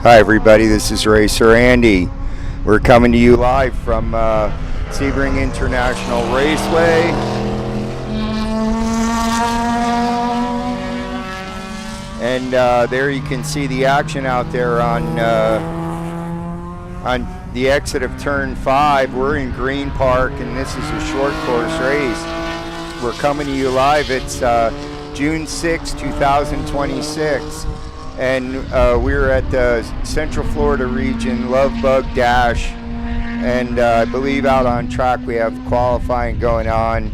Hi everybody, this is Racer Andy. We're coming to you live from Sebring International Raceway. And there you can see the action out there on the exit of Turn 5. We're in Green Park and this is a short course race. We're coming to you live. It's June 6, 2026. And we're at the Central Florida region Love Bug Dash, and I believe out on track we have qualifying going on.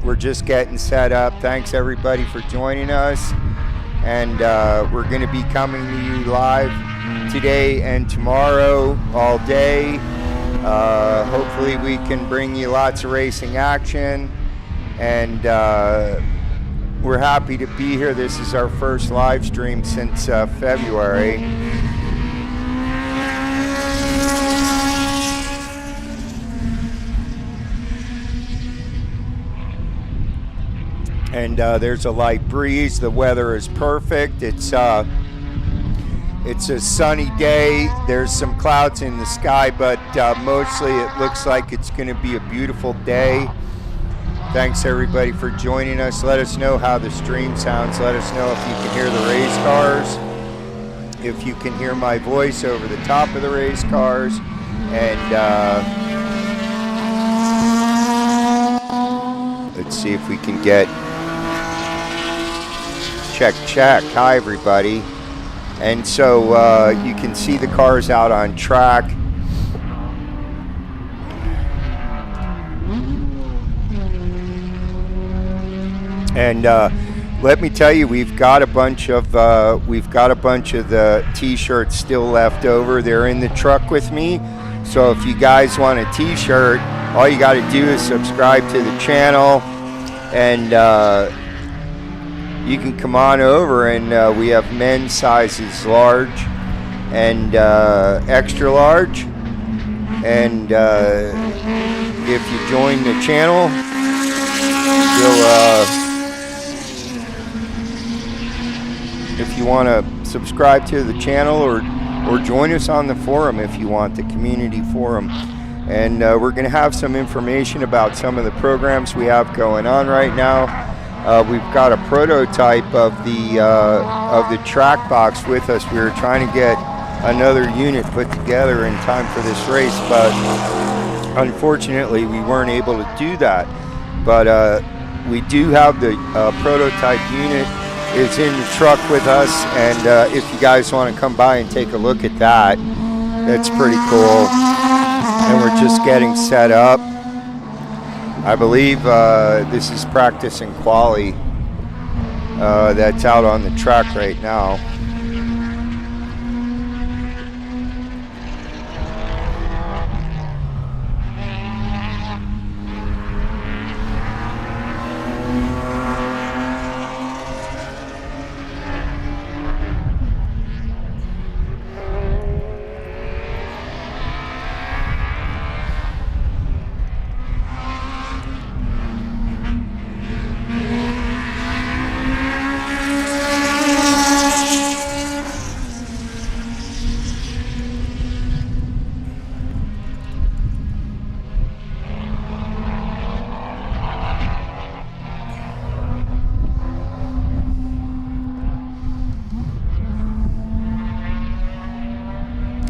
We're just getting set up. Thanks everybody for joining us, and we're going to be coming to you live today and tomorrow all day. Hopefully we can bring you lots of racing action, and we're happy to be here. This is our first live stream since February. And there's a light breeze. The weather is perfect. It's a sunny day. There's some clouds in the sky, but mostly it looks like it's going to be a beautiful day. Thanks everybody for joining us. Let us know how the stream sounds. Let us know if you can hear the race cars, if you can hear my voice over the top of the race cars. And let's see if we can get check. Hi everybody. And so you can see the cars out on track. And let me tell you, we've got a bunch of the T-shirts still left over. They're in the truck with me. So if you guys want a T-shirt, all you got to do is subscribe to the channel, and you can come on over. And we have men's sizes, large and extra large. And if you join the channel, you'll if you want to subscribe to the channel or join us on the forum if you want, the community forum. And we're going to have some information about some of the programs we have going on right now. We've got a prototype of the track box with us. We were trying to get another unit put together in time for this race, but unfortunately we weren't able to do that. But we do have the prototype unit. It's in the truck with us, and if you guys want to come by and take a look at that, that's pretty cool. And we're just getting set up. I believe this is practice and quali that's out on the track right now.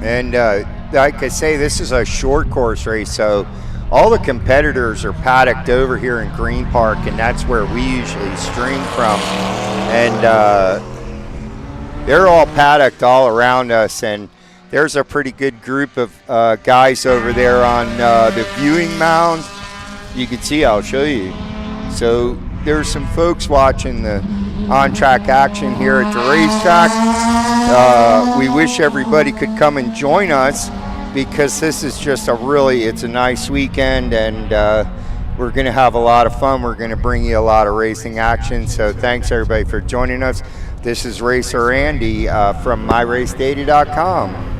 And like I say, this is a short course race, so all the competitors are paddocked over here in Green Park, and that's where we usually stream from. And they're all paddocked all around us, and there's a pretty good group of guys over there on the viewing mound. You can see, I'll show you. So there's some folks watching the on-track action here at the racetrack. We wish everybody could come and join us, because this is just it's a nice weekend, and we're going to have a lot of fun. We're going to bring you a lot of racing action. So thanks everybody for joining us. This is Racer Andy from myracedata.com.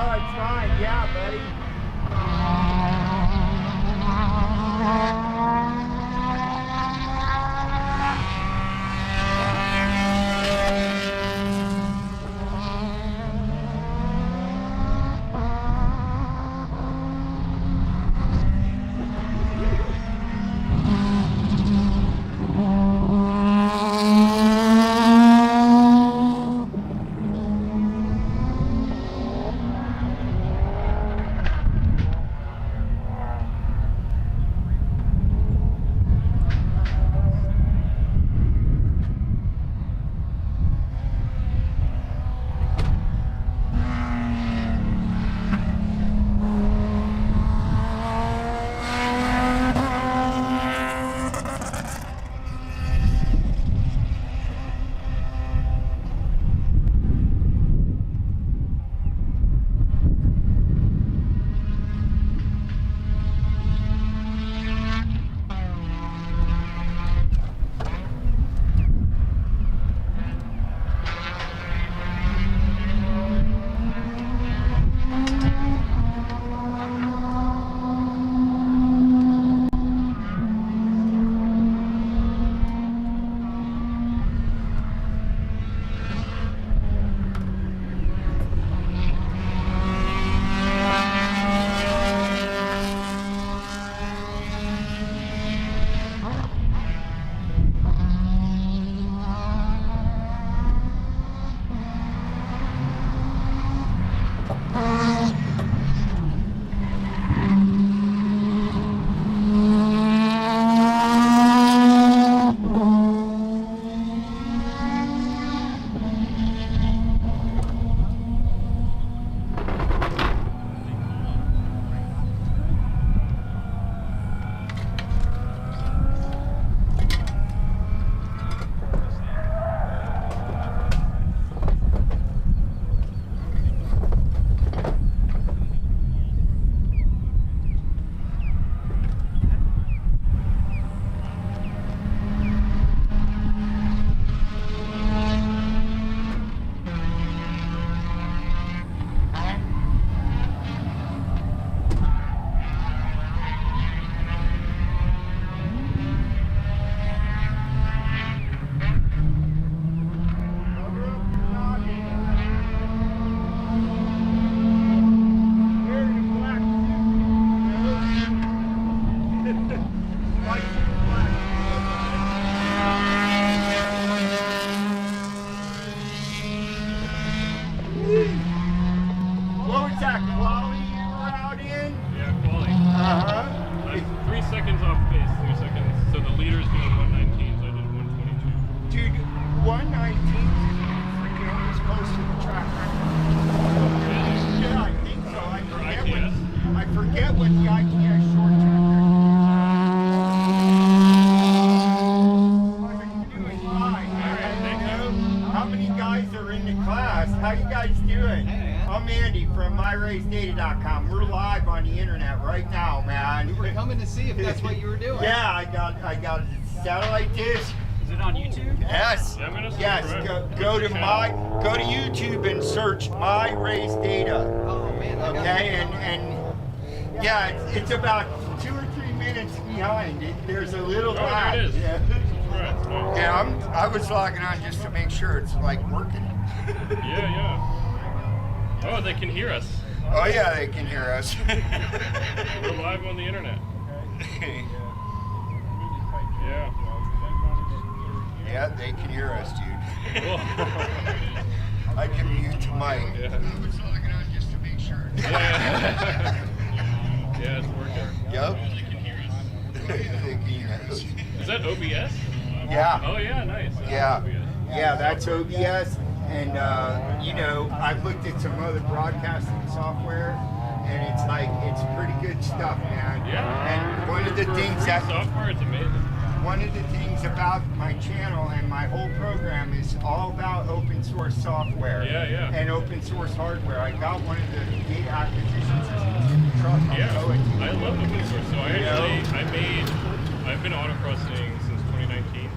No, it's fine. Yeah, buddy. MyRaceData.com. We're live on the internet right now, man. We were coming to see if that's what you were doing. Yeah, I got a satellite dish. Is it on YouTube? Yes. Yeah, yes. Go to YouTube and search My Race Data. Oh man. Okay, and yeah, it's about 2 or 3 minutes behind. There's a little lag. There it is. Yeah, I was logging on just to make sure it's like working. Yeah. Oh, they can hear us. Oh yeah, they can hear us. We're live on the internet. Yeah. Yeah, they can hear us, dude. Cool. I can mute Mike. Yeah. I was logging on just to make sure. Yeah, it's working. Yep. Is that OBS? Yeah. Oh yeah, nice. Yeah. OBS. Yeah, that's OBS. And, I've looked at some other broadcasting software, and it's pretty good stuff, man. Yeah. And one of the things software, it's amazing. One of the things about my channel and my whole program is all about open source software. Yeah. And open source hardware. I got one of the data acquisition systems in the truck. Yeah, I love open source. So I've been autocrossing since 2019,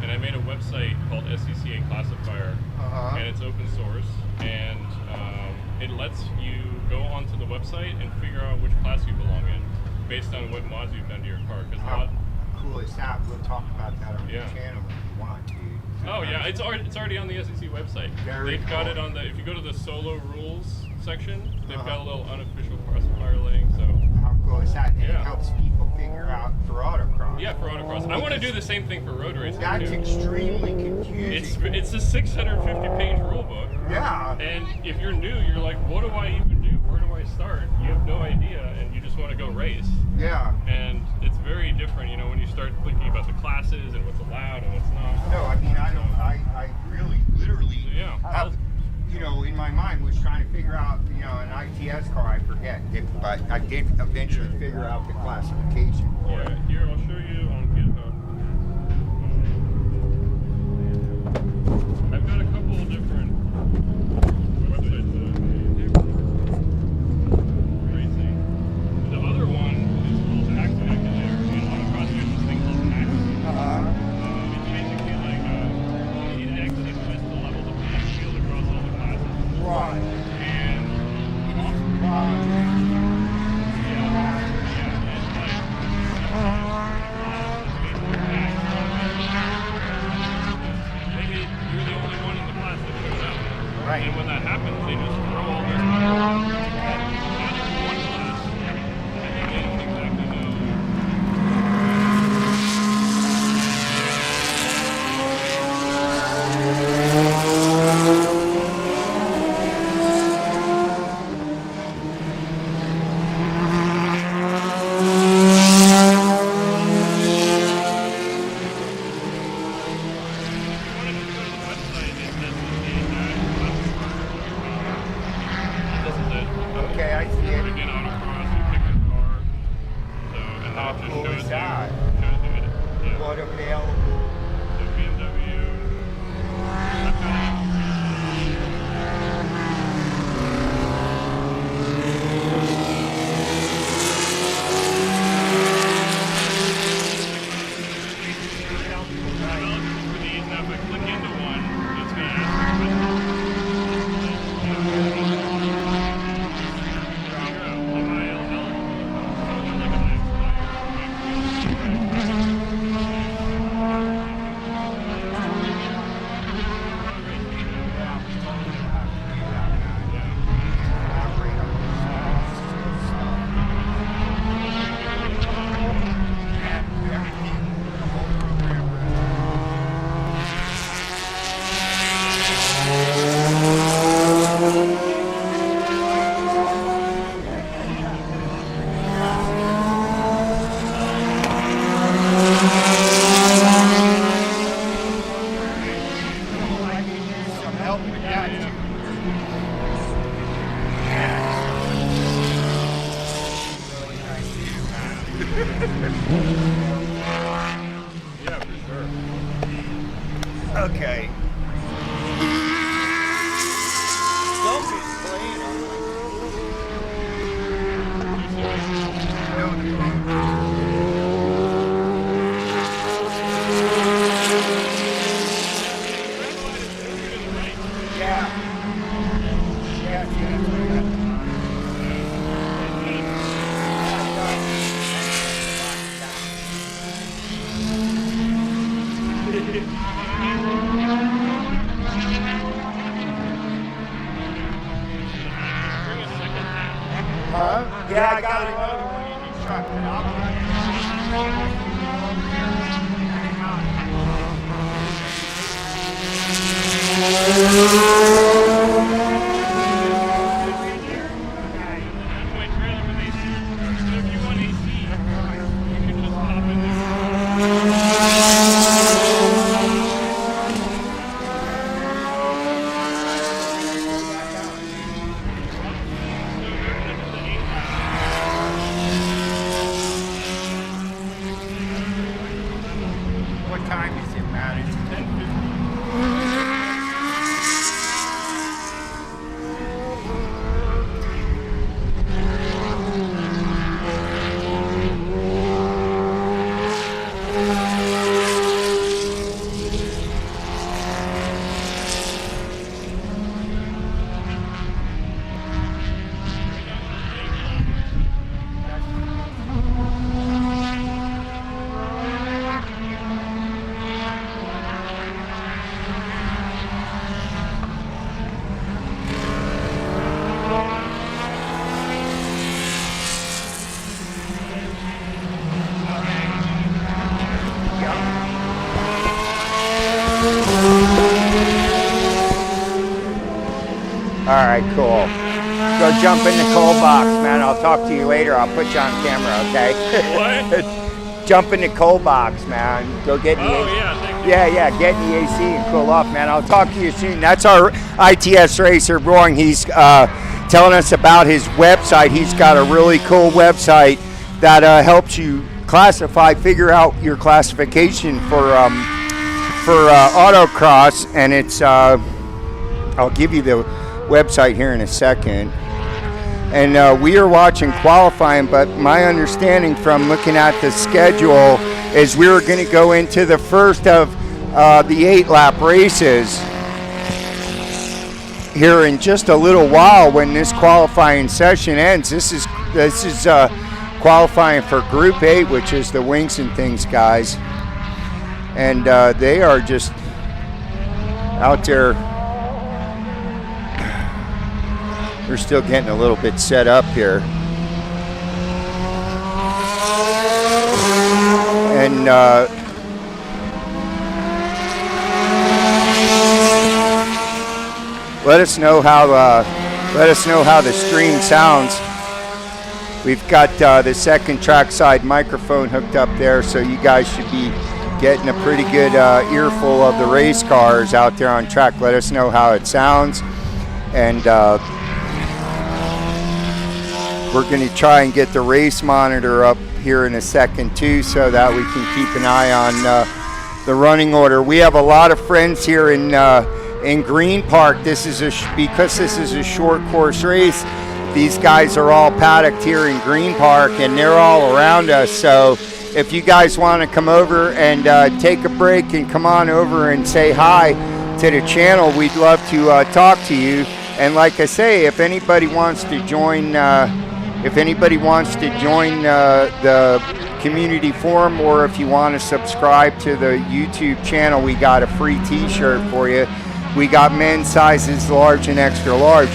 and I made a website called SCCA Classifier, Uh-huh. and it's open source, and it lets you go onto the website and figure out which class you belong in based on what mods you've done to your car. Because How cool is that? We'll talk about that on Yeah. the channel if you want, dude. oh yeah, it's already on the SEC website. Very They've got cool. it on the, if you go to the solo rules section, they've got a Uh-huh. little unofficial classifier link. So How cool is that? And it Yeah. helps people figure out for autocross. yeah, for autocross, I want to do the same thing for road racing That's too. extremely confusing. It's a 650 page rule book. Yeah. And if you're new, you're like, what do I even do? Where do I start? You have no idea, and you just want to go race. Yeah. And it's very different, you know, when you start thinking about the classes and what's allowed and what's not. No, I mean, I really, literally Yeah. have, you know, in my mind was trying to figure out, you know, an ITS car, I forget, but I did eventually figure out the classification for it. Yeah, here, I'll show you on GitHub. I've got a couple of different websites that I've made. Racing. The other one is called Tax Calculator. In autocross, there's this thing called tax. It's basically like an index that lists the levels of playing field across all the classes. Right. And maybe you're the only one in the class that shows up. Right. And when that happens, they just throw all those people out of one class, and they don't exactly know. Okay, I see it. Begin autocross, you pick your car. So, and then How it just cool shows is you, that? shows you it. Yeah. What available. So BMW. I've got developers for these. Now, if I click into one, it's going to ask me figure out, am I eligible? Like a Some help with that. Yeah, for sure. Okay. Somebody's playing on Yeah. Yeah, see, that's what I got. Bring a second half. Huh? Yeah, I got another one in the truck, but I'll That's my trailer with AC. So if you want AC, you can just pop in there. What time is it, Matt? It's 10:50. All right, cool. Go jump in the cold box, man. I'll talk to you later. I'll put you on camera, okay? What? Jump in the cold box, man. Go get in the AC. Yeah, thank you. Yeah, get in the AC and cool off, man. I'll talk to you soon. That's our ITS racer, Roaring. He's telling us about his website. He's got a really cool website that helps you figure out your classification for autocross, and it's I'll give you the website here in a second. And we are watching qualifying, but my understanding from looking at the schedule is we were going to go into the first of the 8-lap races here in just a little while when this qualifying session ends. This is qualifying for Group 8, which is the Wings and Things guys. And they are just out there. We're still getting a little bit set up here. And let us know how the stream sounds. We've got the second trackside microphone hooked up there, so you guys should be getting a pretty good earful of the race cars out there on track. Let us know how it sounds, and we're going to try and get the race monitor up here in a second too, so that we can keep an eye on the running order. We have a lot of friends here in Green Park. Because this is a short course race. These guys are all paddocked here in Green Park, and they're all around us. So if you guys want to come over and take a break and come on over and say hi to the channel, we'd love to talk to you. And like I say, if anybody wants to join, the community forum, or if you want to subscribe to the YouTube channel, we got a free t-shirt for you. We got men's sizes, large and extra large.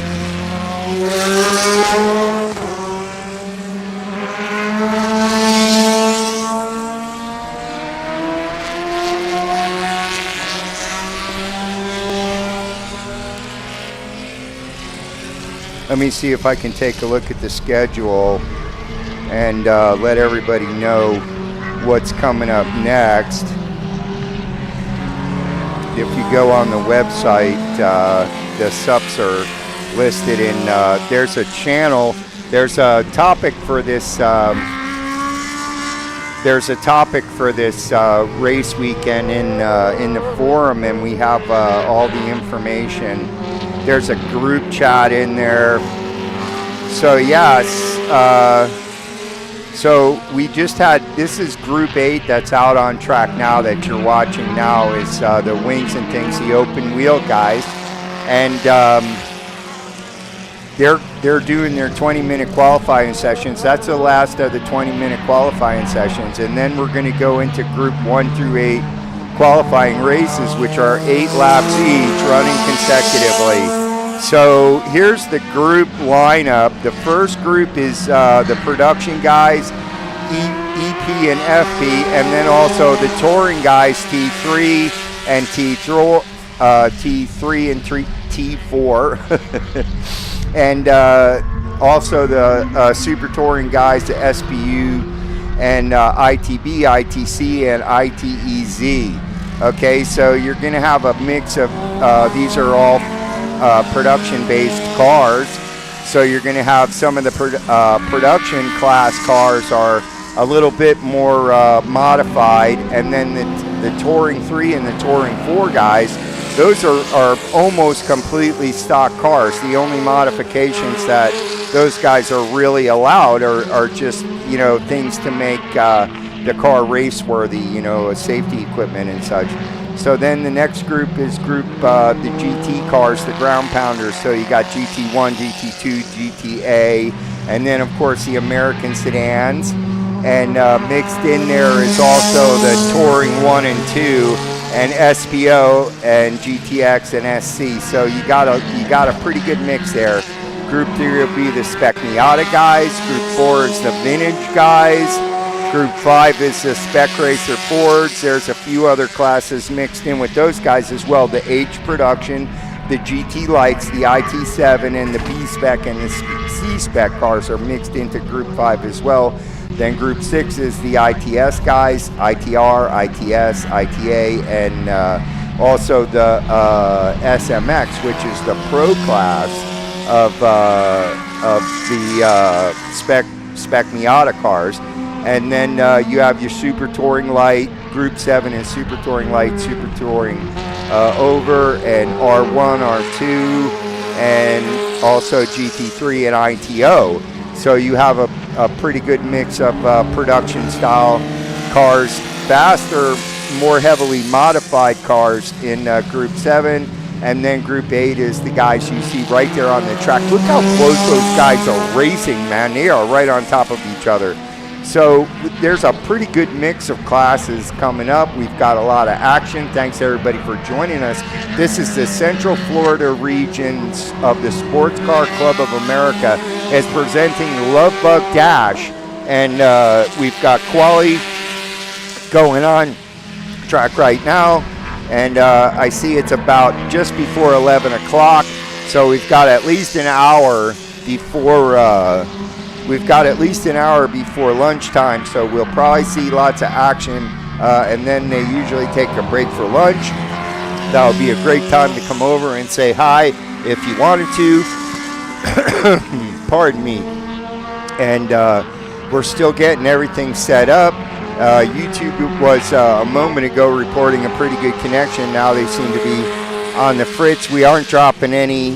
Let me see if I can take a look at the schedule and let everybody know what's coming up next. If you go on the website, the SUPs are listed in, there's a channel, there's a topic for this race weekend in the forum, and we have all the information. There's a group chat in there. So yes, so we just had, this is Group 8 that's out on track now that you're watching now, is the Wings and Things, the open wheel guys. And they're doing their 20-minute qualifying sessions. That's the last of the 20-minute qualifying sessions. And then we're going to go into Group 1 through 8 qualifying races, which are 8 laps each, running consecutively. So here's the group lineup. The first group is the production guys, EP and FP, and then also the touring guys, T3 and T4, and also the super touring guys, the SPU and ITB, ITC, and ITEZ. Okay, so you're going to have a mix of these are all production-based cars. So you're going to have some of the production class cars are a little bit more modified, and then the Touring 3 and the Touring 4 guys, those are almost completely stock cars. The only modifications that those guys are really allowed are just, you know, things to make the car race worthy, you know, safety equipment and such. So then the next group is the GT cars, the ground pounders. So you got GT1, GT2, GTA, and then of course the American sedans. And mixed in there is also the Touring 1 and 2, and SPO and GTX and SC. So you got a pretty good mix there. Group 3 will be the Spec Miata guys. Group 4 is the vintage guys. Group 5 is the Spec Racer Fords. There's a few other classes mixed in with those guys as well. The H production, the GT lights, the IT7 and the B-Spec and the C-Spec cars are mixed into Group 5 as well. Then Group 6 is the ITS guys, ITR, ITS, ITA, and also the SMX, which is the pro class of the spec Miata cars. And then you have your Super Touring Light, Group 7 and Super Touring Light, Super Touring Over, and R1, R2, and also GT3 and ITO. So you have a pretty good mix of production style cars, faster, more heavily modified cars in Group 7. And then Group 8 is the guys you see right there on the track. Look how close those guys are racing, man. They are right on top of each other. So there's a pretty good mix of classes coming up. We've got a lot of action. Thanks everybody for joining us. This is the Central Florida regions of the Sports Car Club of America is presenting Love Bug Dash. And we've got quali going on track right now. And I see it's about just before 11 o'clock. So we've got at least an hour before lunchtime, so we'll probably see lots of action, and then they usually take a break for lunch. That would be a great time to come over and say hi if you wanted to. Pardon me. And we're still getting everything set up. YouTube was a moment ago reporting a pretty good connection. Now they seem to be on the fritz. We aren't dropping any,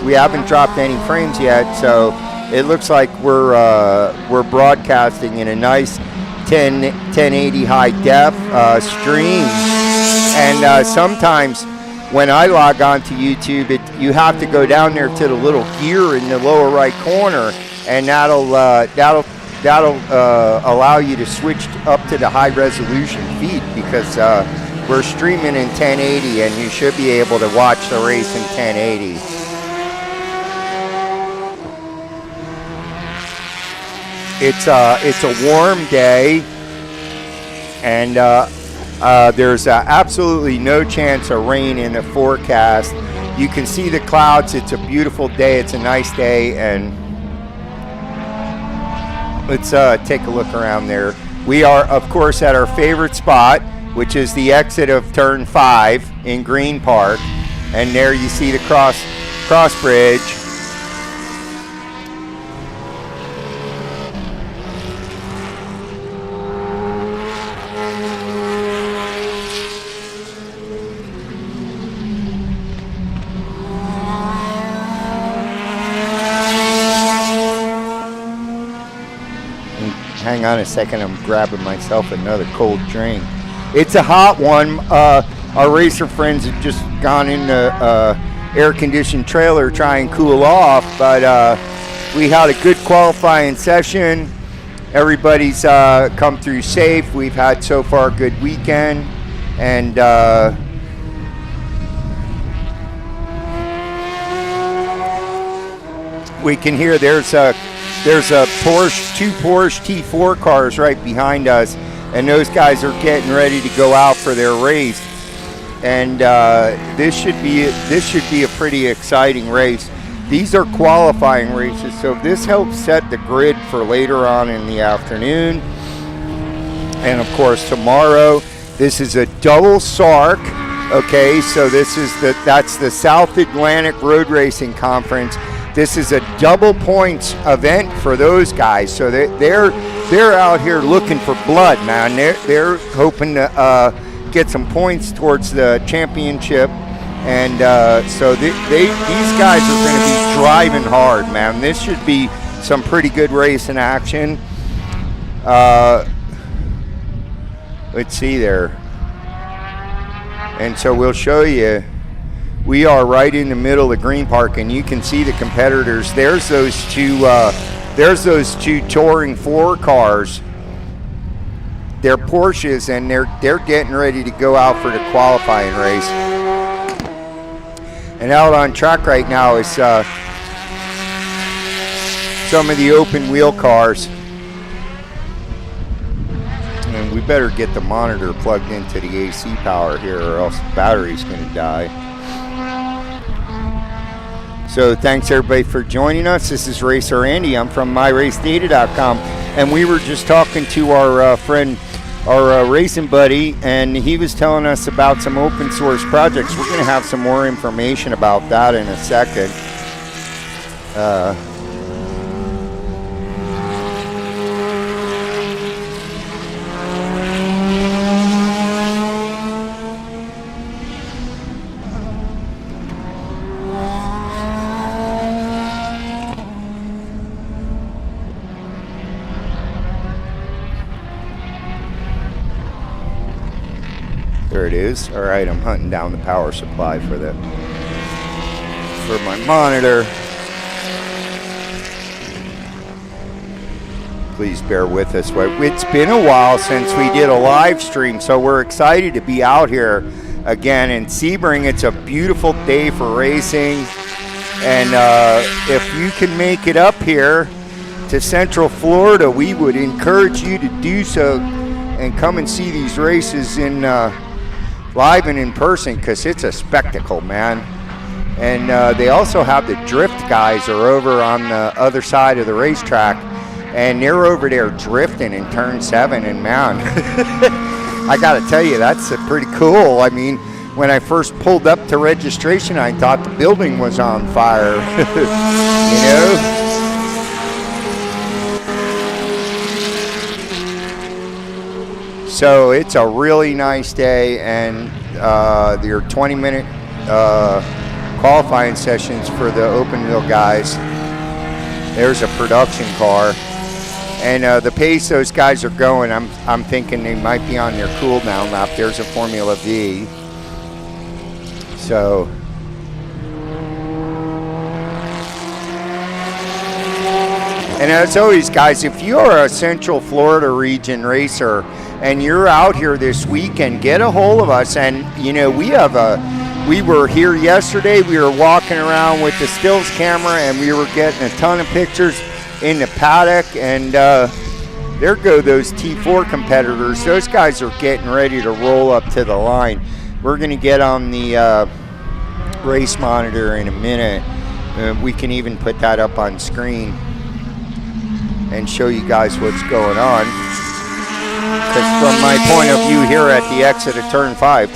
we haven't dropped any frames yet, so it looks like we're broadcasting in a nice 1080 high def stream. And sometimes when I log on to YouTube, you have to go down there to the little gear in the lower right corner, and that'll allow you to switch up to the high resolution feed, because we're streaming in 1080 and you should be able to watch the race in 1080. It's a warm day, and there's absolutely no chance of rain in the forecast. You can see the clouds. It's a beautiful day. It's a nice day, and let's take a look around there. We are, of course, at our favorite spot, which is the exit of Turn 5 in Green Park, and there you see the cross bridge. Hang on a second, I'm grabbing myself another cold drink. It's a hot one. Our racer friends have just gone in the air-conditioned trailer try and cool off, but we had a good qualifying session. Everybody's come through safe. We've had so far a good weekend, and we can hear there's a Porsche, two Porsche T4 cars right behind us, and those guys are getting ready to go out for their race. And this should be a pretty exciting race. These are qualifying races, so this helps set the grid for later on in the afternoon. And of course tomorrow, this is a double SARC. Okay, so that's the South Atlantic Road Racing Conference. This is a double points event for those guys, so they're out here looking for blood, man. They're hoping to get some points towards the championship, and so these guys are going to be driving hard, man. This should be some pretty good racing action. Let's see there, and so we'll show you. We are right in the middle of Green Park, and you can see the competitors. There's those two Touring 4 cars. They're Porsches, and they're getting ready to go out for the qualifying race. And out on track right now is some of the open wheel cars. And we better get the monitor plugged into the AC power here, or else the battery's going to die. So thanks everybody for joining us. This is Racer Andy. I'm from myracedata.com, and we were just talking to our friend, our racing buddy, and he was telling us about some open source projects. We're going to have some more information about that in a second. There it is. All right, I'm hunting down the power supply for my monitor. Please bear with us. It's been a while since we did a live stream, so we're excited to be out here again in Sebring. It's a beautiful day for racing, and if you can make it up here to Central Florida, we would encourage you to do so and come and see these races in live and in person, because it's a spectacle, man. And they also have the drift guys are over on the other side of the racetrack, and they're over there drifting in turn 7, and man, I gotta tell you, that's pretty cool. I mean, when I first pulled up to registration, I thought the building was on fire. You know? So it's a really nice day, and your 20-minute qualifying sessions for the open wheel guys. There's a production car, and the pace those guys are going, I'm thinking they might be on their cool down lap. There's a Formula V. So and as always, guys, if you are a Central Florida region racer and you're out here this weekend, get a hold of us. And you know, we were here yesterday. We were walking around with the stills camera, and we were getting a ton of pictures in the paddock. And there go those T4 competitors. Those guys are getting ready to roll up to the line. We're going to get on the race monitor in a minute. We can even put that up on screen and show you guys what's going on. Because from my point of view here at the exit of turn 5,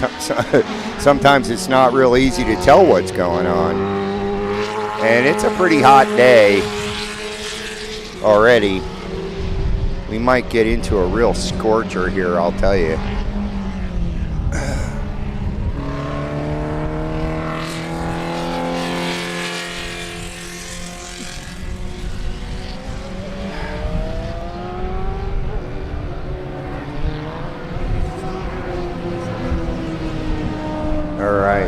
sometimes it's not real easy to tell what's going on. And it's a pretty hot day already. We might get into a real scorcher here, I'll tell you. All right.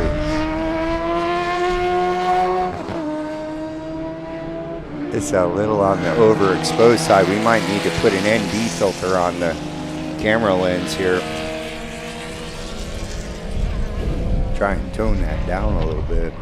It's a little on the overexposed side. We might need to put an ND filter on the camera lens here. Try and tone that down a little bit.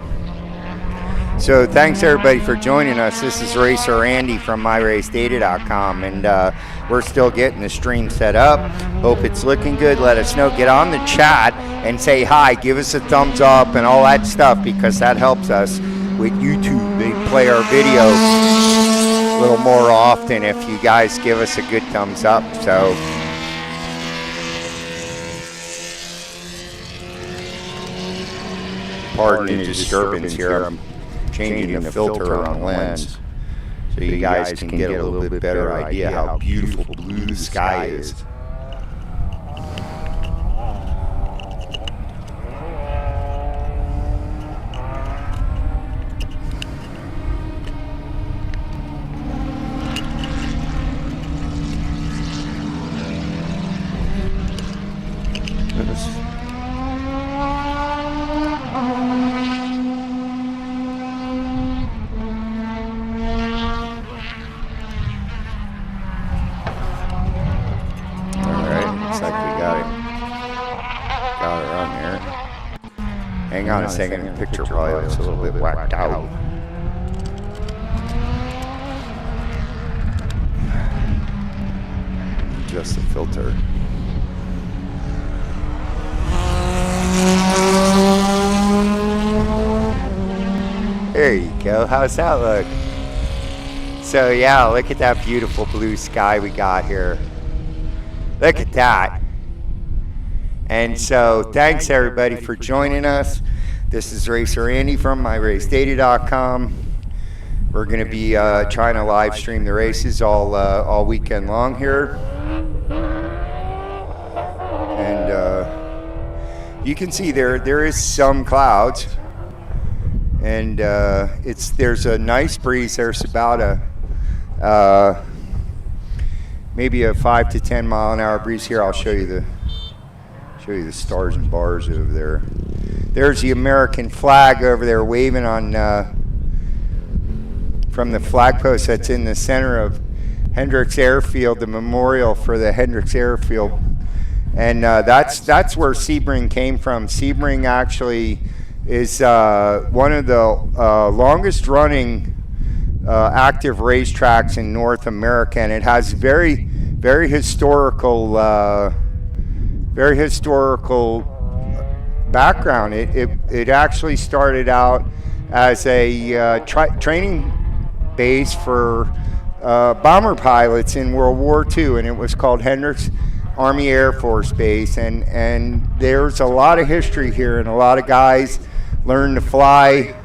So thanks everybody for joining us. This is Racer Andy from myracedata.com, and we're still getting the stream set up. Hope it's looking good. Let us know. Get on the chat and say hi. Give us a thumbs up and all that stuff, because that helps us with YouTube. They play our video a little more often if you guys give us a good thumbs up. So pardon the disturbance here. I'm changing the filter on the lens so you guys can get a little bit better idea how beautiful blue the sky is. Hang on a second, the picture probably looks a little bit whacked out. Just the filter. There you go. How's that look? So yeah, look at that beautiful blue sky we got here. Look at that. And so thanks everybody for joining us. This is Racer Andy from myracedata.com. We're going to be trying to live stream the races all weekend long here. And you can see there is some clouds. And there's a nice breeze. There's about maybe a 5 to 10 mile an hour breeze here. I'll show you the stars and bars over there. There's the American flag over there waving on from the flag post that's in the center of Hendricks Airfield, the memorial for the Hendricks Airfield. And that's where Sebring came from. Sebring actually is one of the longest running active racetracks in North America, and it has very historical background. It actually started out as a training base for bomber pilots in World War II, and it was called Hendricks Army Air Force Base. And there's a lot of history here, and a lot of guys learned to fly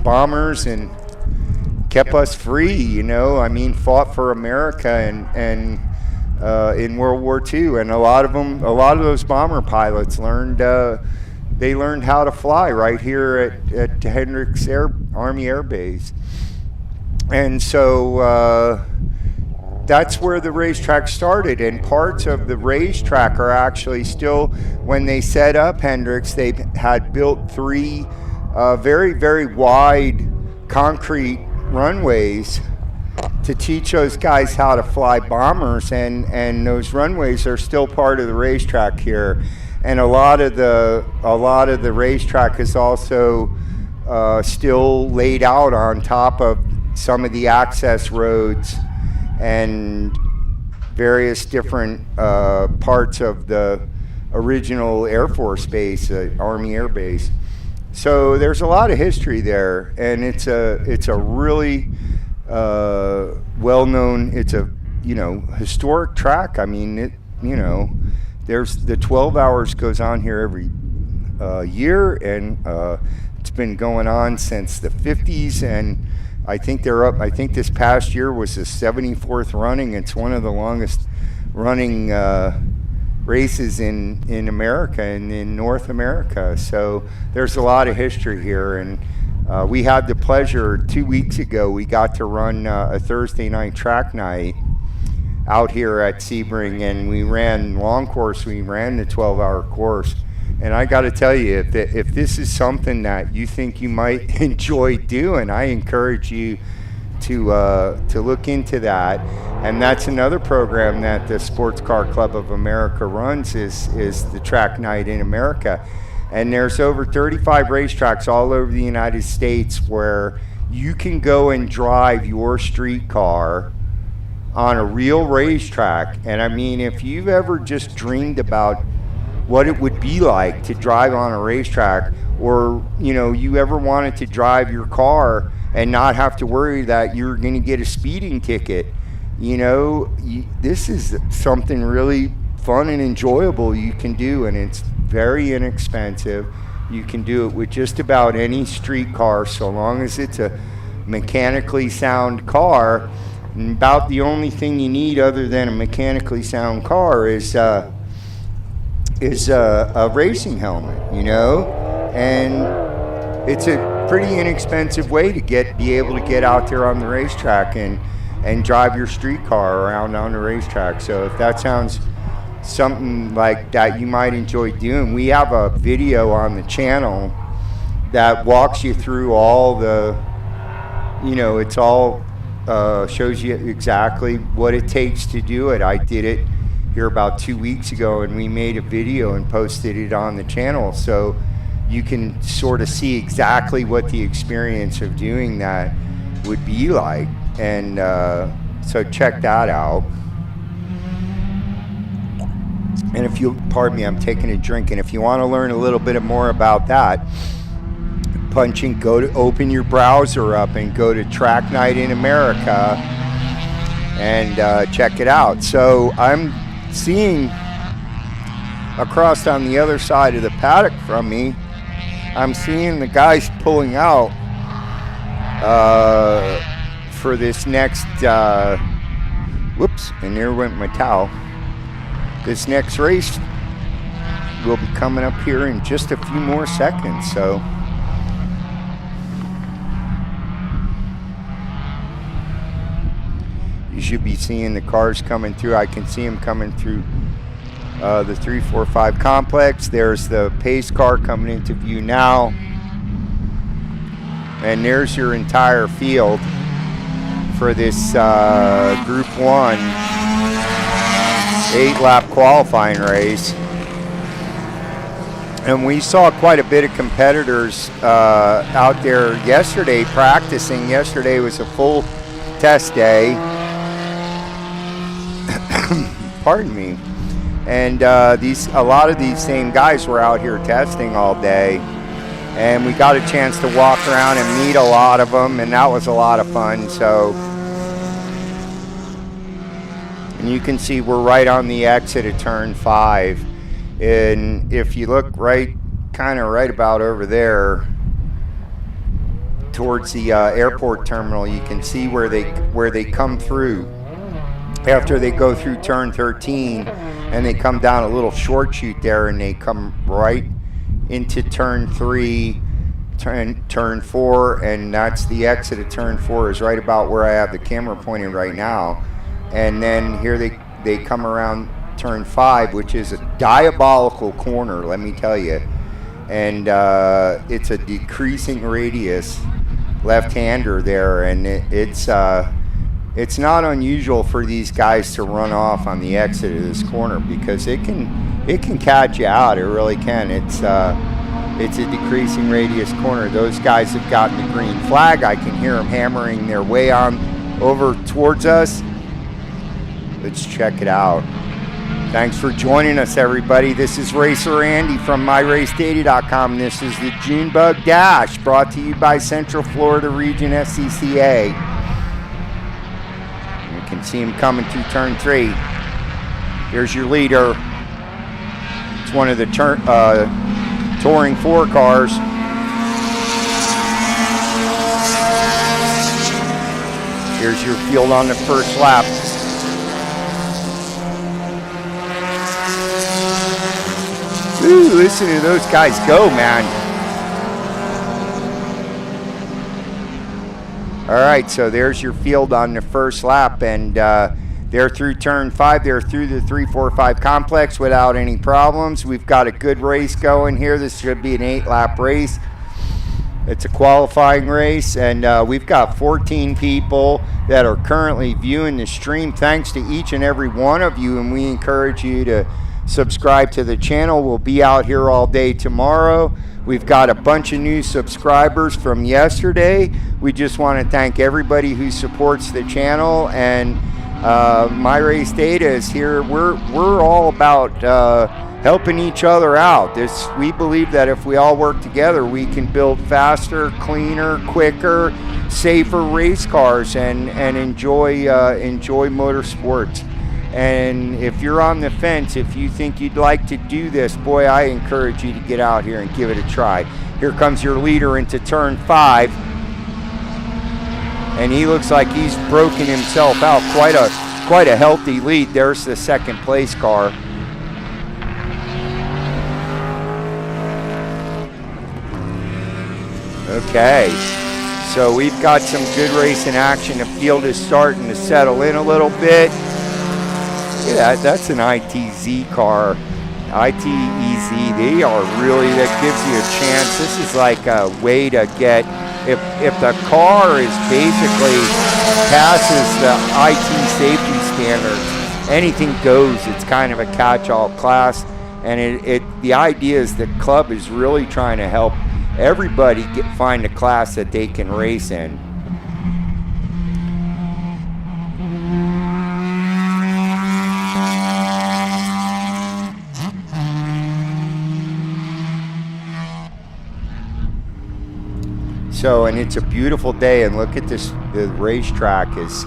bombers and kept us free. Fought for America and in World War II, and a lot of those bomber pilots learned how to fly right here at Hendricks Army Air Base. And so that's where the racetrack started, and parts of the racetrack are actually still, when they set up Hendricks, they had built 3 very wide concrete runways to teach those guys how to fly bombers, and those runways are still part of the racetrack here. And a lot of the racetrack is also still laid out on top of some of the access roads and various different parts of the original Air Force Base, Army Air Base. So there's a lot of history there, and it's a really well-known, it's a historic track. I mean, there's the 12 hours goes on here every year, and it's been going on since the 50s, and I think they're up. I think this past year was the 74th running. It's one of the longest running races in America and in North America. So there's a lot of history here, and we had the pleasure 2 weeks ago. We got to run a Thursday night track night out here at Sebring, and we ran long course. We ran the 12-hour course, and I got to tell you, if this is something that you think you might enjoy doing, I encourage you to look into that. And that's another program that the Sports Car Club of America runs, is the Track Night in America. And there's over 35 racetracks all over the United States where you can go and drive your street car on a real racetrack. And I mean, if you've ever just dreamed about what it would be like to drive on a racetrack, or you ever wanted to drive your car and not have to worry that you're going to get a speeding ticket, this is something really fun and enjoyable you can do, and it's very inexpensive. You can do it with just about any street car, so long as it's a mechanically sound car. And about the only thing you need other than a mechanically sound car is a racing helmet, and it's a pretty inexpensive way to be able to get out there on the racetrack and drive your street car around on the racetrack. So if that sounds something like that you might enjoy doing, we have a video on the channel that walks you through all the, it's all shows you exactly what it takes to do it. I did it here about 2 weeks ago, and we made a video and posted it on the channel, so you can sort of see exactly what the experience of doing that would be like. And so check that out. And if you pardon me, I'm taking a drink, and if you want to learn a little bit more about that, open your browser up and go to Track Night in America and check it out. So I'm seeing across on the other side of the paddock from me, I'm seeing the guys pulling out for this next, whoops, and there went my towel. This next race will be coming up here in just a few more seconds, so. You should be seeing the cars coming through. I can see them coming through the 345 complex. There's the pace car coming into view now. And there's your entire field for this Group 1 8-lap qualifying race. And we saw quite a bit of competitors out there yesterday practicing. Yesterday was a full test day. Pardon me. And a lot of these same guys were out here testing all day, and we got a chance to walk around and meet a lot of them, and that was a lot of fun. So, and you can see we're right on the exit of turn 5, and if you look kind of right about over there towards the airport terminal, you can see where they come through. After they go through turn 13 and they come down a little short chute there, and they come right into turn 3, turn 4, and that's the exit of turn 4 is right about where I have the camera pointing right now. And then here they come around turn 5, which is a diabolical corner, let me tell you. And it's a decreasing radius left-hander there, and it's not unusual for these guys to run off on the exit of this corner because it can catch you out. It really can. It's a decreasing radius corner. Those guys have gotten the green flag. I can hear them hammering their way on over towards us. Let's check it out. Thanks for joining us, everybody. This is Racer Andy from MyRaceData.com. This is the Junebug Dash, brought to you by Central Florida Region SCCA. You can see him coming through turn 3. Here's your leader. It's one of the Touring 4 cars. Here's your field on the first lap. Ooh, listen to those guys go, man. All right, so there's your field on the first lap, and they're through turn 5. They're through the 345 complex without any problems. We've got a good race going here. This should be an 8-lap race. It's a qualifying race, and we've got 14 people that are currently viewing the stream. Thanks to each and every one of you, and we encourage you to subscribe to the channel. We'll be out here all day tomorrow. We've got a bunch of new subscribers from yesterday. We just want to thank everybody who supports the channel, and My Race Data is here. We're all about helping each other out. We believe that if we all work together, we can build faster, cleaner, quicker, safer race cars and enjoy motorsports. And if you're on the fence, if you think you'd like to do this, boy, I encourage you to get out here and give it a try. Here comes your leader into turn 5. And he looks like he's broken himself out. Quite a healthy lead. There's the second place car. Okay. So we've got some good racing action. The field is starting to settle in a little bit. Yeah, that's an ITZ car. ITEZ, they are really, that gives you a chance. This is like a way to get, if the car is basically passes the IT safety standards, anything goes. It's kind of a catch-all class, and the idea is the club is really trying to help everybody find a class that they can race in. So, and it's a beautiful day, and look at this, the racetrack is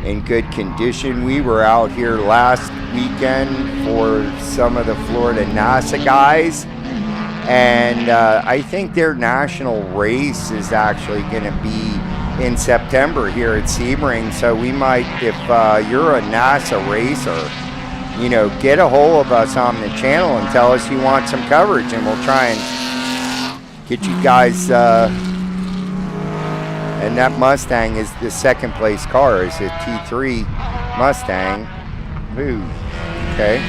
in good condition. We were out here last weekend for some of the Florida NASA guys, and I think their national race is actually going to be in September here at Sebring. So we might, if you're a NASA racer, you know, get a hold of us on the channel and tell us you want some coverage, and we'll try and get you guys. And that Mustang is the second place car, is a T3 Mustang. Ooh, okay.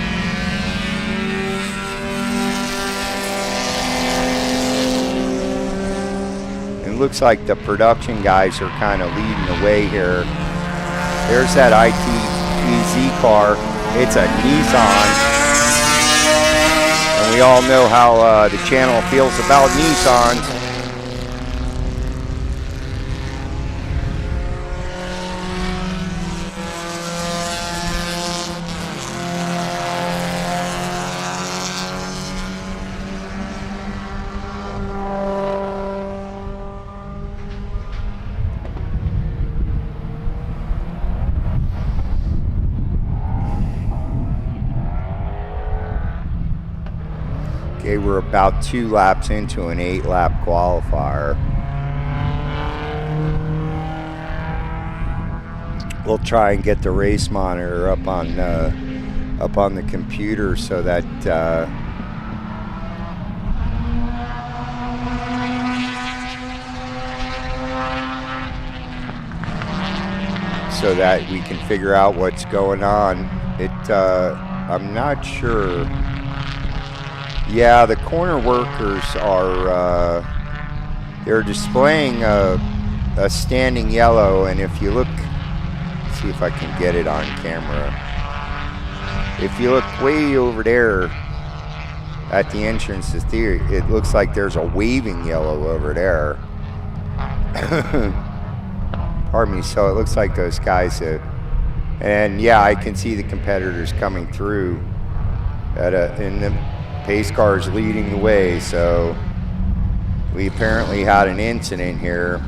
It looks like the production guys are kind of leading the way here. There's that ITEZ car. It's a Nissan. And we all know how the channel feels about Nissans. Okay, we're about 2 laps into an 8-lap qualifier. We'll try and get the race monitor up on the computer so that we can figure out what's going on. I'm not sure. Yeah, the corner workers are, they're displaying a standing yellow, and if you look, see if I can get it on camera. If you look way over there at the entrance to theater, it looks like there's a waving yellow over there. Pardon me, so it looks like those guys and yeah, I can see the competitors coming through in the pace cars leading the way. So we apparently had an incident here,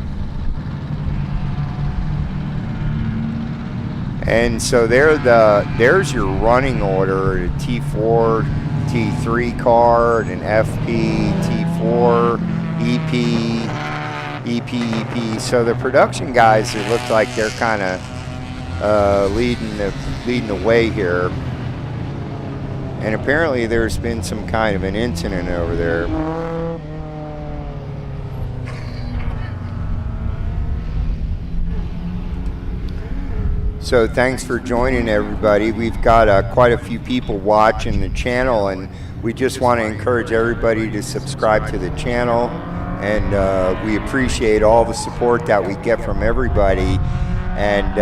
and so there's your running order: a T4, T3 car, an FP, T4, EP. So the production guys, it look like they're kind of leading the way here. And apparently there's been some kind of an incident over there. So thanks for joining, everybody. We've got quite a few people watching the channel, and we just want to encourage everybody to subscribe to the channel. And we appreciate all the support that we get from everybody. And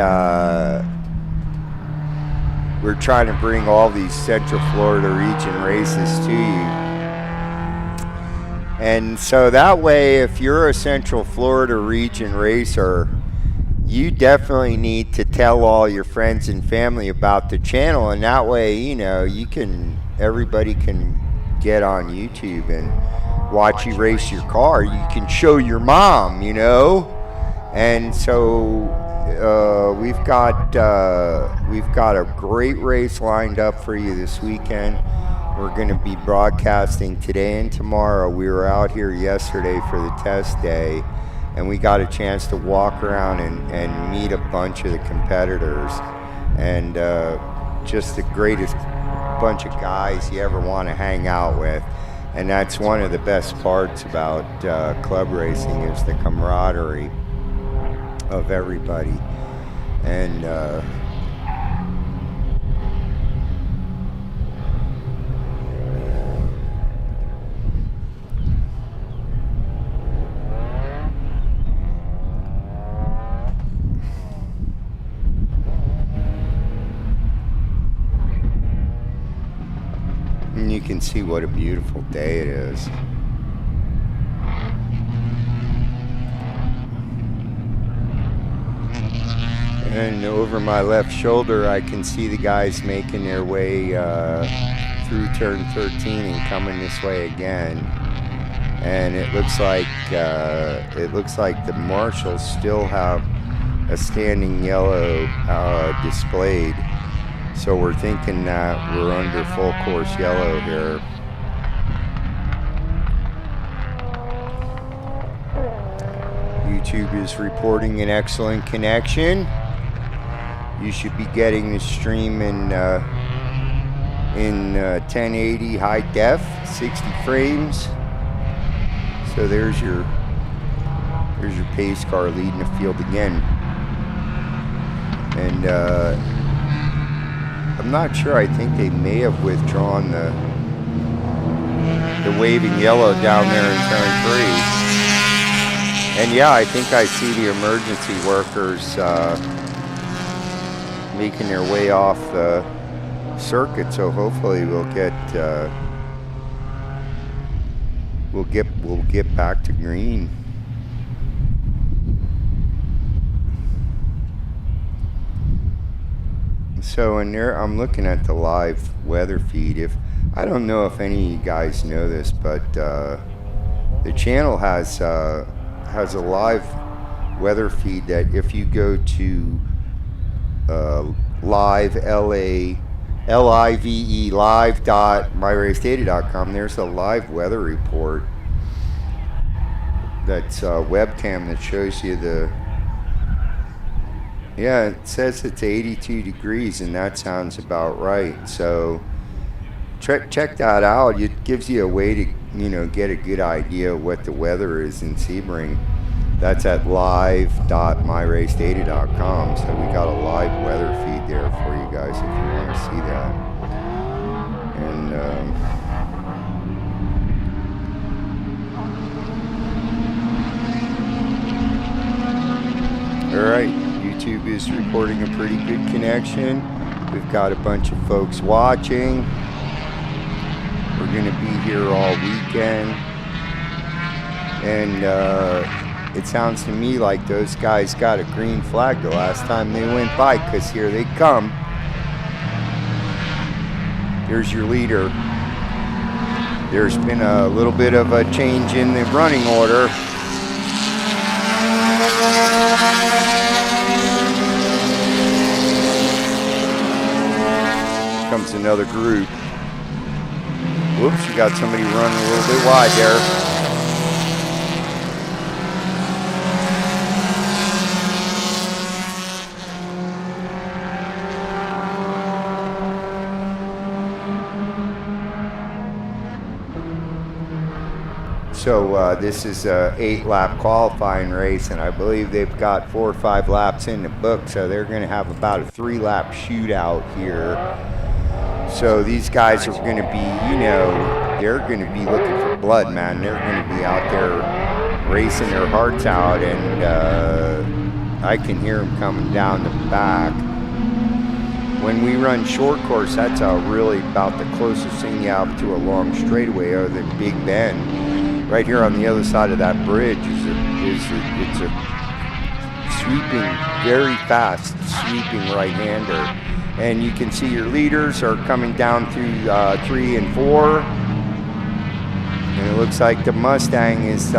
we're trying to bring all these Central Florida region races to you. And so that way, if you're a Central Florida region racer, you definitely need to tell all your friends and family about the channel. And that way, you know, everybody can get on YouTube and watch you race your car. You can show your mom, you know. And so we've got a great race lined up for you this weekend. We're going to be broadcasting today and tomorrow. We were out here yesterday for the test day, and we got a chance to walk around and meet a bunch of the competitors, and just the greatest bunch of guys you ever want to hang out with. And that's one of the best parts about club racing, is the camaraderie of everybody. And you can see what a beautiful day it is. And over my left shoulder, I can see the guys making their way through turn 13 and coming this way again. and it looks like the marshals still have a standing yellow displayed. So we're thinking that we're under full course yellow here. YouTube is reporting an excellent connection. You should be getting the stream in 1080 high def, 60 frames. So there's your pace car leading the field again. And I'm not sure. I think they may have withdrawn the waving yellow down there in turn 3. And yeah, I think I see the emergency workers making their way off the circuit. So hopefully we'll get back to green. So in there, I'm looking at the live weather feed. I don't know if any of you guys know this, but the channel has a live weather feed that if you go to live live.myracedata.com, there's a live weather report that's a webcam that shows you it says it's 82 degrees, and that sounds about right. So check that out. It gives you a way to get a good idea of what the weather is in Sebring. That's at live.myracedata.com. So we got a live weather feed there for you guys if you want to see that. And all right, YouTube is reporting a pretty good connection. We've got a bunch of folks watching. We're going to be here all weekend. And it sounds to me like those guys got a green flag the last time they went by, because here they come. Here's your leader. There's been a little bit of a change in the running order. Comes another group. Whoops, you got somebody running a little bit wide there. So this is a 8-lap qualifying race, and I believe they've got 4 or 5 laps in the book, so they're going to have about a 3-lap shootout here. So these guys are going to be, they're going to be looking for blood, man. They're going to be out there racing their hearts out, and I can hear them coming down the back. When we run short course, that's really about the closest thing you have to a long straightaway other than Big Bend. Right here on the other side of that bridge it's a sweeping, very fast sweeping right-hander. And you can see your leaders are coming down through 3 and 4. And it looks like the Mustang is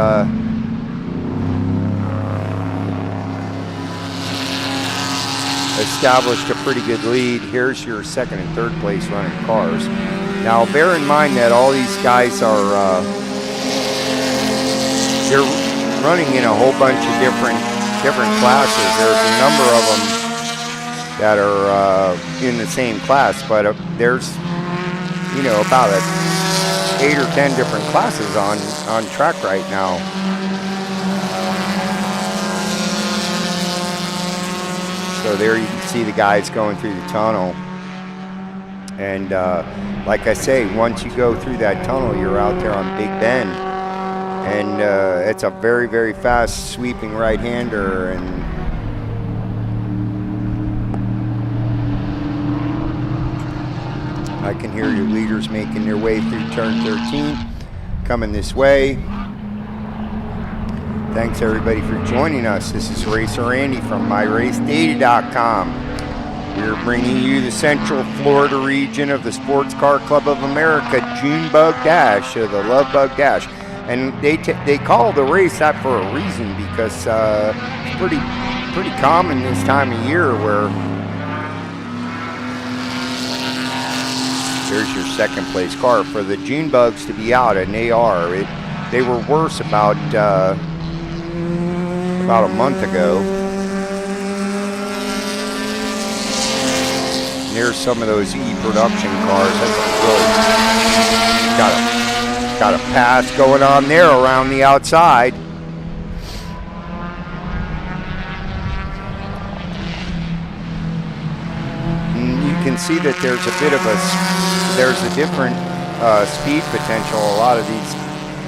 established a pretty good lead. Here's your second and third place running cars. Now bear in mind that all these guys are they're running in a whole bunch of different classes. There's a number of them that are in the same class, but there's about 8 or 10 different classes on track right now. So there you can see the guys going through the tunnel, and like I say, once you go through that tunnel, you're out there on Big Bend, and it's a very, very fast sweeping right-hander. And I can hear your leaders making their way through turn 13, coming this way. Thanks everybody for joining us. This is Racer Andy from MyRaceData.com. We're bringing you the Central Florida region of the Sports Car Club of America June Bug Dash, the Love Bug Dash. And they call the race that for a reason, because it's pretty common this time of year where there's your second place car. For the June bugs to be out, and they are. They were worse about a month ago. And here's some of those E-production cars. That's really got a pass going on there around the outside. And you can see that there's a different speed potential. A lot of these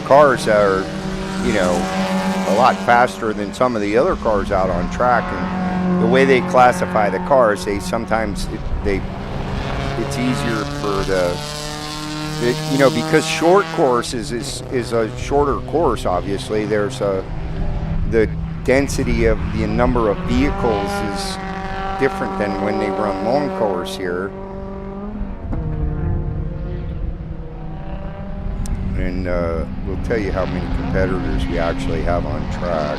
cars are, a lot faster than some of the other cars out on track. And the way they classify the cars, it's easier for because short course is a shorter course. Obviously, there's the density of the number of vehicles is different than when they run long course here. And we'll tell you how many competitors we actually have on track.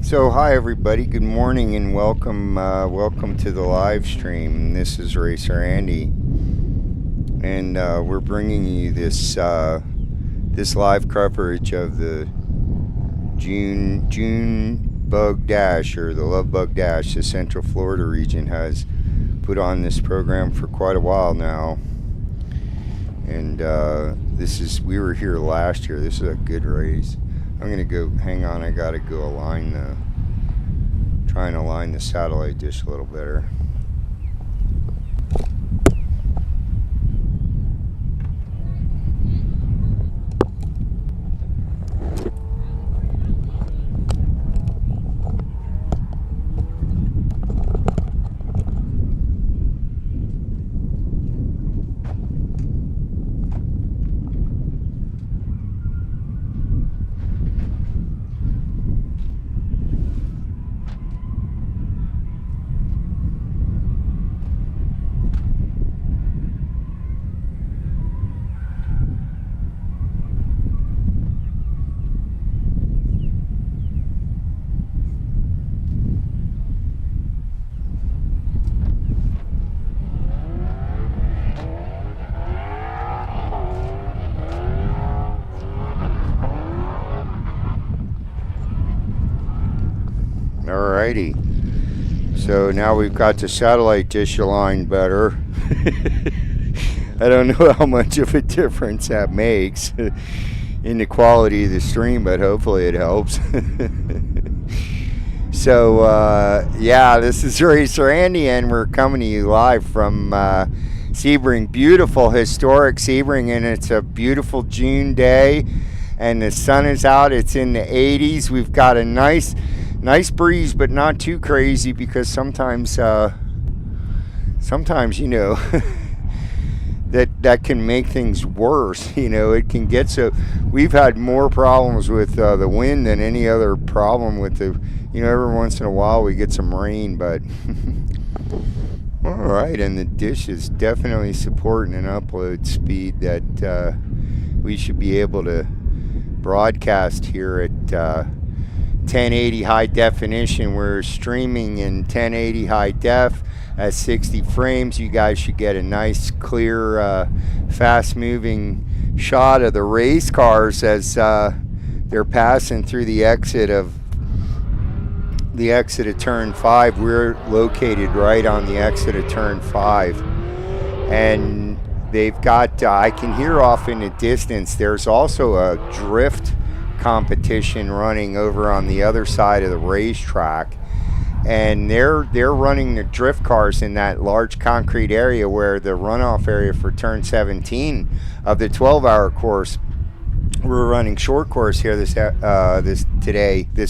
So hi everybody, good morning and welcome to the live stream. This is Racer Andy, and we're bringing you this live coverage of the June Bug Dash, or the Love Bug Dash. The Central Florida region has put on this program for quite a while now, and we were here last year. This is a good race. I'm gonna go, hang on, I gotta go try and align the satellite dish a little better. Alrighty. So now we've got the satellite dish aligned better. I don't know how much of a difference that makes in the quality of the stream, but hopefully it helps. So, yeah, this is Racer Andy, and we're coming to you live from Sebring. Beautiful, historic Sebring, and it's a beautiful June day, and the sun is out. It's in the 80s. We've got a nice breeze, but not too crazy, because sometimes you know, that can make things worse. You know, it can get so. We've had more problems with the wind than any other problem with the. You know, every once in a while we get some rain, but all right. And the dish is definitely supporting an upload speed that we should be able to broadcast here at 1080 high definition. We're streaming in 1080 high def at 60 frames. You guys should get a nice, clear, fast-moving shot of the race cars as they're passing through the exit of turn 5. We're located right on the exit of turn 5, and they've got I can hear off in the distance there's also a drift competition running over on the other side of the racetrack, and they're running the drift cars in that large concrete area where the runoff area for turn 17 of the 12-hour course. We're running short course here this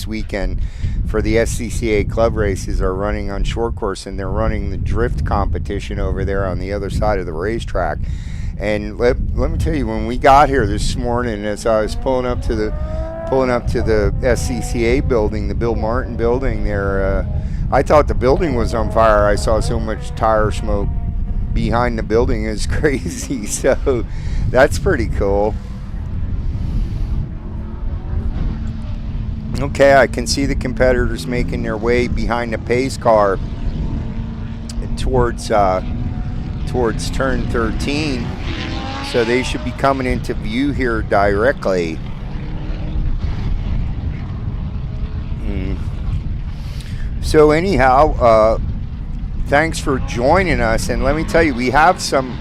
weekend for the SCCA club races are running on short course, and they're running the drift competition over there on the other side of the racetrack. And let me tell you, when we got here this morning, as I was pulling up to the SCCA building, the Bill Martin building there, I thought the building was on fire. I saw so much tire smoke behind the building. Is crazy. So that's pretty cool. Okay, I can see the competitors making their way behind the pace car towards turn 13. So they should be coming into view here directly. So anyhow, thanks for joining us, and let me tell you, we have some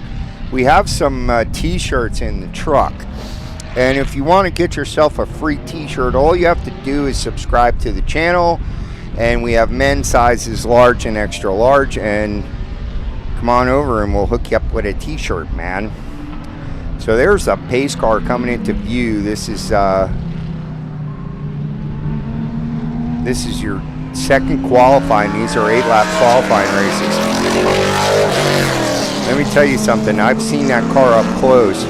t-shirts in the truck. And if you want to get yourself a free t-shirt, all you have to do is subscribe to the channel. And we have men's sizes, large and extra large. And come on over and we'll hook you up with a t-shirt, man. So there's a pace car coming into view. This is your second qualifying. These are 8-lap qualifying races. Let me tell you something. I've seen that car up close.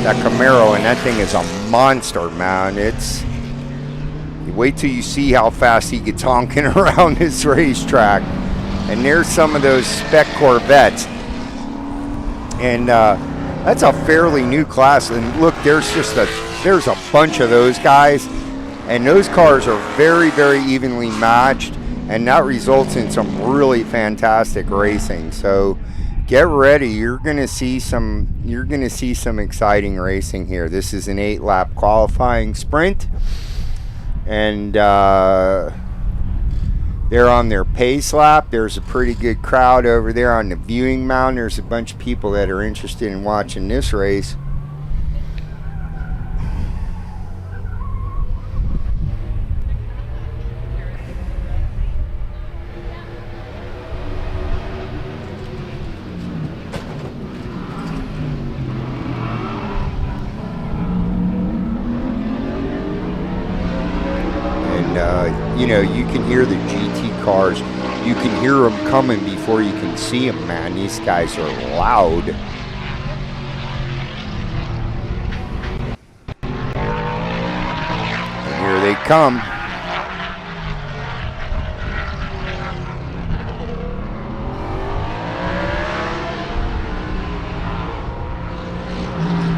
That Camaro, and that thing is a monster, man. You wait till you see how fast he gets honking around this racetrack. And there's some of those spec Corvettes, and that's a fairly new class. And look, there's a bunch of those guys, and those cars are very, very evenly matched, and that results in some really fantastic racing. So get ready. You're gonna see some exciting racing here. This is an 8-lap qualifying sprint, and they're on their pace lap. There's a pretty good crowd over there on the viewing mound. There's a bunch of people that are interested in watching this race. You know, you can hear the GT cars. You can hear them coming before you can see them, man. These guys are loud. And here they come.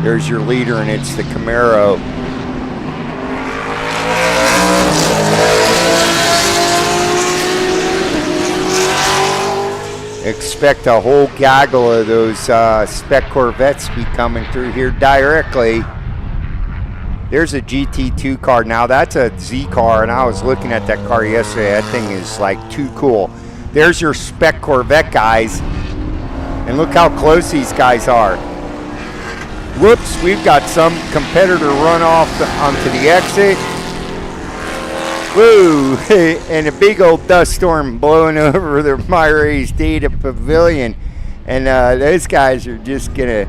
There's your leader, and it's the Camaro. Expect a whole gaggle of those spec Corvettes to be coming through here directly. There's a GT2 car. Now that's a Z car, and I was looking at that car yesterday. That thing is like too cool. There's your spec Corvette, guys. And look how close these guys are. Whoops, we've got some competitor run off onto the exit. Woo, and a big old dust storm blowing over the My Race Data Pavilion. And those guys are just gonna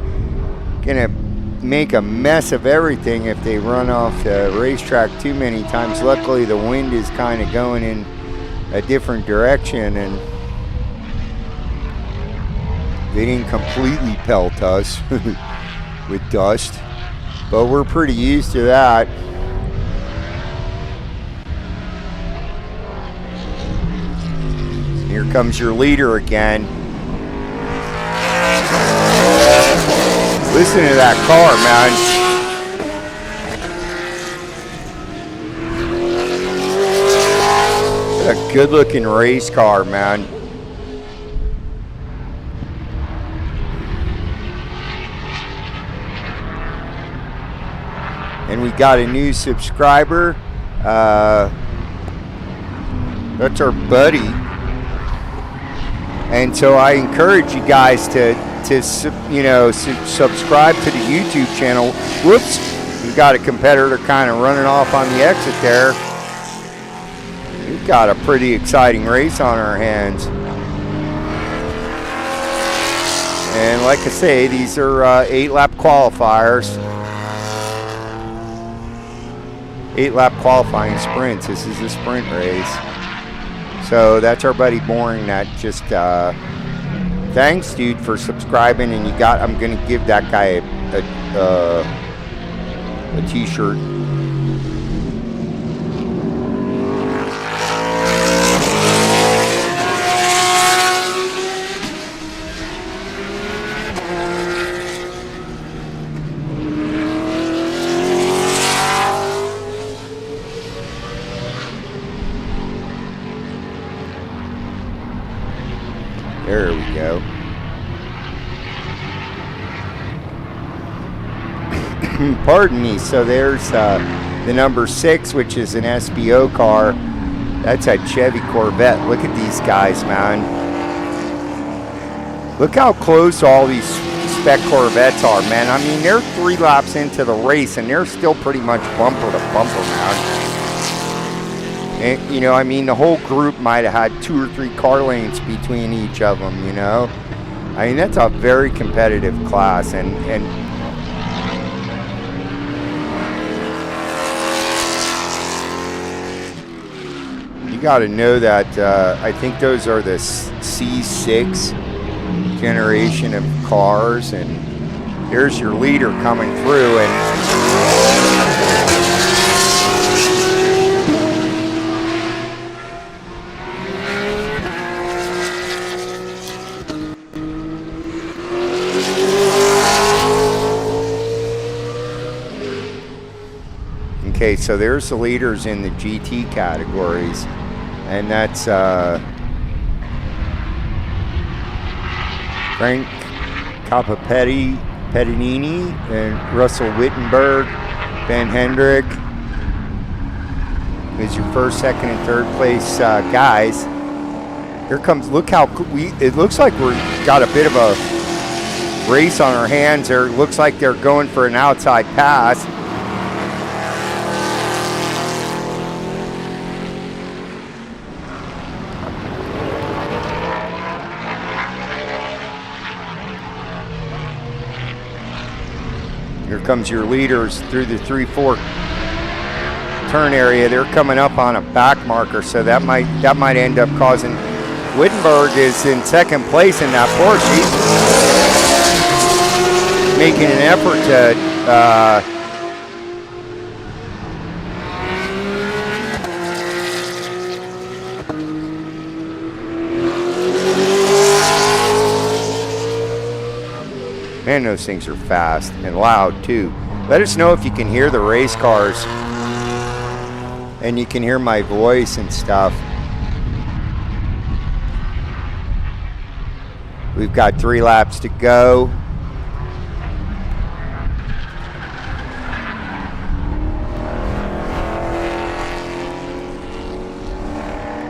make a mess of everything if they run off the racetrack too many times. Luckily, the wind is kind of going in a different direction, and they didn't completely pelt us with dust, but we're pretty used to that. Here comes your leader again. Listen to that car, man. What a good-looking race car, man. And we got a new subscriber. That's our buddy. And so I encourage you guys to subscribe to the YouTube channel. Whoops, we've got a competitor kind of running off on the exit there. We've got a pretty exciting race on our hands. And like I say, these are 8-lap qualifiers. 8-lap qualifying sprints. This is a sprint race. So that's our buddy Boring. That just thanks, dude, for subscribing. And I'm gonna give that guy a t-shirt. There we go. Pardon me. So there's the number 6, which is an SBO car. That's a Chevy Corvette. Look at these guys, man. Look how close all these spec Corvettes are, man. I mean, they're 3 laps into the race, and they're still pretty much bumper to bumper, man. And, I mean, the whole group might have had 2 or 3 car lanes between each of them, I mean, that's a very competitive class, and you got to know that I think those are the C6 generation of cars, and here's your leader coming through, and okay, so there's the leaders in the GT categories, and that's Frank Pettinini and Russell Wittenberg, Ben Hendrick. Is your first, second, and third place guys. Here comes. Look how it looks like we got a bit of a race on our hands. There, it looks like they're going for an outside pass. Here comes your leaders through the 3-4 turn area. They're coming up on a back marker, so that might end up causing. Wittenberg is in second place in that Porsche. He's making an effort to man, those things are fast and loud too. Let us know if you can hear the race cars and you can hear my voice and stuff. We've got 3 laps to go.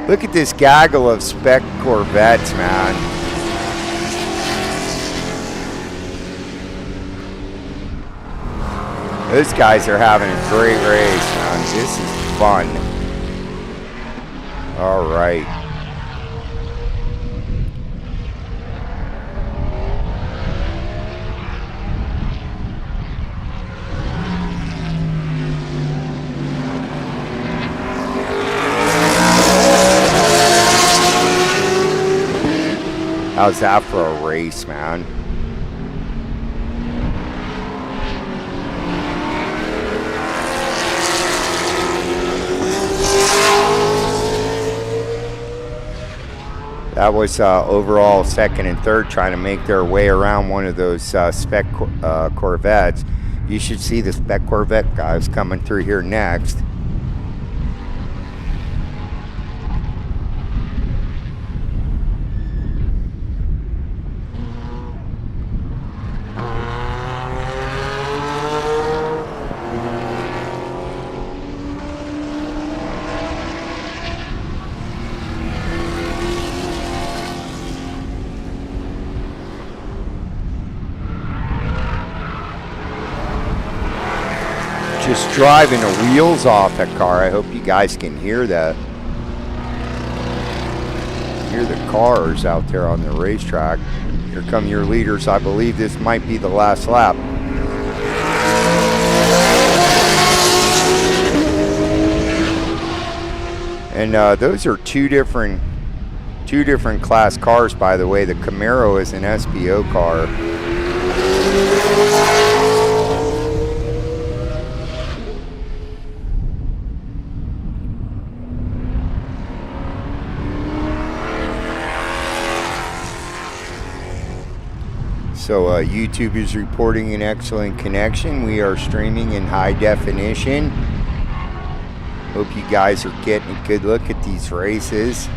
Look at this gaggle of spec Corvettes, man. Those guys are having a great race, man. This is fun. All right. How's that for a race, man? That was overall second and third, trying to make their way around one of those spec Corvettes. You should see the spec Corvette guys coming through here next. Just driving the wheels off that car. I hope you guys can hear that. Hear the cars out there on the racetrack. Here come your leaders. I believe this might be the last lap. And those are two different class cars, by the way. The Camaro is an SBO car. So YouTube is reporting an excellent connection. We are streaming in high definition. Hope you guys are getting a good look at these races.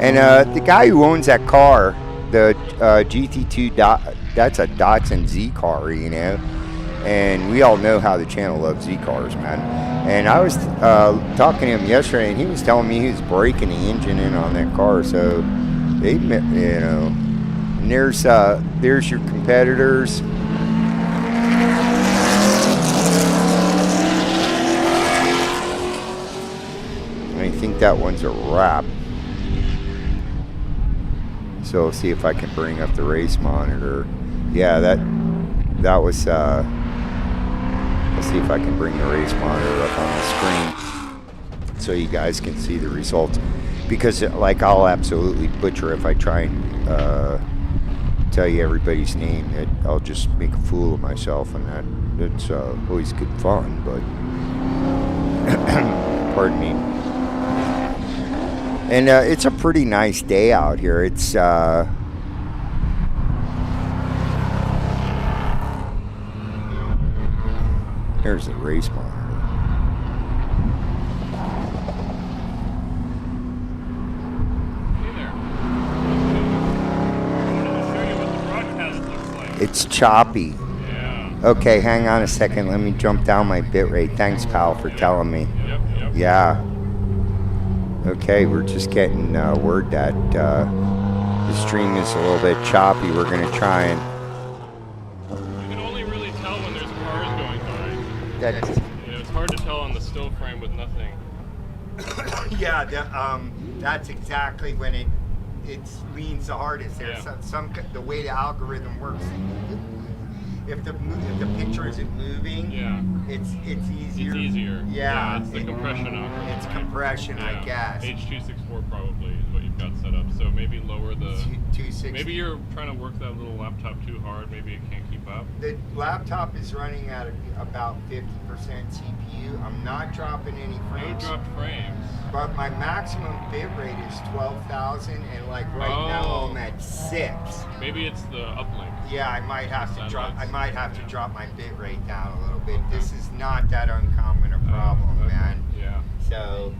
And the guy who owns that car, the GT2, that's a Datsun Z car, you know. And we all know how the channel loves Z cars, man. And I was talking to him yesterday, and he was telling me he was breaking the engine in on that car. So they, you know, and there's your competitors. I think that one's a wrap. So see if I can bring up the race monitor. Yeah, that was. Let's see if I can bring the race monitor up on the screen so you guys can see the results. Because like I'll absolutely butcher if I try and tell you everybody's name. I'll just make a fool of myself, and that's always good fun. But pardon me. And it's a pretty nice day out here. It's here's the race monitor. Hey there. I wanted to show you what the broadcast looks like. It's choppy. Yeah. Okay, hang on a second. Let me jump down my bitrate. Thanks, pal, for telling me. Yep. Yeah. Okay, we're just getting word that the stream is a little bit choppy. We're going to try and... You can only really tell when there's cars going by. That's, You know, it's hard to tell on the still frame with nothing. Yeah, that's exactly when it leans the hardest. There's Yeah. the way the algorithm works. If the picture isn't moving, Yeah. it's easier. It's easier. Yeah, It's the compression algorithm. It's compression, I guess. H.264 probably is what you've got set up. So maybe lower the... 260. Maybe you're trying to work that little laptop too hard. Maybe it can't keep up. The laptop is running at about 50% CPU. I'm not dropping any No frames. dropped frames. But my maximum bit rate is 12,000, and like right now I'm at 6. Maybe it's the uplink. Yeah, I might have to drop. Satellites. I might have to drop my bit rate down a little bit. This is not that uncommon a problem, Okay. man. Yeah. So,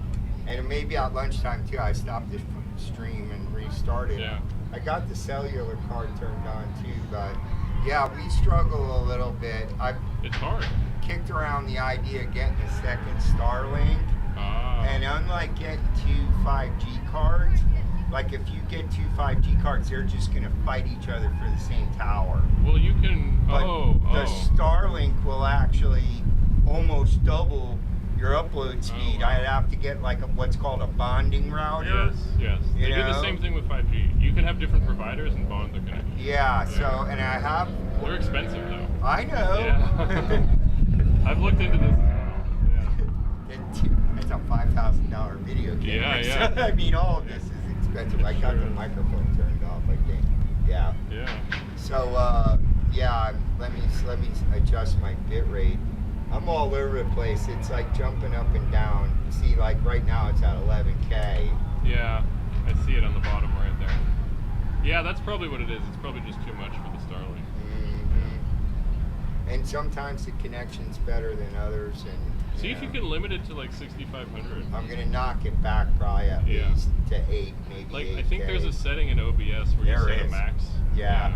and maybe at lunchtime too, I stopped the stream and restarted. Yeah. I got the cellular card turned on too, but yeah, we struggle a little bit. I It's hard. kicked around the idea of getting a second Starlink, and unlike getting 2 5G cards, like if you get 2 5G cards, they're just gonna fight each other for the same tower. Well, you can. But the Starlink will actually almost double your upload speed. wow. I'd have to get like what's called a bonding router. Yes. You They do the know? same thing with 5G. You can have different providers and bond the connection. Yeah, so, and I have, They're expensive though. I know. Yeah. I've looked into this as well. It's a $5,000 video game. Yeah. So, I mean, all of this is expensive. I got the microphone turned off, I think. Yeah. Yeah. So, yeah, let me adjust my bit rate. I'm all over the place. It's like jumping up and down. See, like right now it's at 11K. Yeah. I see it on the bottom right there. Yeah, that's probably what it is. It's probably just too much for the Starlink. And sometimes the connection's better than others. And See if you can limit it to like 6,500. I'm gonna knock it back probably at least to 8, maybe Like 8K. I think there's a setting in OBS where you There set a is. max. Yeah,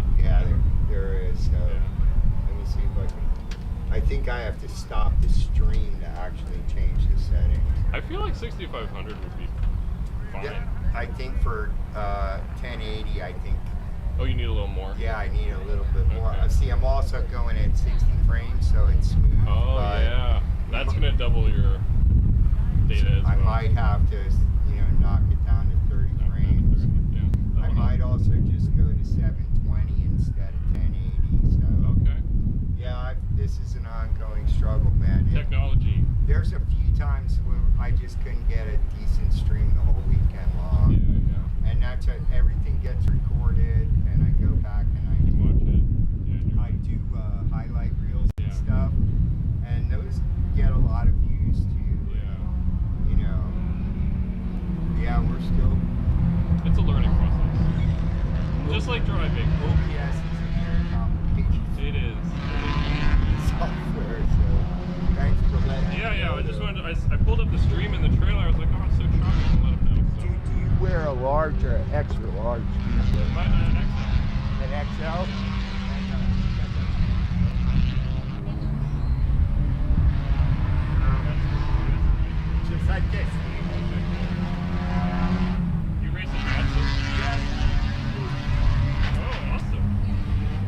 there is. So let me see if I can. I think I have to stop the stream to actually change the settings. I feel like 6,500 would be fine. Yeah, I think for 1080, I think. Oh, you need a little more. Yeah, I need a little bit more. Okay. See, I'm also going at 60 frames, so it's smooth. Oh but yeah, that's gonna double your data as well. I might have to, knock it down to 30 frames. Yeah. I might also just go to 720 instead of 1080. So Okay. yeah, this is an ongoing struggle, man. Technology. There's a few times where I just couldn't get a decent stream the whole weekend long. Yeah. And that's it. Everything gets recorded, and I go back and I Watch it. I do highlight reels and Yeah. stuff, and those get a lot of views too. Yeah. Yeah, we're still. It's a learning process. Just like driving. OBS is a very complicated It is. software, so thanks for letting me Yeah. know I just though. wanted. I pulled up the stream in the trailer. I was like, oh, it's so shocking. Let them know. So. Do you wear a large or extra large t-shirt? My, An XL? Just like this. You racing Texas? Oh, awesome.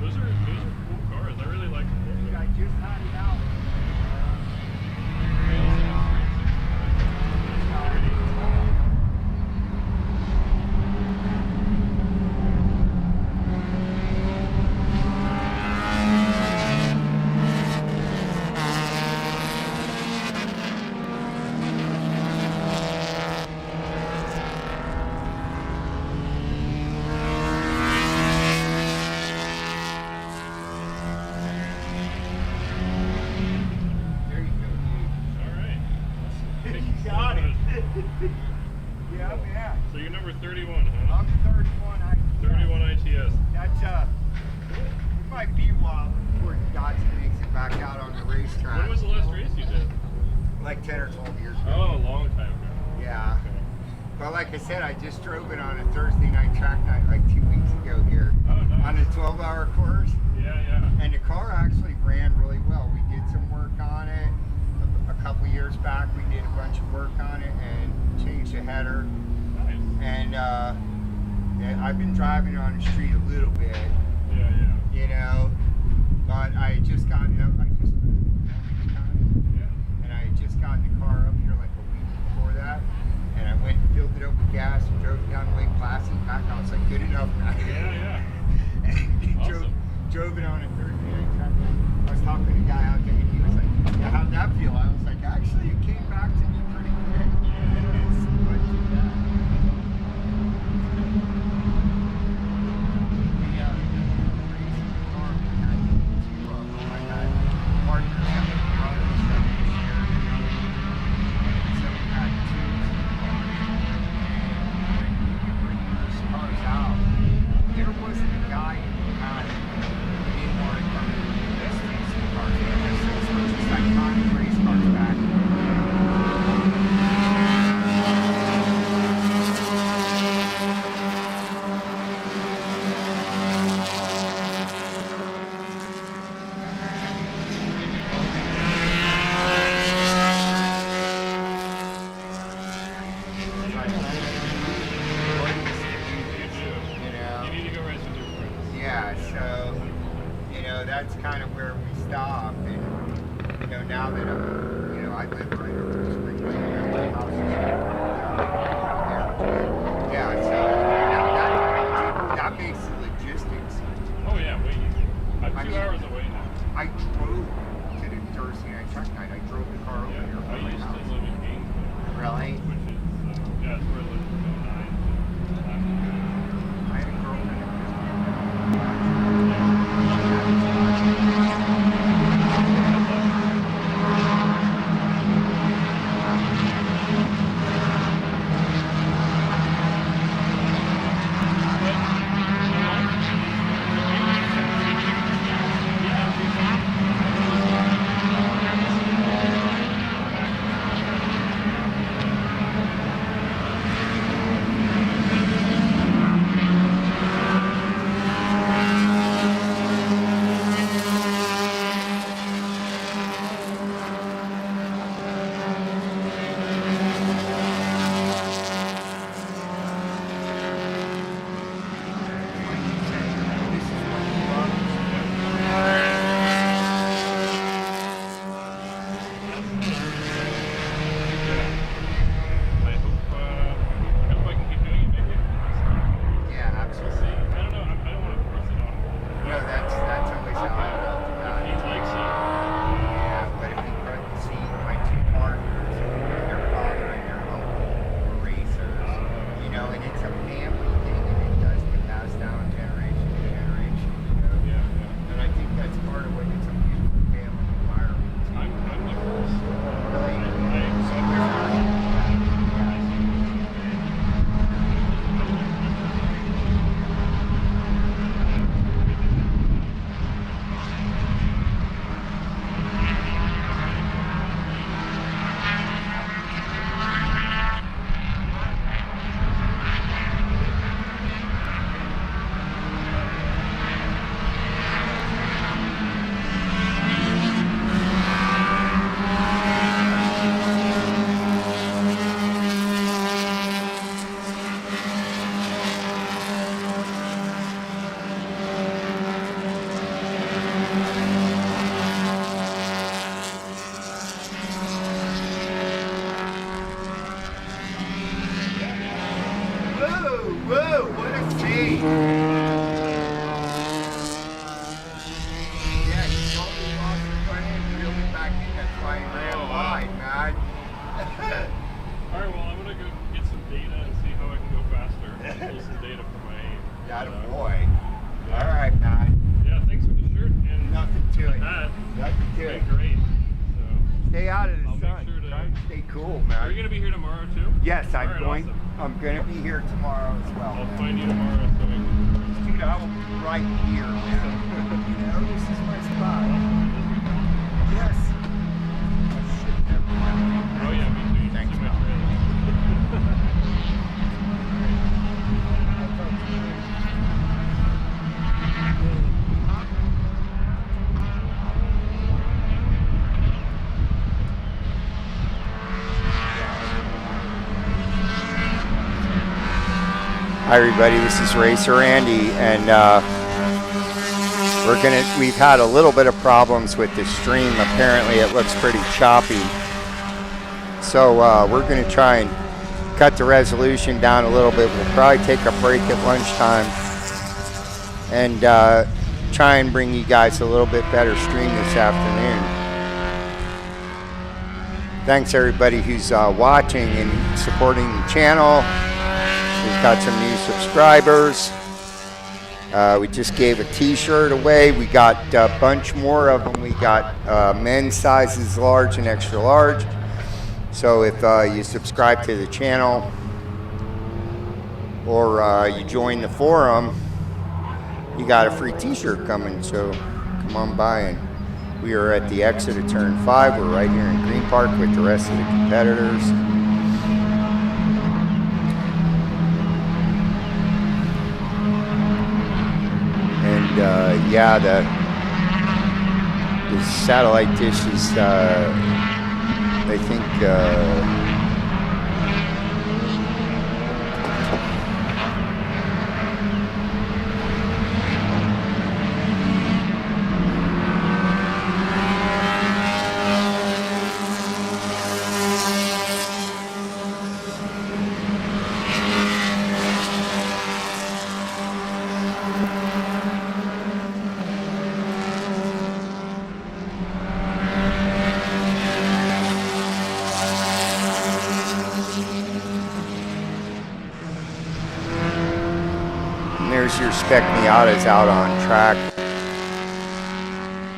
Those are cool cars. I really like them. I just had it out. There you go, All right. dude. You got it. Yeah. So you're number 31, huh? I'm 31. 31 ITS. That's it might be a while before Dodson makes it back out on the racetrack. When was the last race you did? Like 10 or 12 years ago. Oh, a long time ago. Yeah. Okay. But like I said, I just drove it on a Thursday night track night like 2 weeks ago here. Oh, nice. On a 12-hour course. Yeah. And the car actually ran really well. We did some work on it. A couple years back, we did a bunch of work on it and changed the header. Nice. And I've been driving it on the street a little bit, Yeah. but I just got it up. Yeah. And I had just gotten the car up here like a week before that. And I went and filled it up with gas and drove it down Lake Placid back. I was like, good enough now. Yeah. And Awesome. drove it on a Thursday night track. I was talking to a guy out there and he was like, yeah, how'd that feel? I was like, actually, it came back to me pretty quick. It's much of that. Racing car, we had two of them. I had partners that were brothers that we shared. So we had two cars. So that's kind of where we stop. And now that I live right over the Spring Lake, my house is there. Yeah, so that makes the logistics. Oh yeah, way easier. I'm I 2 mean, hours away now. I drove to the Thursday night track night. I drove the car over Yeah, here. I used to live in Gainesville, Really? which is yeah, it's where I lived from 09 to last year. I had a girlfriend. Yes, I'm going to be here tomorrow as well. I'll find you tomorrow so we can... Dude, I will be right here, man. This is my spot. Yes. Oh yeah, me too. You Thanks, see my pal. trailer. Hi everybody, this is Racer Andy, and we've had a little bit of problems with the stream. Apparently it looks pretty choppy. So we're gonna try and cut the resolution down a little bit. We'll probably take a break at lunchtime and try and bring you guys a little bit better stream this afternoon. Thanks everybody who's watching and supporting the channel. We've got some new subscribers. We just gave a t-shirt away. We got a bunch more of them. We got men's sizes, large and extra large. So if you subscribe to the channel or you join the forum, you got a free t-shirt coming. So come on by. And we are at the exit of turn 5. We're right here in Green Park with the rest of the competitors. Yeah, the satellite dish is, I think, there's your Spec Miatas out on track.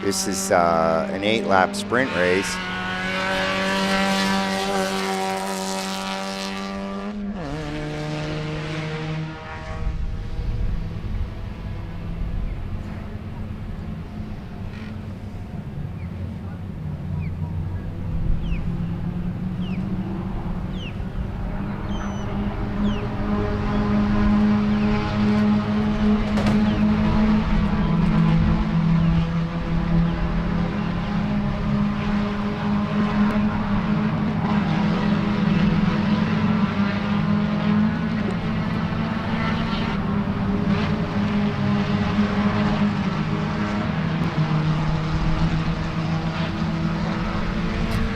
This is an 8-lap sprint race.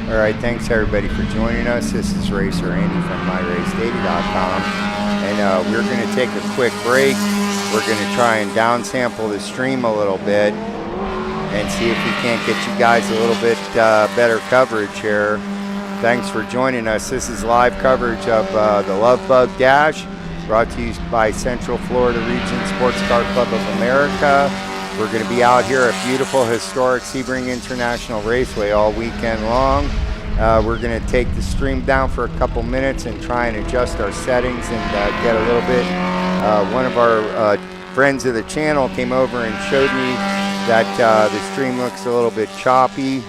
All right, thanks everybody for joining us. This is Racer Andy from MyRaceData.com, and we're going to take a quick break. We're going to try and downsample the stream a little bit and see if we can't get you guys a little bit better coverage here. Thanks for joining us. This is live coverage of the Love Bug Dash, brought to you by Central Florida Region Sports Car Club of America. We're going to be out here at beautiful, historic Sebring International Raceway all weekend long. We're going to take the stream down for a couple minutes and try and adjust our settings and get a little bit. One of our friends of the channel came over and showed me that the stream looks a little bit choppy.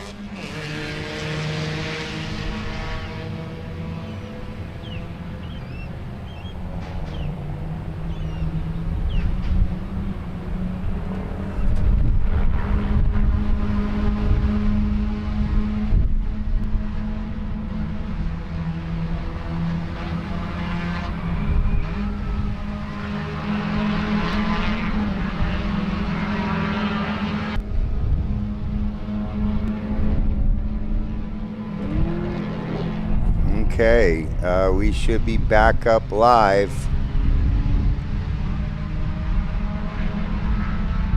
Okay, we should be back up live.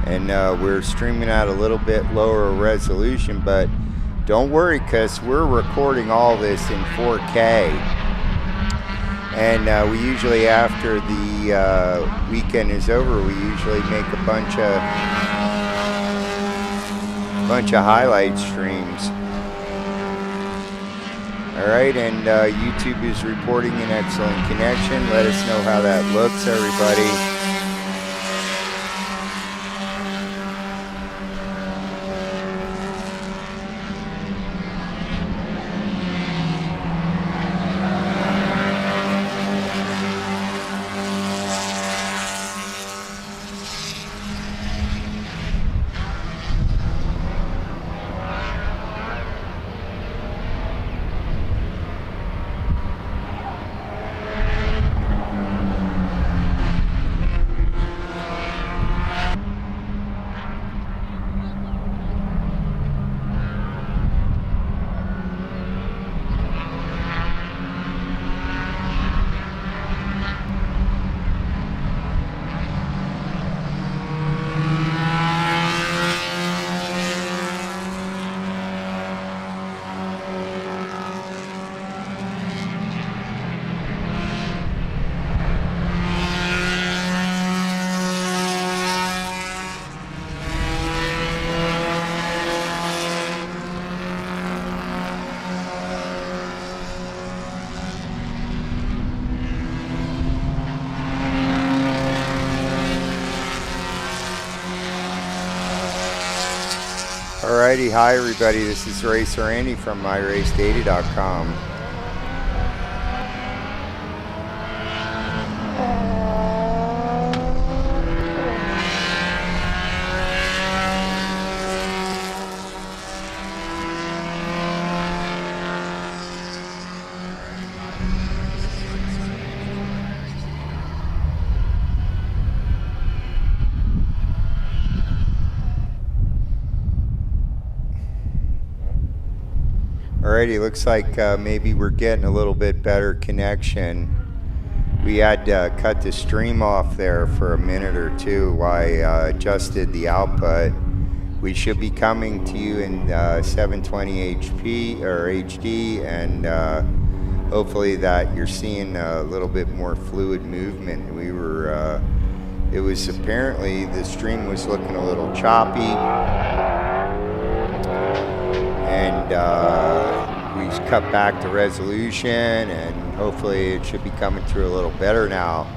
And we're streaming at a little bit lower resolution, but don't worry, because we're recording all this in 4K. And we usually, after the weekend is over, we usually make a bunch of highlight streams. All right, and YouTube is reporting an excellent connection. Let us know how that looks, everybody. Alrighty, hi everybody, this is Racer Andy from MyRaceData.com. Alrighty, looks like maybe we're getting a little bit better connection. We had to cut the stream off there for a minute or two while I adjusted the output. We should be coming to you in 720 HP or HD, and hopefully that you're seeing a little bit more fluid movement. We were it was apparently the stream was looking a little choppy, and we cut back the resolution, and hopefully it should be coming through a little better now.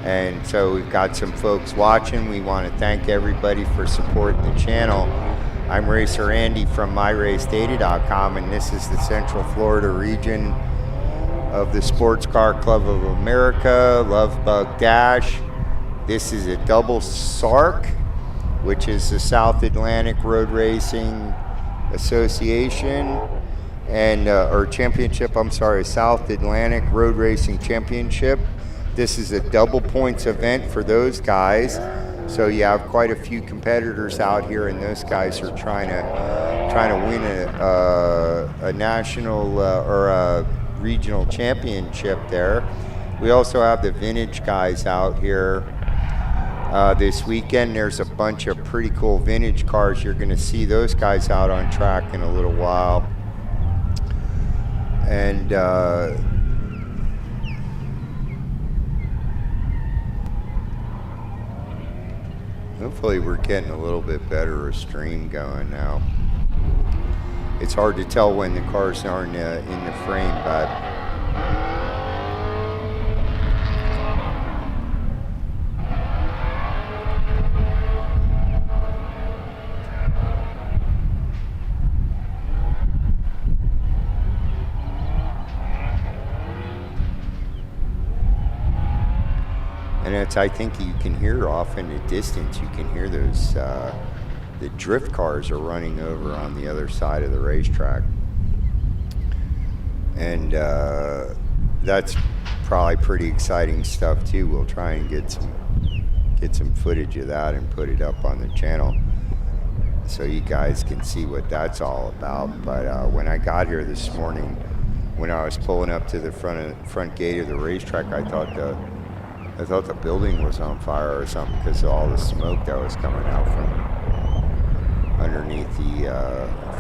And so we've got some folks watching. We want to thank everybody for supporting the channel. I'm Racer Andy from MyRaceData.com, and this is the Central Florida region of the Sports Car Club of America, Love Bug Dash. This is a double SARC, which is the South Atlantic Road Racing Association, and or Championship, I'm sorry, South Atlantic Road Racing Championship. This is a double points event for those guys. So you have quite a few competitors out here, and those guys are trying to win a national or a regional championship there. We also have the vintage guys out here this weekend. There's a bunch of pretty cool vintage cars. You're going to see those guys out on track in a little while. And hopefully we're getting a little bit better a stream going now. It's hard to tell when the cars aren't in the frame, but and it's, I think you can hear off in the distance, you can hear those, the drift cars are running over on the other side of the racetrack. And that's probably pretty exciting stuff too. We'll try and get some footage of that and put it up on the channel so you guys can see what that's all about. But when I got here this morning, when I was pulling up to the front gate of the racetrack, I thought the building was on fire or something because of all the smoke that was coming out from underneath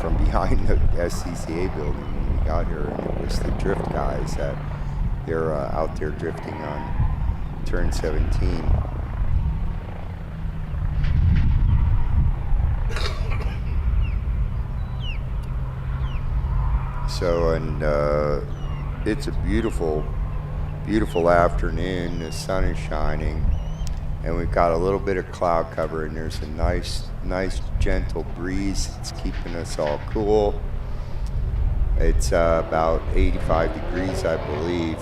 from behind the SCCA building when we got here. And it was the drift guys that they're out there drifting on turn 17. So, and it's a beautiful afternoon. The sun is shining, and we've got a little bit of cloud cover, and there's a nice gentle breeze. It's keeping us all cool. It's about 85 degrees, I believe.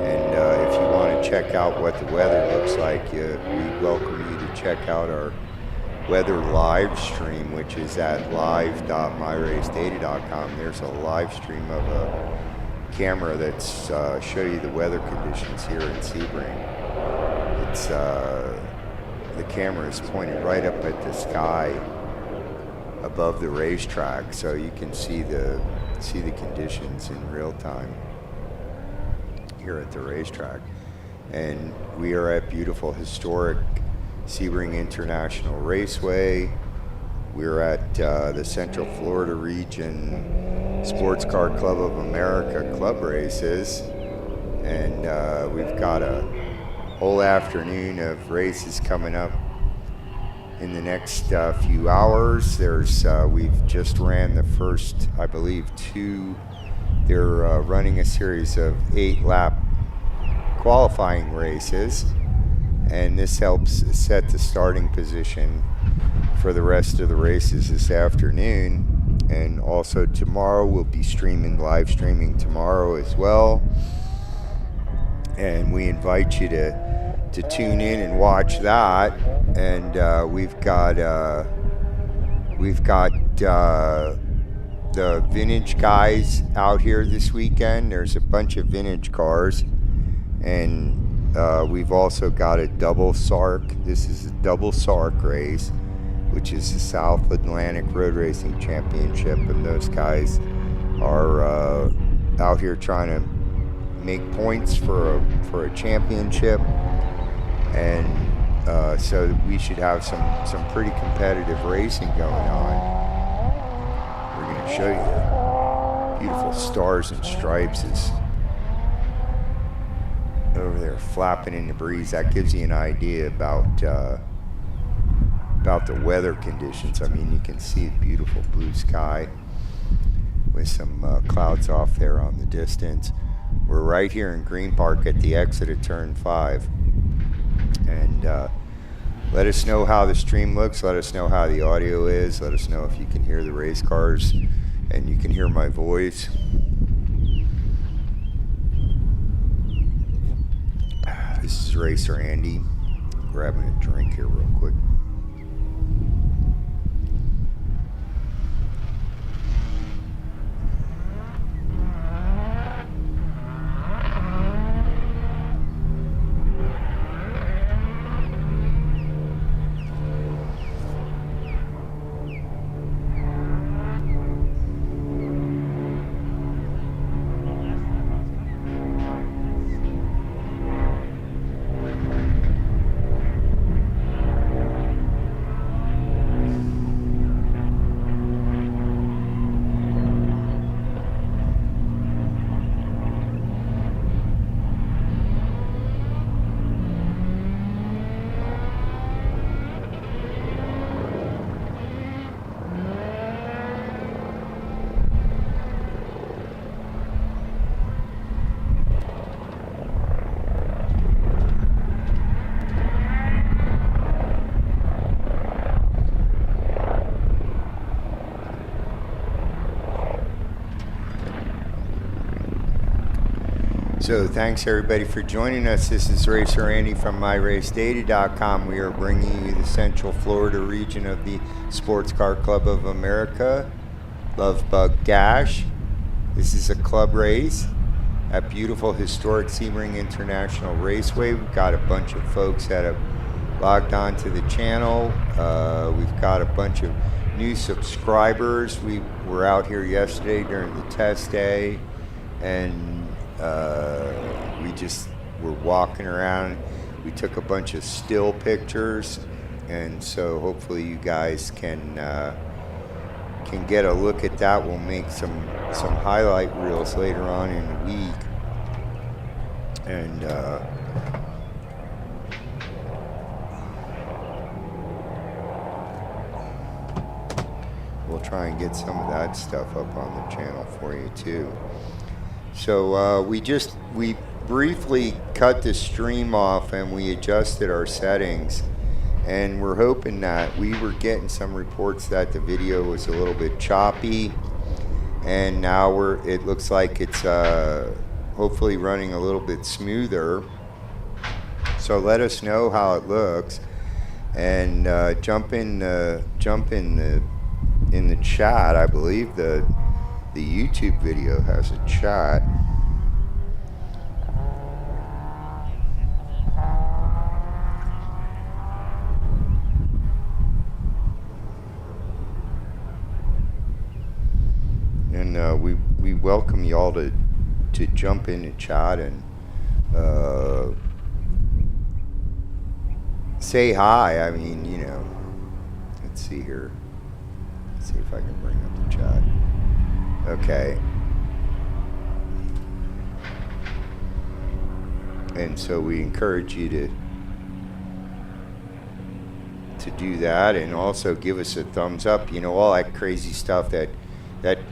And if you want to check out what the weather looks like, we welcome you to check out our weather live stream, which is at live.myracedata.com. There's a live stream of a camera that's show you the weather conditions here in Sebring. It's the camera is pointed right up at the sky above the racetrack, so you can see the conditions in real time here at the racetrack. And we are at beautiful historic Sebring International Raceway. We're at the Central Florida Region Sports Car Club of America club races, and we've got a whole afternoon of races coming up in the next few hours. We've just ran the first, I believe, 2. They're running a series of 8-lap qualifying races, and this helps set the starting position for the rest of the races this afternoon. And also tomorrow we'll be live streaming tomorrow as well, and we invite you to tune in and watch that. And we've got the vintage guys out here this weekend. There's a bunch of vintage cars, and we've also got a double SARC. This is a double SARC race, which is the South Atlantic Road Racing Championship, and those guys are out here trying to make points for a championship. And so we should have some pretty competitive racing going on. We're going to show you the beautiful stars and stripes as over there flapping in the breeze. That gives you an idea about the weather conditions. I mean, you can see a beautiful blue sky with some clouds off there on the distance. We're right here in Green Park at the exit of Turn 5. And let us know how the stream looks. Let us know how the audio is. Let us know if you can hear the race cars and you can hear my voice. This is Racer Andy. Grabbing a drink here real quick. So thanks everybody for joining us. This is Racer Andy from MyRaceData.com. We are bringing you the Central Florida region of the Sports Car Club of America, Love Bug Dash. This is a club race at beautiful historic Sebring International Raceway. We've got a bunch of folks that have logged on to the channel. We've got a bunch of new subscribers. We were out here yesterday during the test day, and we just were walking around. We took a bunch of still pictures, and so hopefully you guys can get a look at that. We'll make some highlight reels later on in the week, and we'll try and get some of that stuff up on the channel for you too. So we briefly cut the stream off and we adjusted our settings, and we're hoping that we were getting some reports that the video was a little bit choppy, and now it looks like it's hopefully running a little bit smoother. So let us know how it looks, and jump in the chat. I believe the YouTube video has a chat. And we welcome y'all to jump in the chat and say hi. I mean, you know, let's see here. Let's see if I can bring up the chat. Okay. And so we encourage you to do that, and also give us a thumbs up. You know, all that crazy stuff that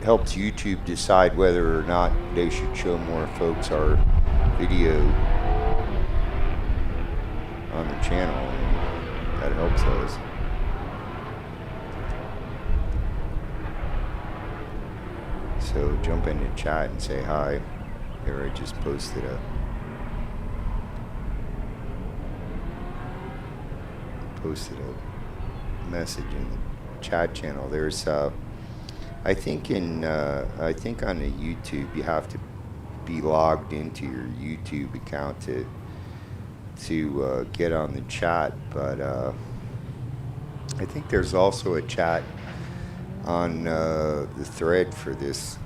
helps YouTube decide whether or not they should show more folks our video on the channel. And that helps us. So jump in the chat and say hi. Here, I just posted a message in the chat channel. There's I think on the YouTube you have to be logged into your YouTube account to get on the chat, but I think there's also a chat on the thread for this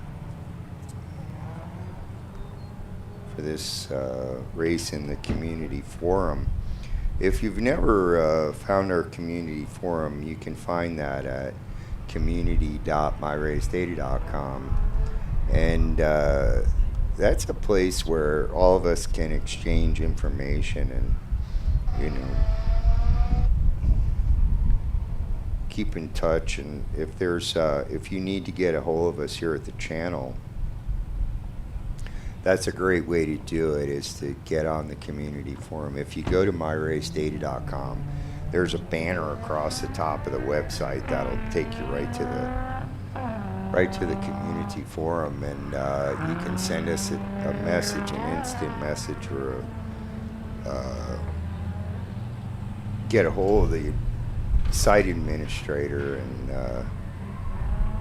race in the community forum. If you've never found our community forum, you can find that at community.myracedata.com, and that's a place where all of us can exchange information and, keep in touch. And if there's if you need to get a hold of us here at the channel, that's a great way to do it, is to get on the community forum. If you go to myracedata.com, there's a banner across the top of the website that'll take you right to the community forum, and you can send us a message, an instant message, or get a hold of the site administrator. And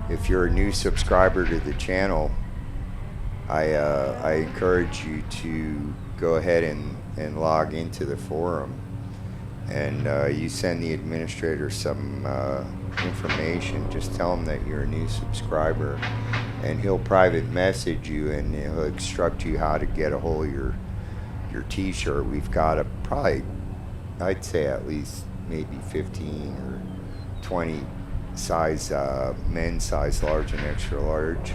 if you're a new subscriber to the channel, I encourage you to go ahead and log into the forum, and you send the administrator some information. Just tell him that you're a new subscriber, and he'll private message you, and he'll instruct you how to get a hold of your t-shirt. We've got probably, I'd say at least maybe 15 or 20 size, men's size large and extra large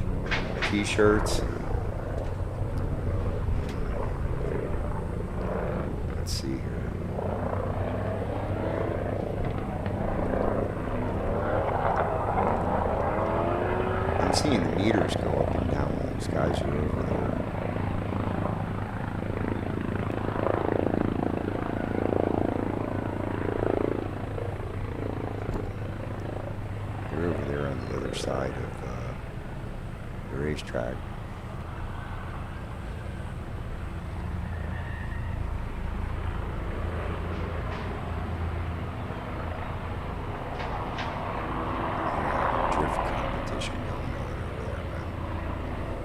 t-shirts. Let's see here. I'm seeing the meters go up and down when those guys are over there. They're over there on the other side of the racetrack.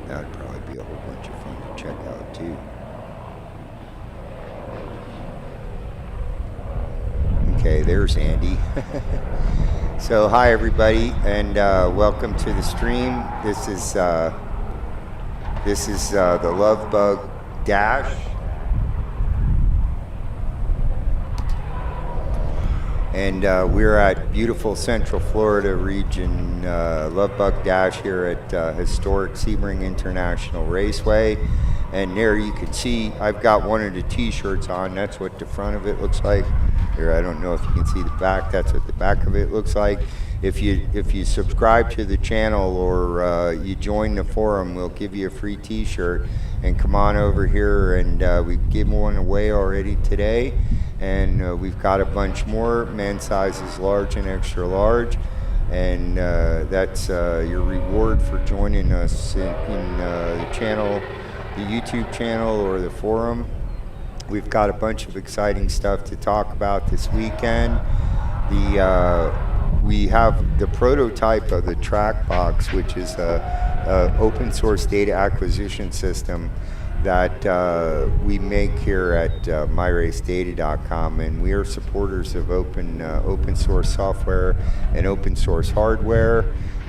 That'd probably be a whole bunch of fun to check out too. Okay, there's Andy. So hi everybody, and welcome to the stream. This is the Love Bug Dash. And we're at beautiful Central Florida region, Love Bug Dash here at historic Sebring International Raceway. And there you can see I've got one of the t-shirts on. That's what the front of it looks like. Here, I don't know if you can see the back. That's what the back of it looks like. If you subscribe to the channel or you join the forum, we'll give you a free t-shirt. And come on over here, and we've given one away already today. And we've got a bunch more, men's sizes large and extra large. And that's your reward for joining us in the channel, the YouTube channel or the forum. We've got a bunch of exciting stuff to talk about this weekend. We have the prototype of the TrackBox, which is a open source data acquisition system that we make here at myracedata.com, and we are supporters of open source software and open source hardware.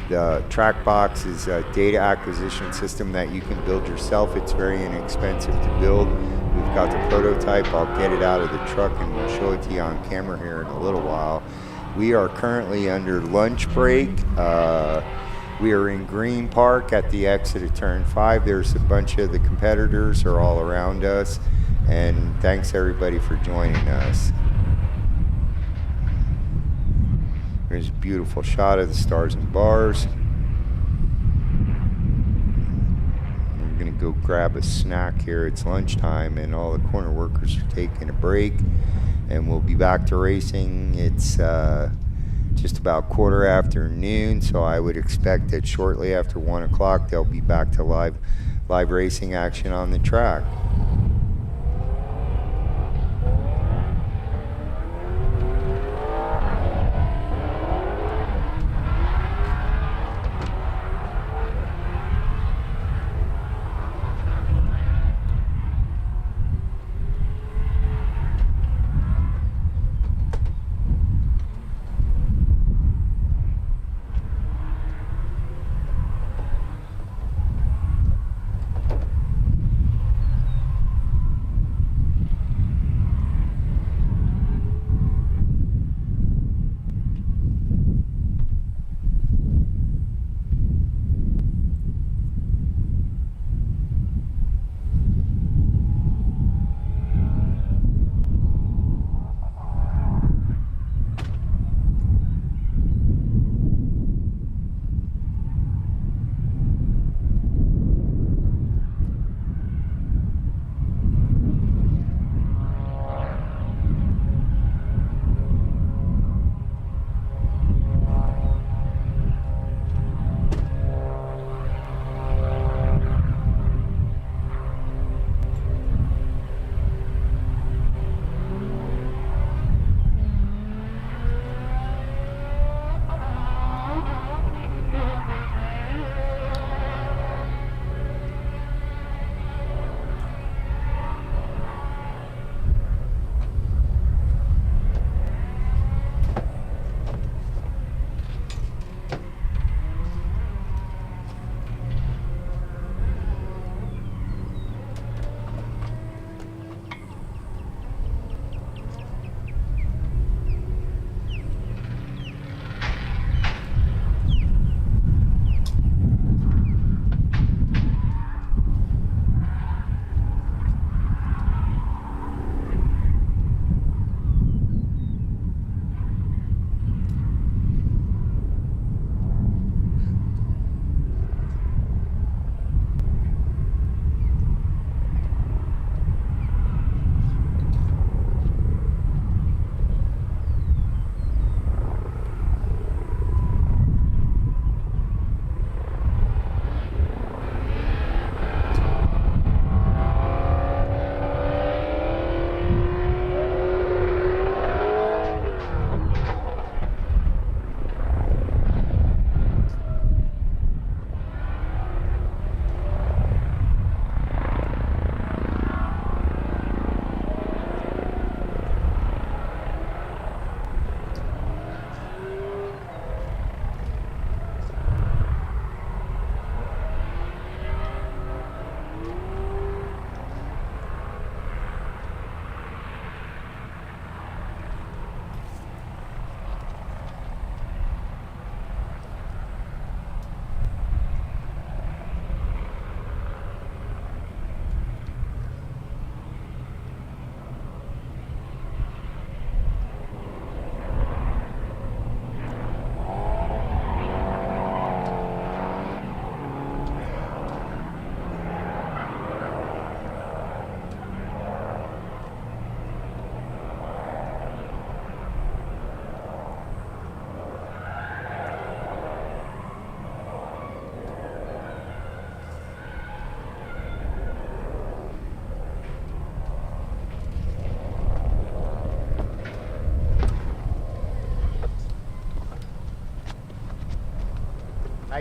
The TrackBox is a data acquisition system that you can build yourself. It's very inexpensive to build. We've got the prototype. I'll get it out of the truck and we'll show it to you on camera here in a little while. We are currently under lunch break. We are in Green Park at the exit of Turn 5. There's a bunch of the competitors are all around us. And thanks everybody for joining us. There's a beautiful shot of the stars and bars. We're gonna go grab a snack here. It's lunchtime and all the corner workers are taking a break. And we'll be back to racing. It's just about 1:15, so I would expect that shortly after 1 o'clock they'll be back to live racing action on the track.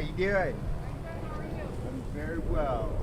you doing? I'm very well.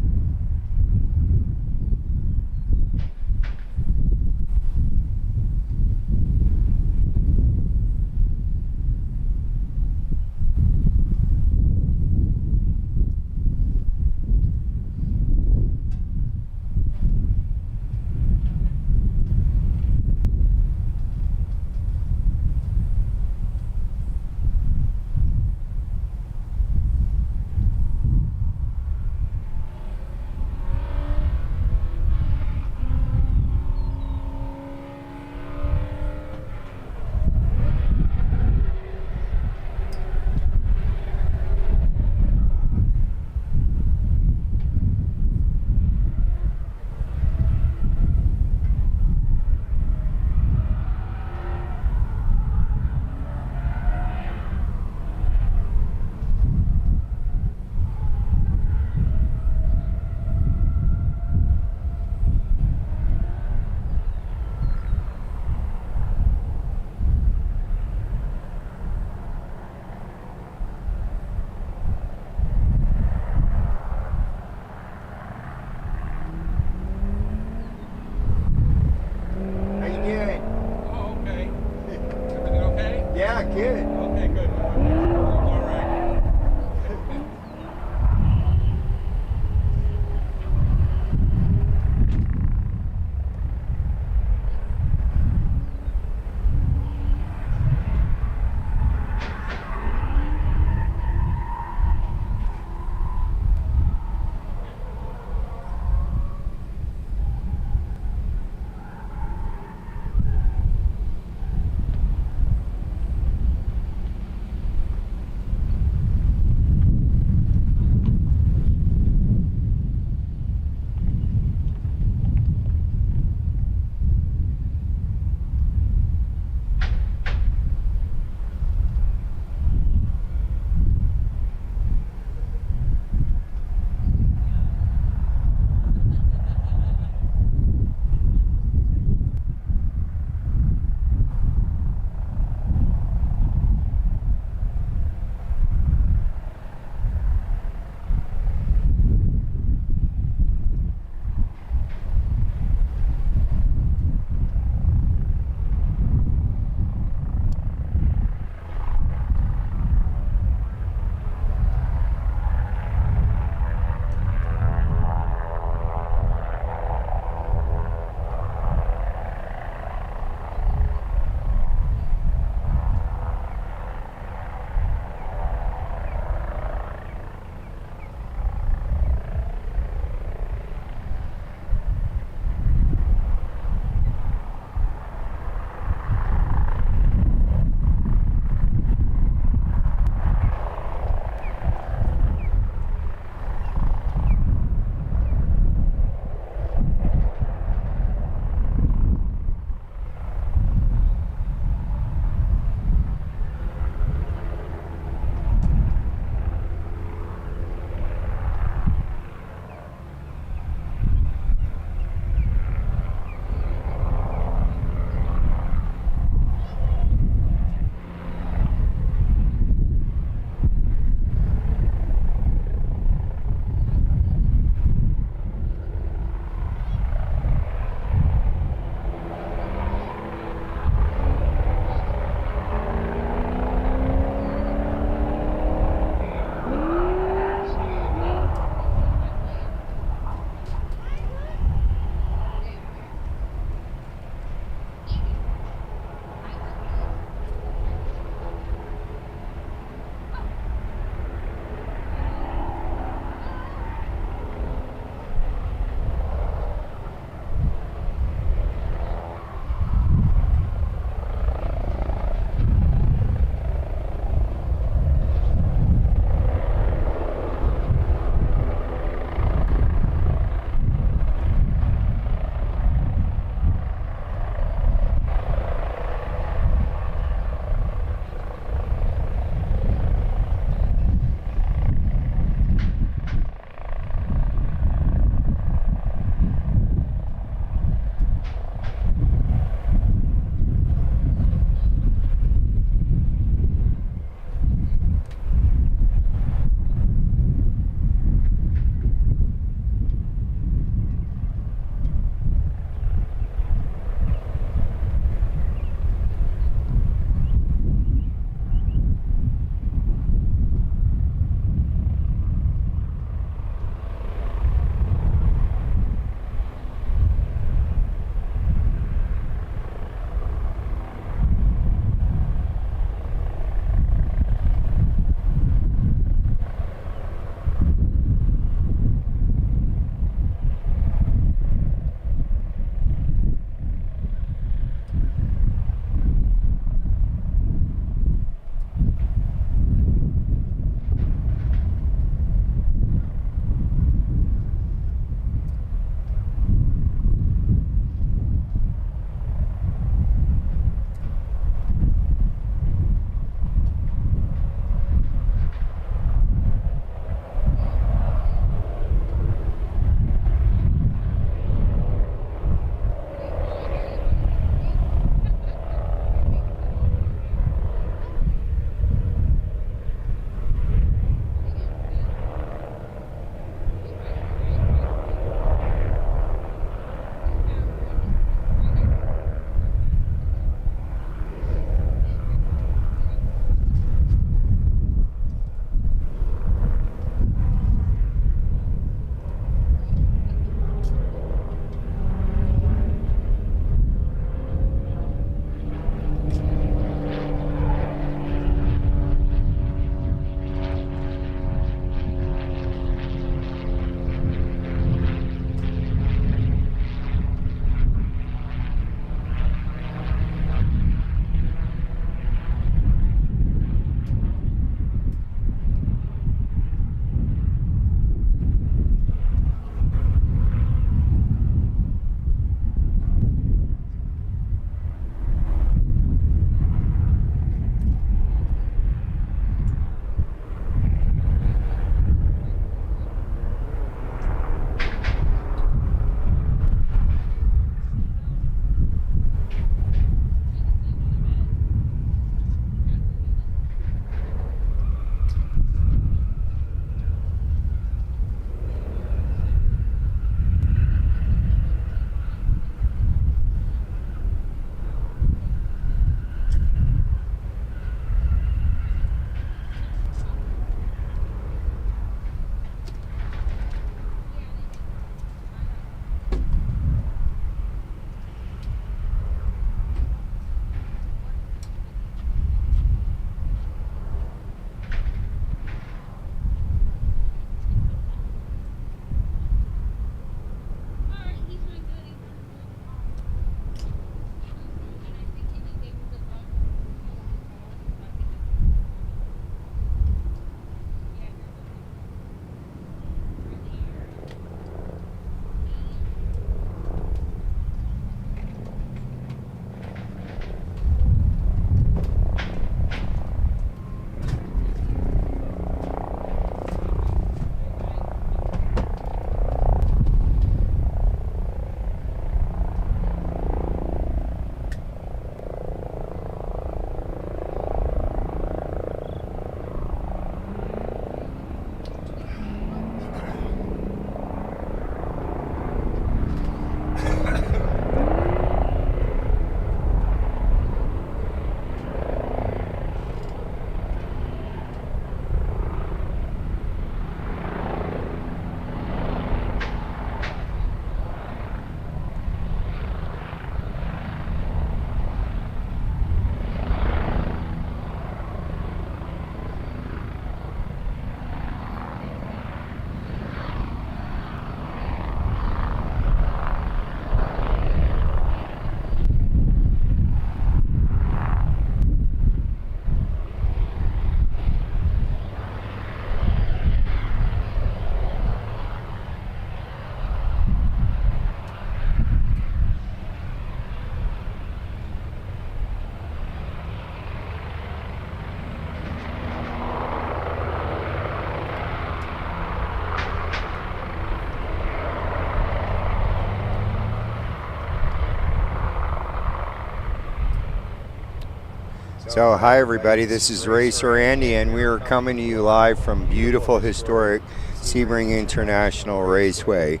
So, hi everybody, this is Racer Andy, and we are coming to you live from beautiful, historic Sebring International Raceway.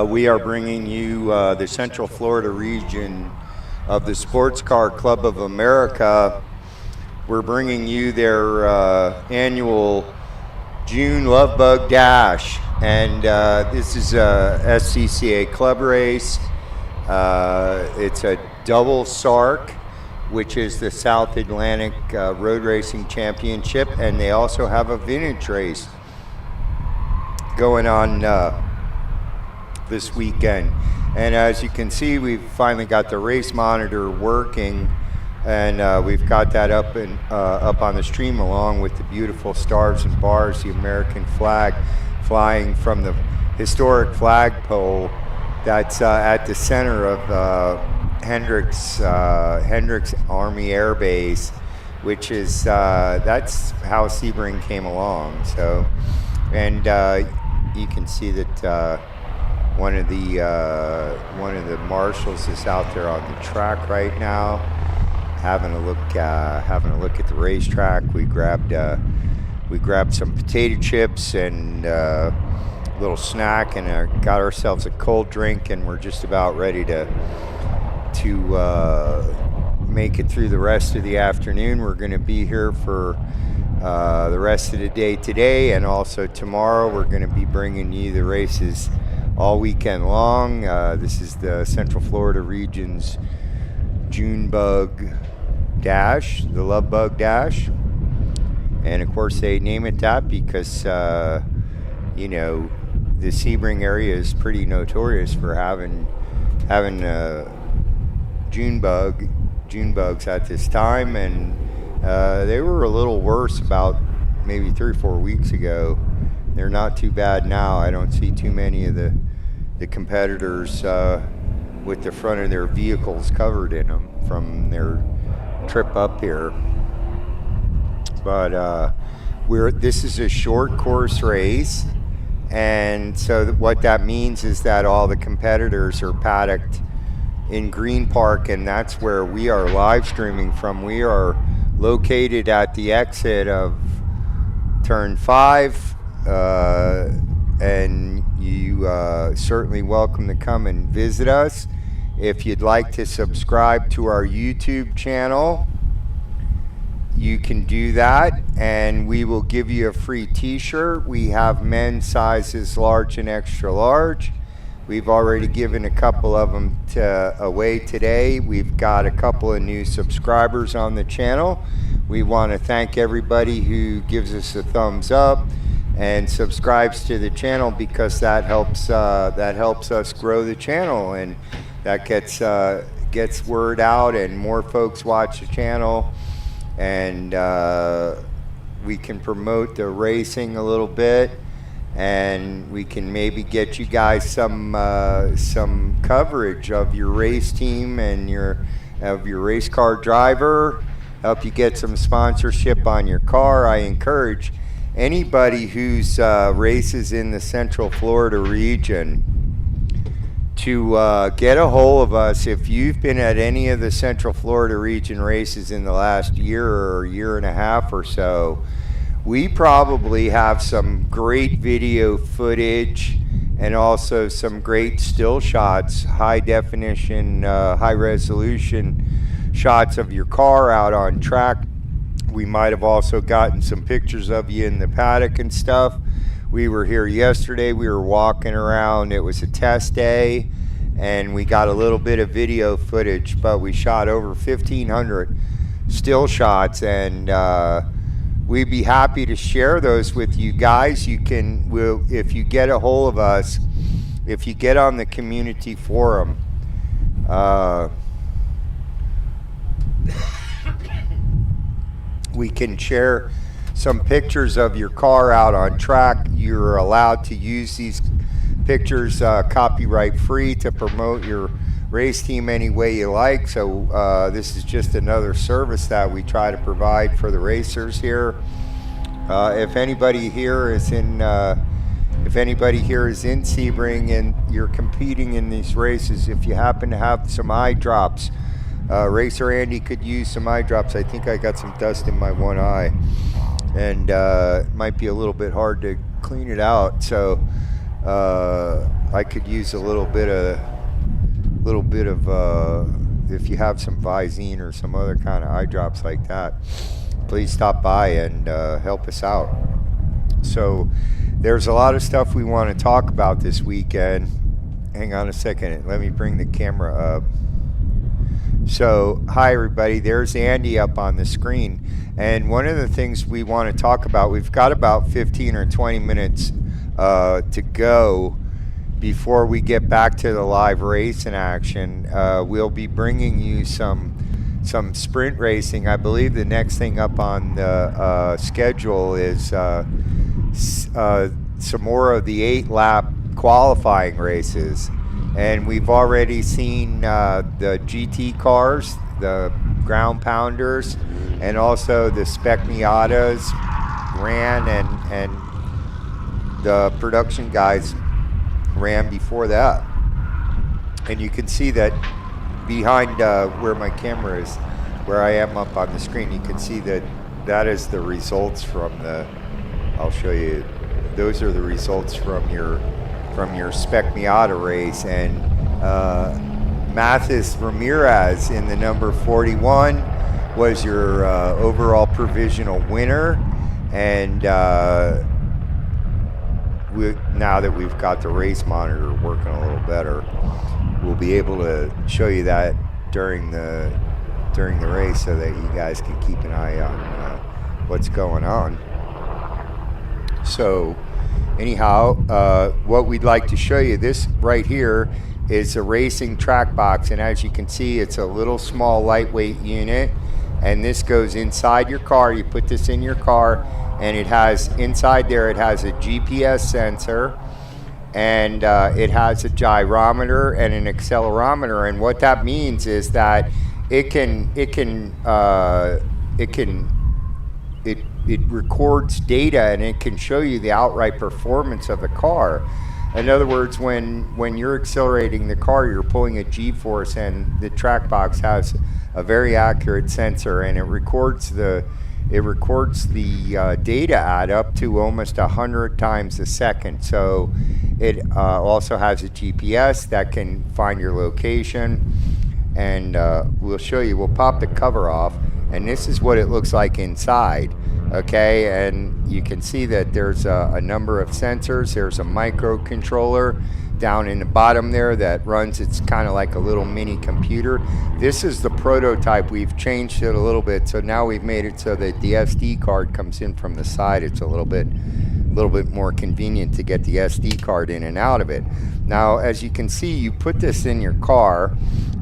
We are bringing you the Central Florida region of the Sports Car Club of America. We're bringing you their annual June Love Bug Dash, and this is a SCCA club race. It's a double SARC, which is the South Atlantic Road Racing Championship, and they also have a vintage race going on this weekend. And as you can see, we've finally got the race monitor working, and we've got that up on the stream, along with the beautiful stars and bars, the American flag flying from the historic flagpole that's at the center of Hendricks Army Air Base, which is that's how Sebring came along. So, and you can see that one of the marshals is out there on the track right now, having a look at the racetrack. We grabbed some potato chips and a little snack, and got ourselves a cold drink, and we're just about ready to make it through the rest of the afternoon. We're going to be here for the rest of the day today, and also tomorrow. We're going to be bringing you the races all weekend long. This is the Central Florida region's June Bug Dash, the Love Bug Dash, and of course they name it that because you know, the Sebring area is pretty notorious for having June bugs at this time, and they were a little worse about maybe 3 or 4 weeks ago. They're not too bad now. I don't see too many of the competitors with the front of their vehicles covered in them from their trip up here. But this is a short course race, and so what that means is that all the competitors are paddocked in Green Park, and that's where we are live streaming from. We are located at the exit of Turn 5, and you certainly welcome to come and visit us. If you'd like to subscribe to our YouTube channel, you can do that, and we will give you a free t-shirt. We have men's sizes large and extra large. We've already given a couple of them away today. We've got a couple of new subscribers on the channel. We want to thank everybody who gives us a thumbs up and subscribes to the channel, because that helps us grow the channel, and that gets word out, and more folks watch the channel, and we can promote the racing a little bit, and we can maybe get you guys some coverage of your race team and of your race car driver, help you get some sponsorship on your car. I encourage anybody who's races in the Central Florida region to get a hold of us. If you've been at any of the Central Florida region races in the last year or year and a half or so, we probably have some great video footage and also some great still shots, high definition, high resolution shots of your car out on track. We might have also gotten some pictures of you in the paddock and stuff. We were here yesterday, we were walking around, it was a test day, and we got a little bit of video footage, but we shot over 1,500 still shots, and we'd be happy to share those with you guys. You can, if you get a hold of us, if you get on the community forum, we can share some pictures of your car out on track. You're allowed to use these pictures copyright free to promote your race team any way you like. So this is just another service that we try to provide for the racers here. If anybody here is in if anybody here is in Sebring and you're competing in these races, if you happen to have some eye drops, Racer Andy could use some eye drops. I think I got some dust in my one eye, and it might be a little bit hard to clean it out. So I could use a little bit of if you have some Visine or some other kind of eye drops like that, please stop by and help us out. So there's a lot of stuff we want to talk about this weekend. Hang on a second, let me bring the camera up. So hi everybody, there's Andy up on the screen, and one of the things we want to talk about, we've got about 15 or 20 minutes to go before we get back to the live race in action. We'll be bringing you some sprint racing. I believe the next thing up on the schedule is some more of the 8-lap qualifying races. And we've already seen the GT cars, the ground pounders, and also the Spec Miatas ran, and the production guys ran before that. And you can see that behind where my camera is, where I am up on the screen, you can see that that is the results from the, I'll show you, those are the results from your Spec Miata race. And Mathis Ramirez in the number 41 was your overall provisional winner. And now that we've got the race monitor working a little better, we'll be able to show you that during the race, so that you guys can keep an eye on what's going on. So anyhow, what we'd like to show you, this right here is a racing track box, and as you can see, it's a little small lightweight unit, and this goes inside your car. You put this in your car, and it has inside there, it has a GPS sensor, and it has a gyrometer and an accelerometer. And what that means is that it records data, and it can show you the outright performance of the car. In other words, when you're accelerating the car, you're pulling a G-force, and the track box has a very accurate sensor, and it records the data add up to almost 100 times a second. So it also has a GPS that can find your location, and we'll show you. We'll pop the cover off, and this is what it looks like inside. Okay, and you can see that there's a number of sensors. There's a microcontroller down in the bottom there that runs, it's kind of like a little mini computer. This is the prototype. We've changed it a little bit, so now we've made it so that the SD card comes in from the side. It's a little bit more convenient to get the SD card in and out of it. Now, as you can see, you put this in your car,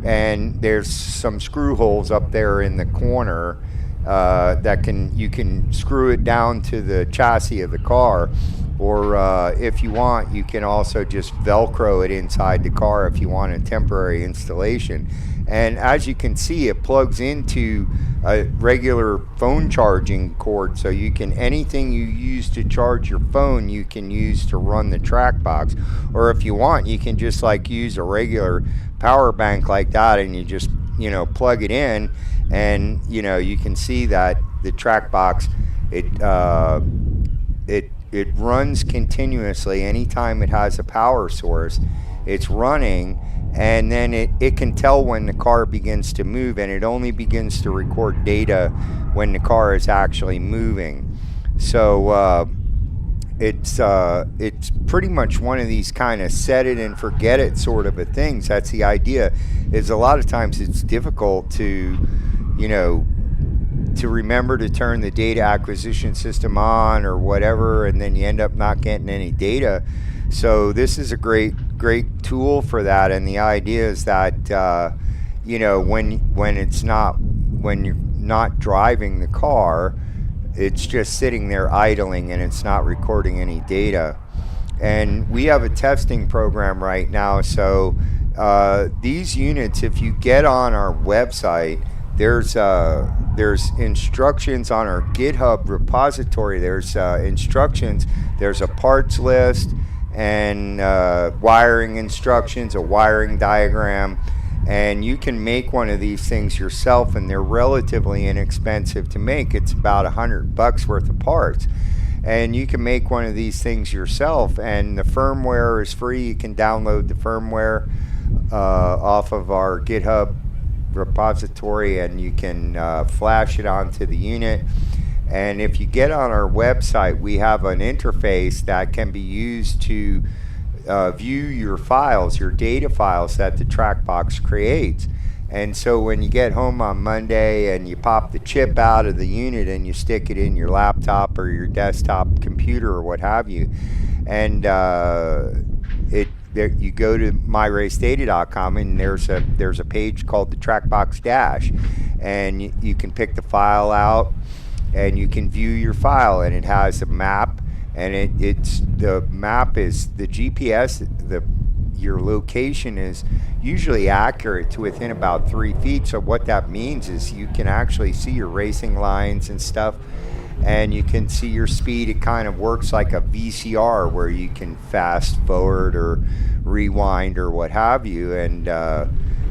and there's some screw holes up there in the corner that you can screw it down to the chassis of the car, or if you want, you can also just Velcro it inside the car if you want a temporary installation. And as you can see, it plugs into a regular phone charging cord, so you can, anything you use to charge your phone, you can use to run the track box. Or if you want, you can just like use a regular power bank like that, and you just, you know, plug it in, and you know, you can see that the track box, it runs continuously. Anytime it has a power source, it's running, and then it can tell when the car begins to move, and it only begins to record data when the car is actually moving. So it's pretty much one of these kind of set it and forget it sort of a things. That's the idea. Is a lot of times it's difficult to, you know, to remember to turn the data acquisition system on or whatever, and then you end up not getting any data. So this is a great tool for that. And the idea is that you know, when you're not driving the car, it's just sitting there idling, and it's not recording any data. And we have a testing program right now, so these units, if you get on our website, there's instructions on our GitHub repository. There's instructions. There's a parts list and wiring instructions, a wiring diagram, and you can make one of these things yourself, and they're relatively inexpensive to make. It's about $100 worth of parts, and you can make one of these things yourself, and the firmware is free. You can download the firmware off of our GitHub repository, and you can flash it onto the unit. And if you get on our website, we have an interface that can be used to view your files, your data files that the TrackBox creates. And so when you get home on Monday and you pop the chip out of the unit and you stick it in your laptop or your desktop computer or what have you, and you go to myracedata.com, and there's a page called the TrackBox Dash, and you can pick the file out and you can view your file, and it has a map, and the map is the GPS. Your location is usually accurate to within about 3 feet. So what that means is you can actually see your racing lines and stuff, and you can see your speed. It kind of works like a VCR where you can fast forward or rewind or what have you, and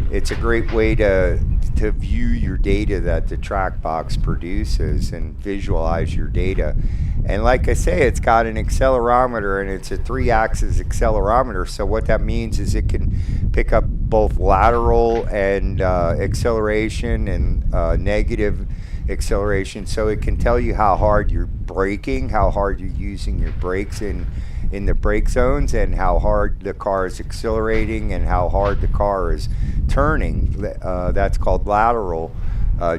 it's a great way to view your data that the TrackBox produces and visualize your data. And like I say, it's got an accelerometer, and it's a 3-axis accelerometer. So what that means is it can pick up both lateral and acceleration and negative acceleration. So it can tell you how hard you're braking, how hard you're using your brakes in the brake zones, and how hard the car is accelerating and how hard the car is turning. That's called lateral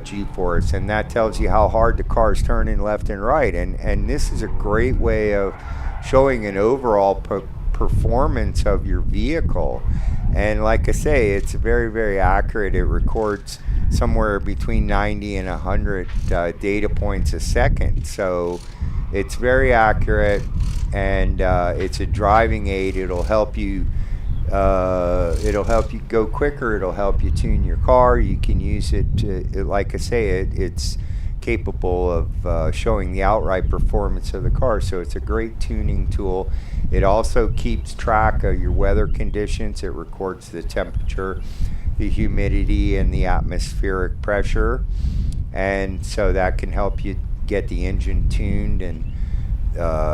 G-force, and that tells you how hard the car is turning left and right. And this is a great way of showing an overall performance of your vehicle. And like I say, it's very, very accurate. It records somewhere between 90 and 100 data points a second. So it's very accurate, and it's a driving aid. It'll help you go quicker. It'll help you tune your car. You can use it to, like I say, it's capable of showing the outright performance of the car. So it's a great tuning tool. It also keeps track of your weather conditions. It records the temperature, the humidity, and the atmospheric pressure, and so that can help you get the engine tuned. And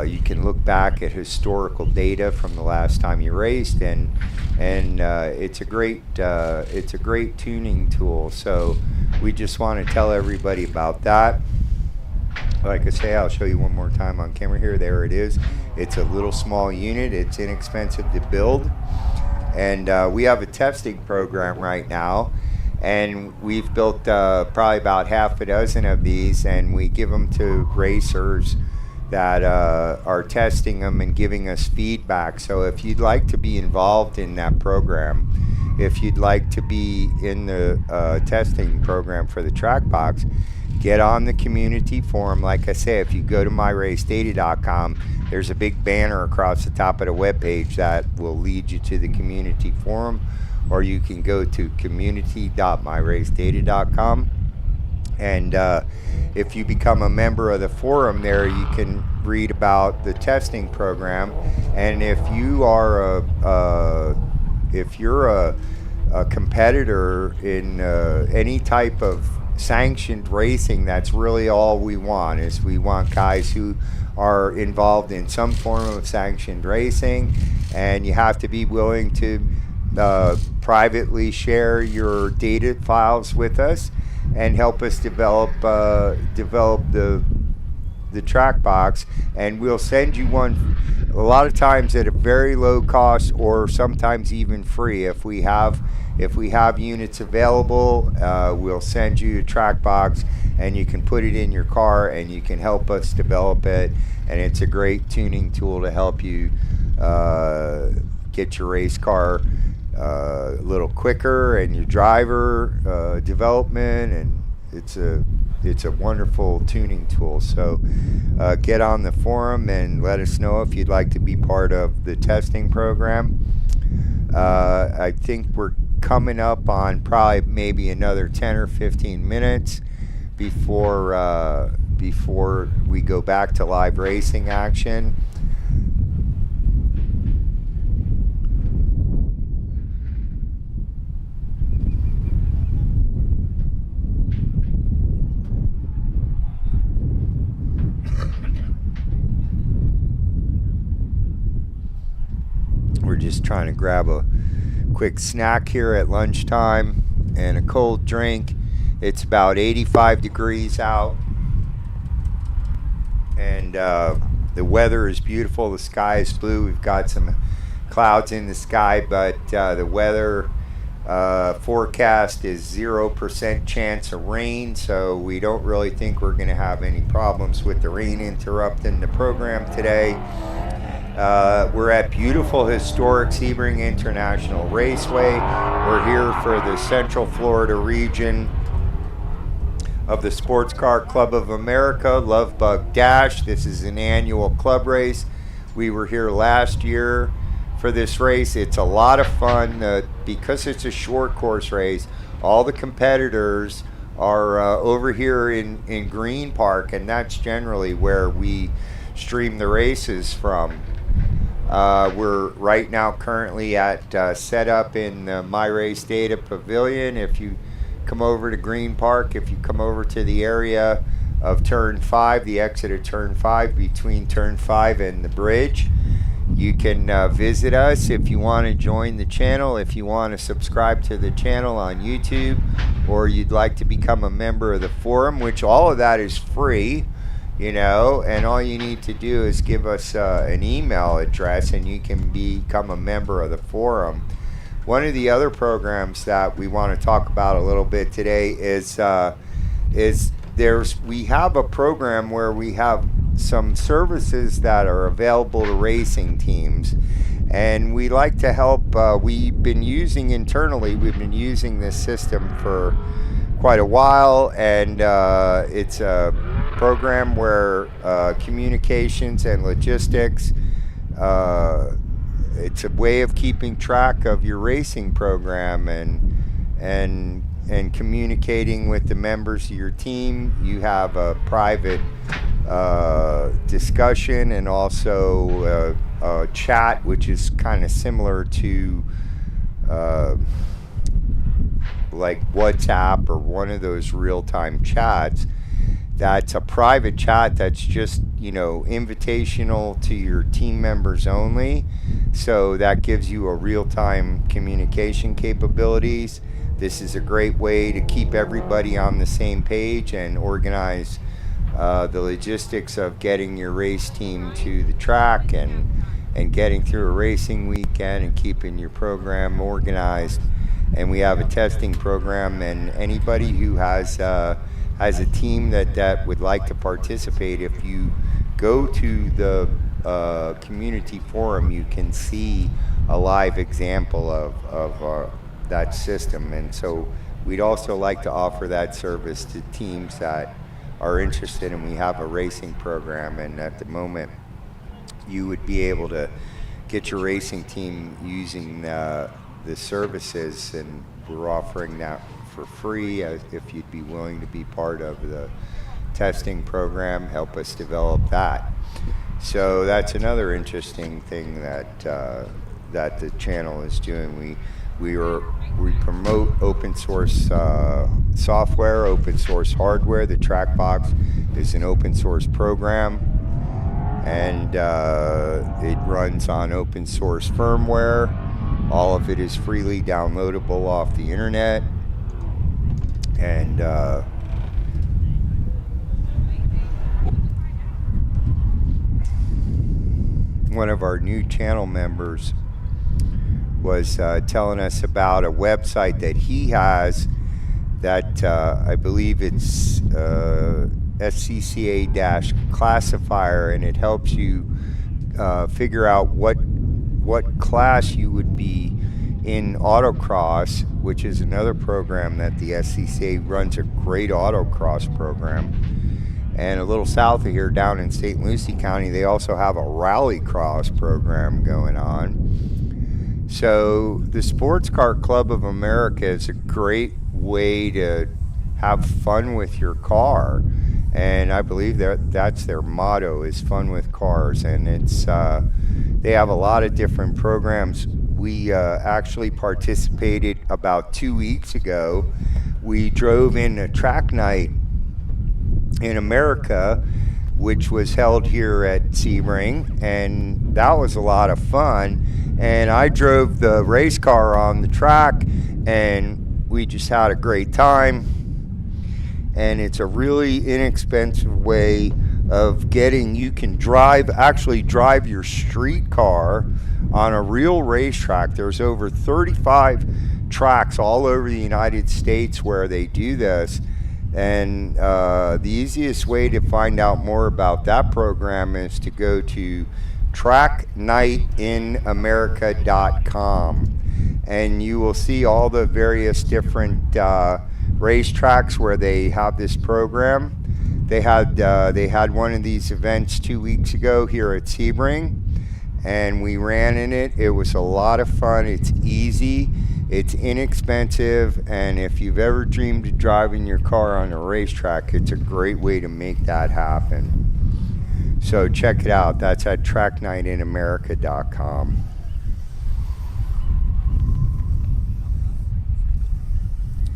you can look back at historical data from the last time you raced, and it's a great tuning tool. So we just want to tell everybody about that. Like I say, I'll show you one more time on camera here. There it is. It's a little small unit. It's inexpensive to build, and we have a testing program right now, and we've built probably about half a dozen of these, and we give them to racers that are testing them and giving us feedback. So if you'd like to be involved in that program, if you'd like to be in the testing program for the TrackBox, get on the community forum. Like I say, if you go to myracedata.com, there's a big banner across the top of the webpage that will lead you to the community forum, or you can go to community.myracedata.com. And if you become a member of the forum there, you can read about the testing program. And if you are a competitor in any type of sanctioned racing, that's really all we want. Is we want guys who are involved in some form of sanctioned racing, and you have to be willing to privately share your data files with us and help us develop the TrackBox, and we'll send you one a lot of times at a very low cost, or sometimes even free. If we have units available, we'll send you a TrackBox, and you can put it in your car, and you can help us develop it. And it's a great tuning tool to help you get your race car a little quicker, and your driver development, and it's a wonderful tuning tool. So get on the forum and let us know if you'd like to be part of the testing program. I think we're coming up on probably maybe another 10 or 15 minutes before we go back to live racing action. We're just trying to grab a quick snack here at lunchtime and a cold drink. It's about 85 degrees out, and the weather is beautiful. The sky is blue. We've got some clouds in the sky, but the weather forecast is 0% chance of rain, so we don't really think we're going to have any problems with the rain interrupting the program today. We're at beautiful historic Sebring International Raceway. We're here for the Central Florida region of the Sports Car Club of America Love Bug Dash. This is an annual club race. We were here last year for this race. It's a lot of fun because it's a short course race. All the competitors are over here in Green Park, and that's generally where we stream the races from. We're right now currently at set up in My Race Data Pavilion. If you come over to Green Park, if you come over to the area of Turn 5, the exit of Turn 5 between Turn 5 and the bridge, you can visit us if you want to join the channel, if you want to subscribe to the channel on YouTube, or you'd like to become a member of the forum, which all of that is free. You know, and all you need to do is give us an email address and you can become a member of the forum. One of the other programs that we want to talk about a little bit today is we have a program where we have some services that are available to racing teams, and we like to help. We've been using this system for quite a while, and it's a program where communications and logistics, it's a way of keeping track of your racing program and communicating with the members of your team. You have a private discussion and also a chat, which is kind of similar to like WhatsApp or one of those real-time chats. That's a private chat that's just, you know, invitational to your team members only. So that gives you a real-time communication capabilities. This is a great way to keep everybody on the same page and organize the logistics of getting your race team to the track and getting through a racing weekend and keeping your program organized. And we have a testing program, and anybody who has a team that would like to participate, if you go to the community forum, you can see a live example of that system. And so we'd also like to offer that service to teams that are interested, and we have a racing program, and at the moment you would be able to get your racing team using the services, and we're offering that for free if you'd be willing to be part of the testing program, help us develop that. So that's another interesting thing that the channel is doing. We promote open source software, open source hardware. The TrackBox is an open source program, and it runs on open source firmware. All of it is freely downloadable off the internet, and one of our new channel members was telling us about a website that he has that I believe it's SCCA-classifier, and it helps you figure out what class you would be in autocross, which is another program that the SCCA runs, a great autocross program. And a little south of here, down in St. Lucie County, they also have a rallycross program going on. So the Sports Car Club of America is a great way to have fun with your car, and I believe that's their motto, is fun with cars. And it's they have a lot of different programs. We actually participated about 2 weeks ago. We drove in a track night in America, which was held here at Sebring, and that was a lot of fun. And I drove the race car on the track, and we just had a great time. And it's a really inexpensive way of getting, you can actually drive your street car on a real racetrack. There's over 35 tracks all over the United States where they do this. And the easiest way to find out more about that program is to go to tracknightinamerica.com, and you will see all the various different racetracks where they have this program. They had one of these events 2 weeks ago here at Sebring, and we ran in it. It was a lot of fun. It's easy, it's inexpensive, and if you've ever dreamed of driving your car on a racetrack, it's a great way to make that happen. So check it out. That's at tracknightinamerica.com.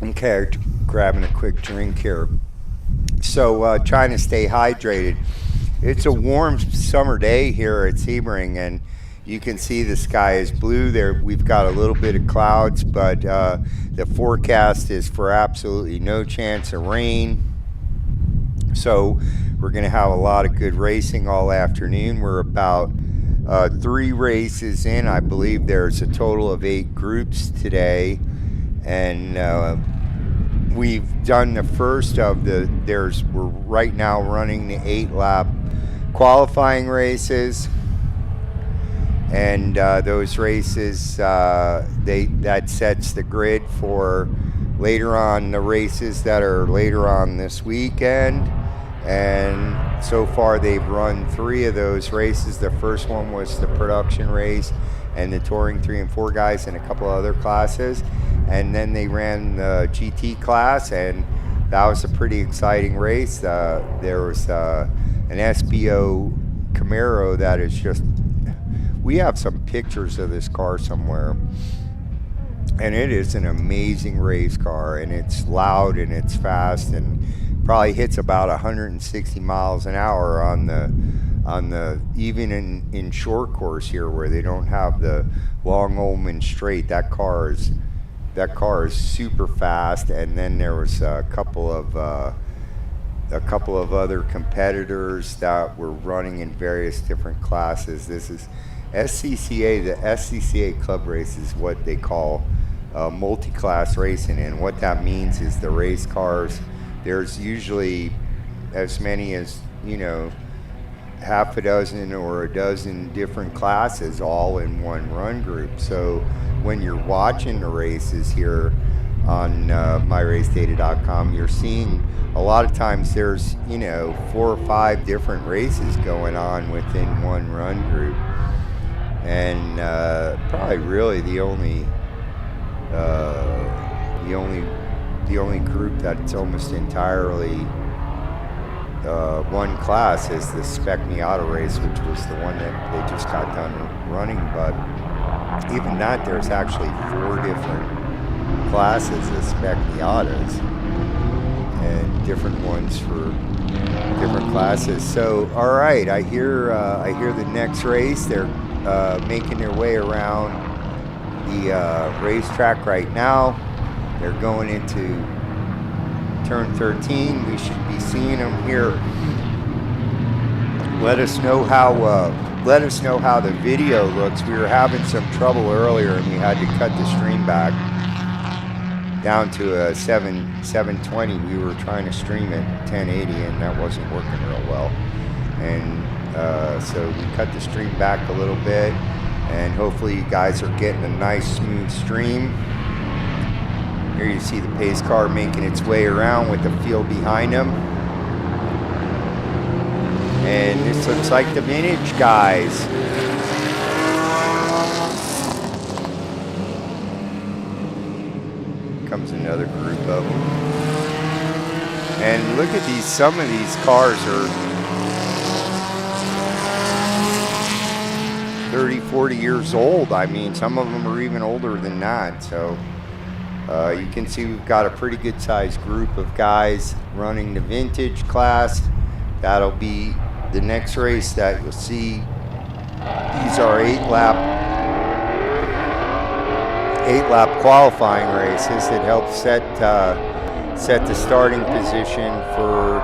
Okay, grabbing a quick drink here. So trying to stay hydrated. It's a warm summer day here at Sebring, and you can see the sky is blue. There, we've got a little bit of clouds, but the forecast is for absolutely no chance of rain. So we're going to have a lot of good racing all afternoon. We're about 3 races in. I believe there's a total of 8 groups today, and we've done the first of the. We're right now running the 8-lap qualifying races, and those races that sets the grid for later on, the races that are later on this weekend. And so far they've run 3 of those races. The first one was the production race and the touring 3 and 4 guys and a couple other classes, and then they ran the GT class, and that was a pretty exciting race. There was an SBO Camaro that is just, we have some pictures of this car somewhere, and it is an amazing race car, and it's loud and it's fast, and probably hits about 160 miles an hour on the even in short course here where they don't have the long Ullman straight. That car is super fast. And then there was a couple of other competitors that were running in various different classes. This is SCCA. The SCCA club race is what they call multi-class racing, and what that means is the race cars, there's usually as many as, half a dozen or a dozen different classes all in one run group. So when you're watching the races here on myracedata.com, you're seeing a lot of times there's 4 or 5 different races going on within one run group, and probably really the only group that's almost entirely one class is the Spec Miata race, which was the one that they just got done running. But even that, there's actually 4 different classes of Spec Miatas, and different ones for different classes. So, all right, I hear the next race. They're making their way around the racetrack right now. They're going into turn 13. We should be seeing them here. Let us know how the video looks. We were having some trouble earlier, and we had to cut the stream back down to a 720. We were trying to stream at 1080, and that wasn't working real well. And so we cut the stream back a little bit, and hopefully you guys are getting a nice smooth stream. Here you see the pace car making its way around with the field behind them. And this looks like the vintage guys. comes another group of them. And look at these, some of these cars are 30, 40 years old. I mean, some of them are even older than that. So you can see we've got a pretty good sized group of guys running the vintage class. That'll be the next race that you'll see. These are 8-lap qualifying races that help set the starting position for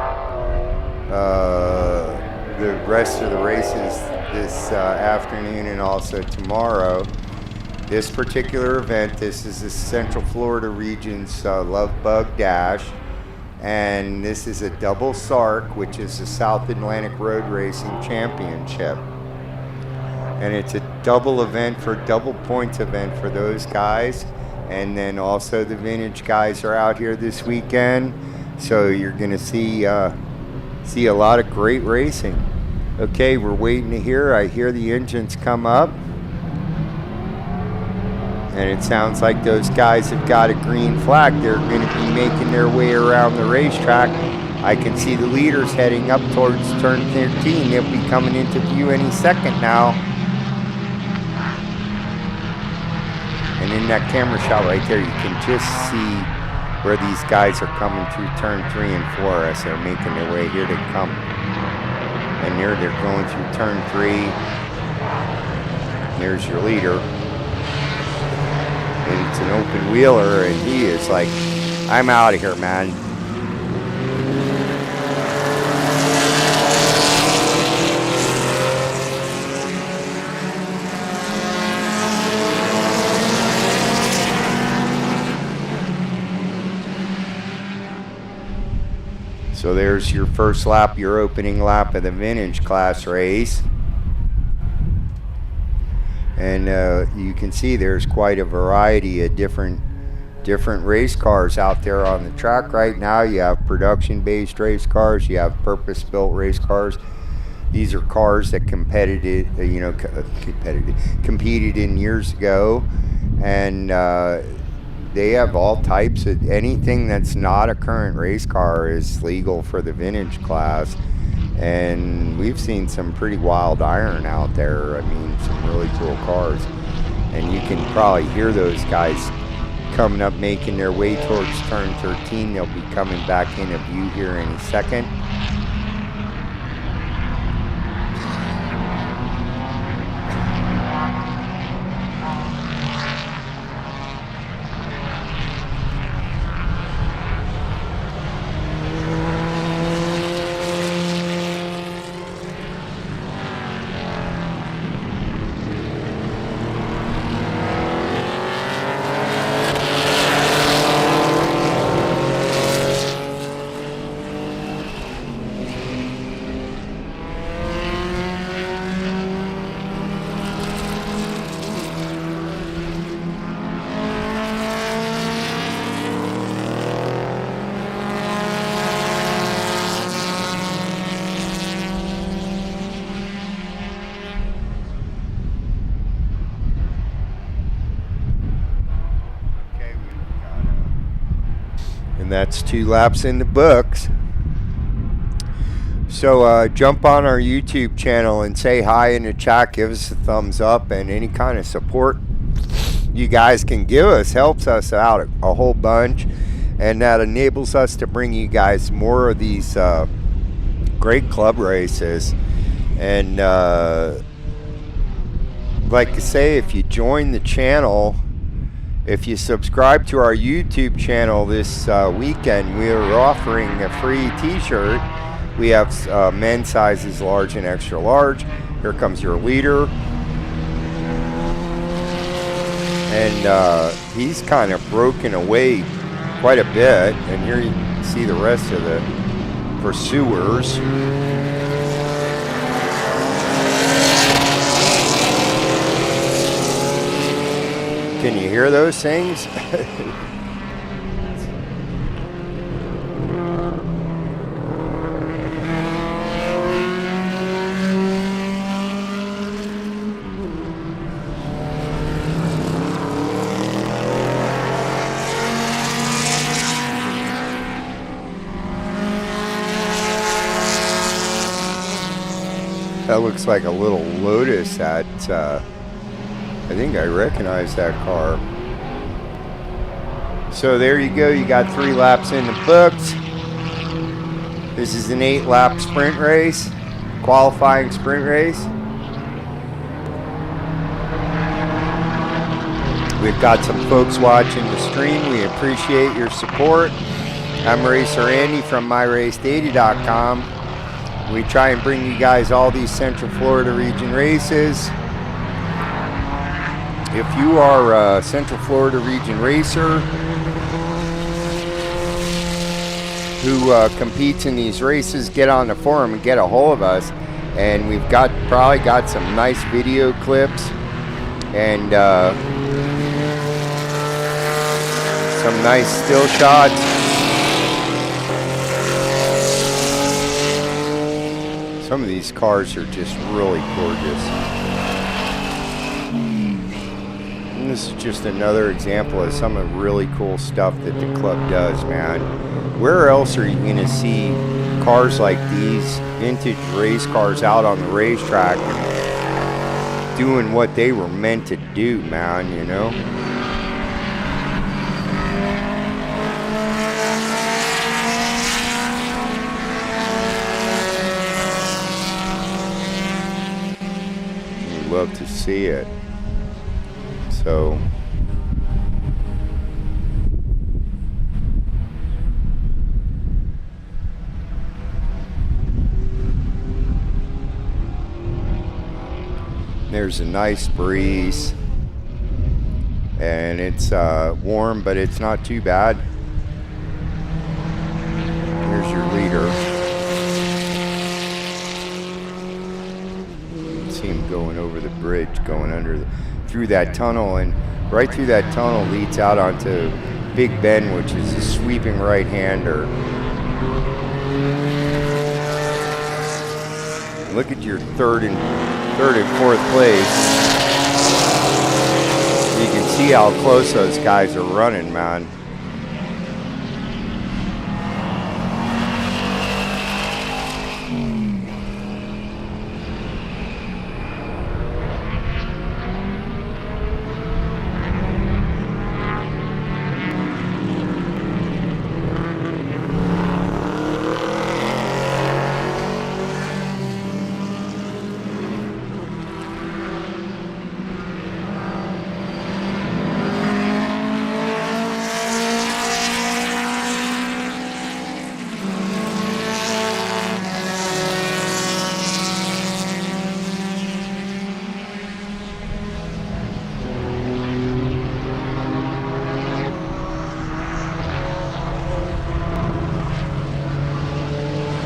the rest of the races this afternoon and also tomorrow. This particular event, this is the Central Florida region's Love Bug Dash, and this is a double SARC, which is the South Atlantic Road Racing Championship. And it's a double event double points event for those guys. And then also the vintage guys are out here this weekend. So you're gonna see a lot of great racing. Okay, we're waiting to hear. I hear the engines come up. And it sounds like those guys have got a green flag. They're gonna be making their way around the racetrack. I can see the leaders heading up towards turn 13. They'll be coming into view any second now. And in that camera shot right there, you can just see where these guys are coming through turn 3 and 4 as they're making their way. Here they come. And there they're going through turn 3. There's your leader. And it's an open wheeler, and he is like, I'm out of here, man. So there's your first lap, your opening lap of the vintage class race. And you can see there's quite a variety of different race cars out there on the track right now. You have production-based race cars. You have purpose-built race cars. These are cars that competed in years ago, and they have all types of anything that's not a current race car is legal for the vintage class. And we've seen some pretty wild iron out there. I mean, some really cool cars. And you can probably hear those guys coming up, making their way towards turn 13. They'll be coming back into view here any second. And that's 2 laps in the books. So jump on our YouTube channel and say hi in the chat. Give us a thumbs up, and any kind of support you guys can give us helps us out a whole bunch, and that enables us to bring you guys more of these great club races. And like I say, if you join the channel, if you subscribe to our YouTube channel this weekend, we are offering a free t-shirt. We have men's sizes large and extra large. Here comes your leader. And he's kind of broken away quite a bit. And here you can see the rest of the pursuers. Can you hear those things? That looks like a little Lotus. That I think I recognize that car. So there you go. You got 3 laps in the books. This is an 8-lap sprint race, qualifying sprint race. We've got some folks watching the stream. We appreciate your support. I'm Racer Andy from MyRaceData.com. We try and bring you guys all these Central Florida region races. If you are a Central Florida region racer who competes in these races, get on the forum and get a hold of us. And we've probably got some nice video clips and some nice still shots. Some of these cars are just really gorgeous. And this is just another example of some of the really cool stuff that the club does, man. Where else are you going to see cars like these, vintage race cars out on the racetrack doing what they were meant to do, man, you know? Love to see it. So there's a nice breeze and it's warm, but it's not too bad. There's your leader. See him going over the bridge, going through that tunnel, and right through that tunnel leads out onto Big Bend, which is a sweeping right-hander. Look at your third and fourth place. You can see how close those guys are running, man.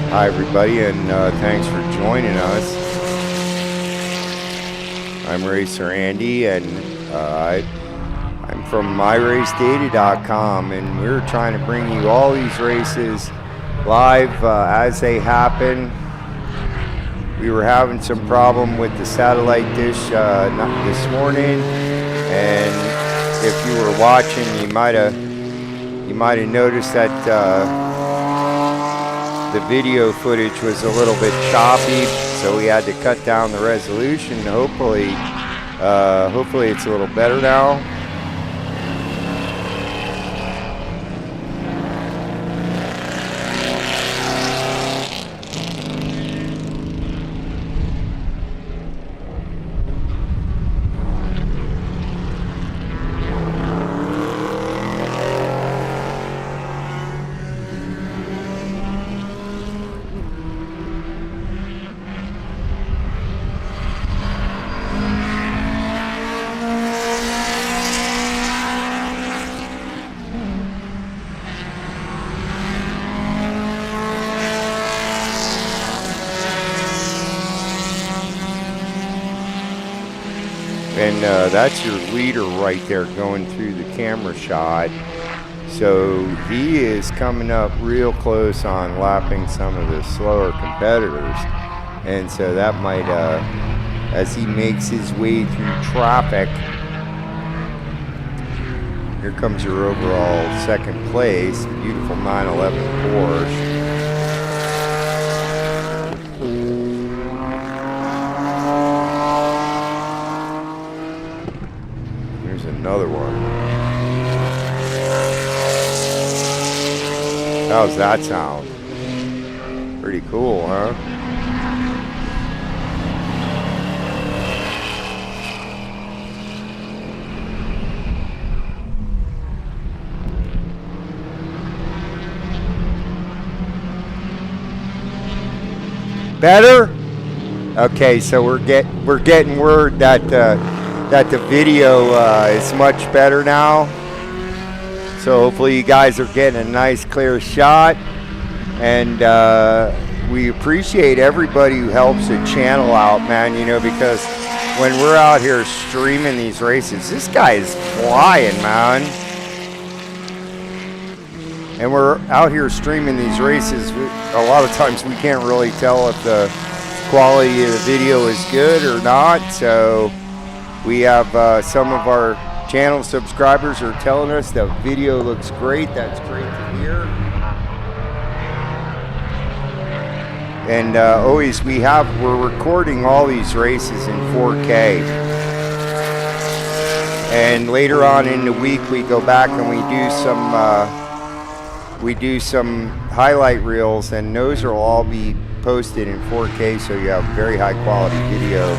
Hi everybody, and thanks for joining us. I'm Racer Andy, and I'm from MyRaceData.com, and we're trying to bring you all these races live as they happen. We were having some problem with the satellite dish this morning, and if you were watching, you might have noticed that the video footage was a little bit choppy, so we had to cut down the resolution. Hopefully it's a little better now. And that's your leader right there going through the camera shot. So he is coming up real close on lapping some of the slower competitors. And so that might, as he makes his way through traffic, here comes your overall second place, beautiful 911 Porsche. another one. How's that sound? Pretty cool, huh? Better? Okay, so we're getting word that that the video is much better now. So hopefully you guys are getting a nice clear shot, and we appreciate everybody who helps the channel out, man. You know, because when we're out here streaming these races, this guy is flying, man. And we're out here streaming these races. A lot of times we can't really tell if the quality of the video is good or not. So we have some of our channel subscribers are telling us the video looks great. That's great to hear. And always we're recording all these races in 4K. And later on in the week we go back and we do some highlight reels, and those will all be posted in 4K, so you have very high quality video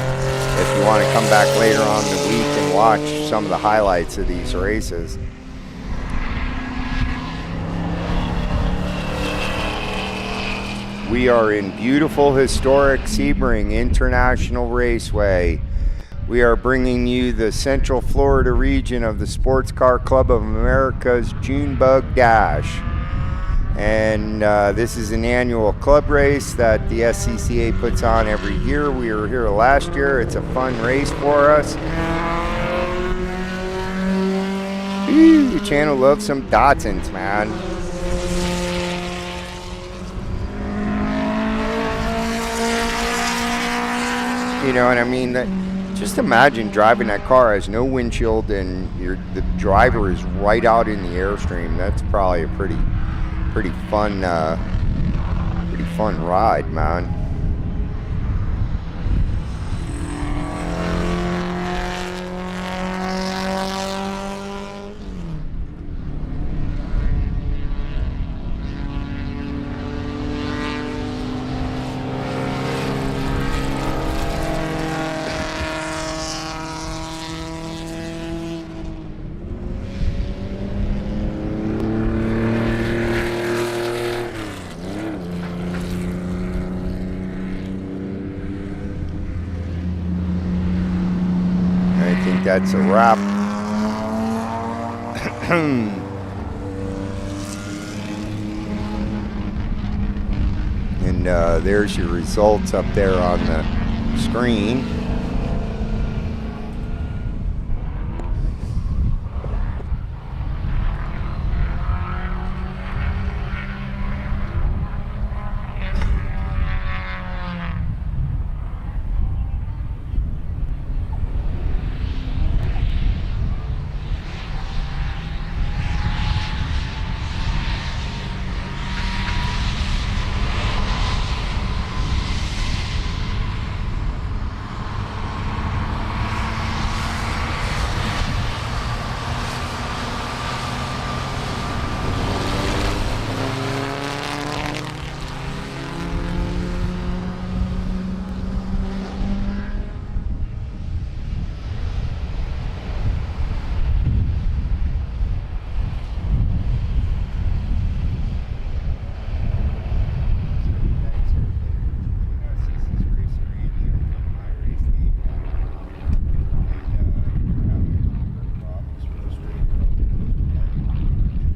if you want to come back later on in the week and watch some of the highlights of these races. We are in beautiful, historic Sebring International Raceway. We are bringing you the Central Florida region of the Sports Car Club of America's Junebug Dash. And this is an annual club race that the SCCA puts on every year. We were here last year. It's a fun race for us. Ooh, the channel loves some Datsuns, man. You know what I mean? Just imagine driving that car has no windshield and the driver is right out in the Airstream. That's probably a pretty fun ride, man. That's a wrap. And there's your results up there on the screen.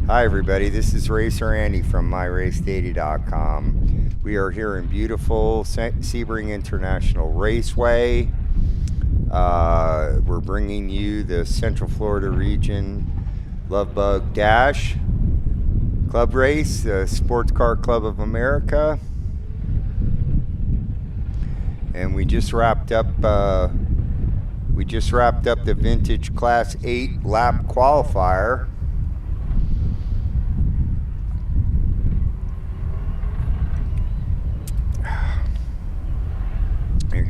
Hi everybody, this is Racer Andy from MyRaceData.com. We are here in beautiful Sebring International Raceway. We're bringing you the Central Florida Region Lovebug Dash Club Race, the Sports Car Club of America. And we just wrapped up the Vintage Class 8 lap qualifier.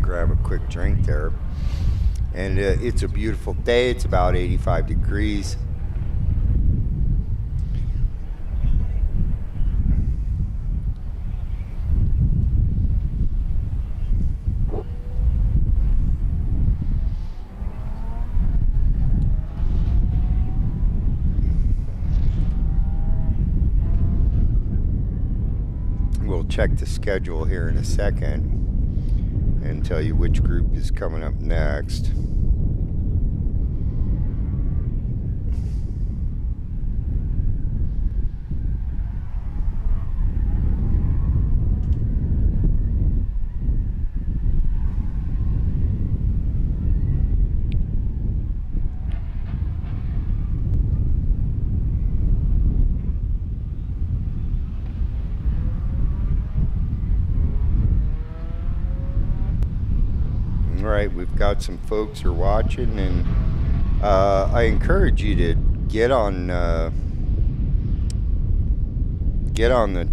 Grab a quick drink there. And it's a beautiful day. It's about 85 degrees. We'll check the schedule here in a second and tell you which group is coming up next. Right, we've got some folks who are watching, and I encourage you to get on the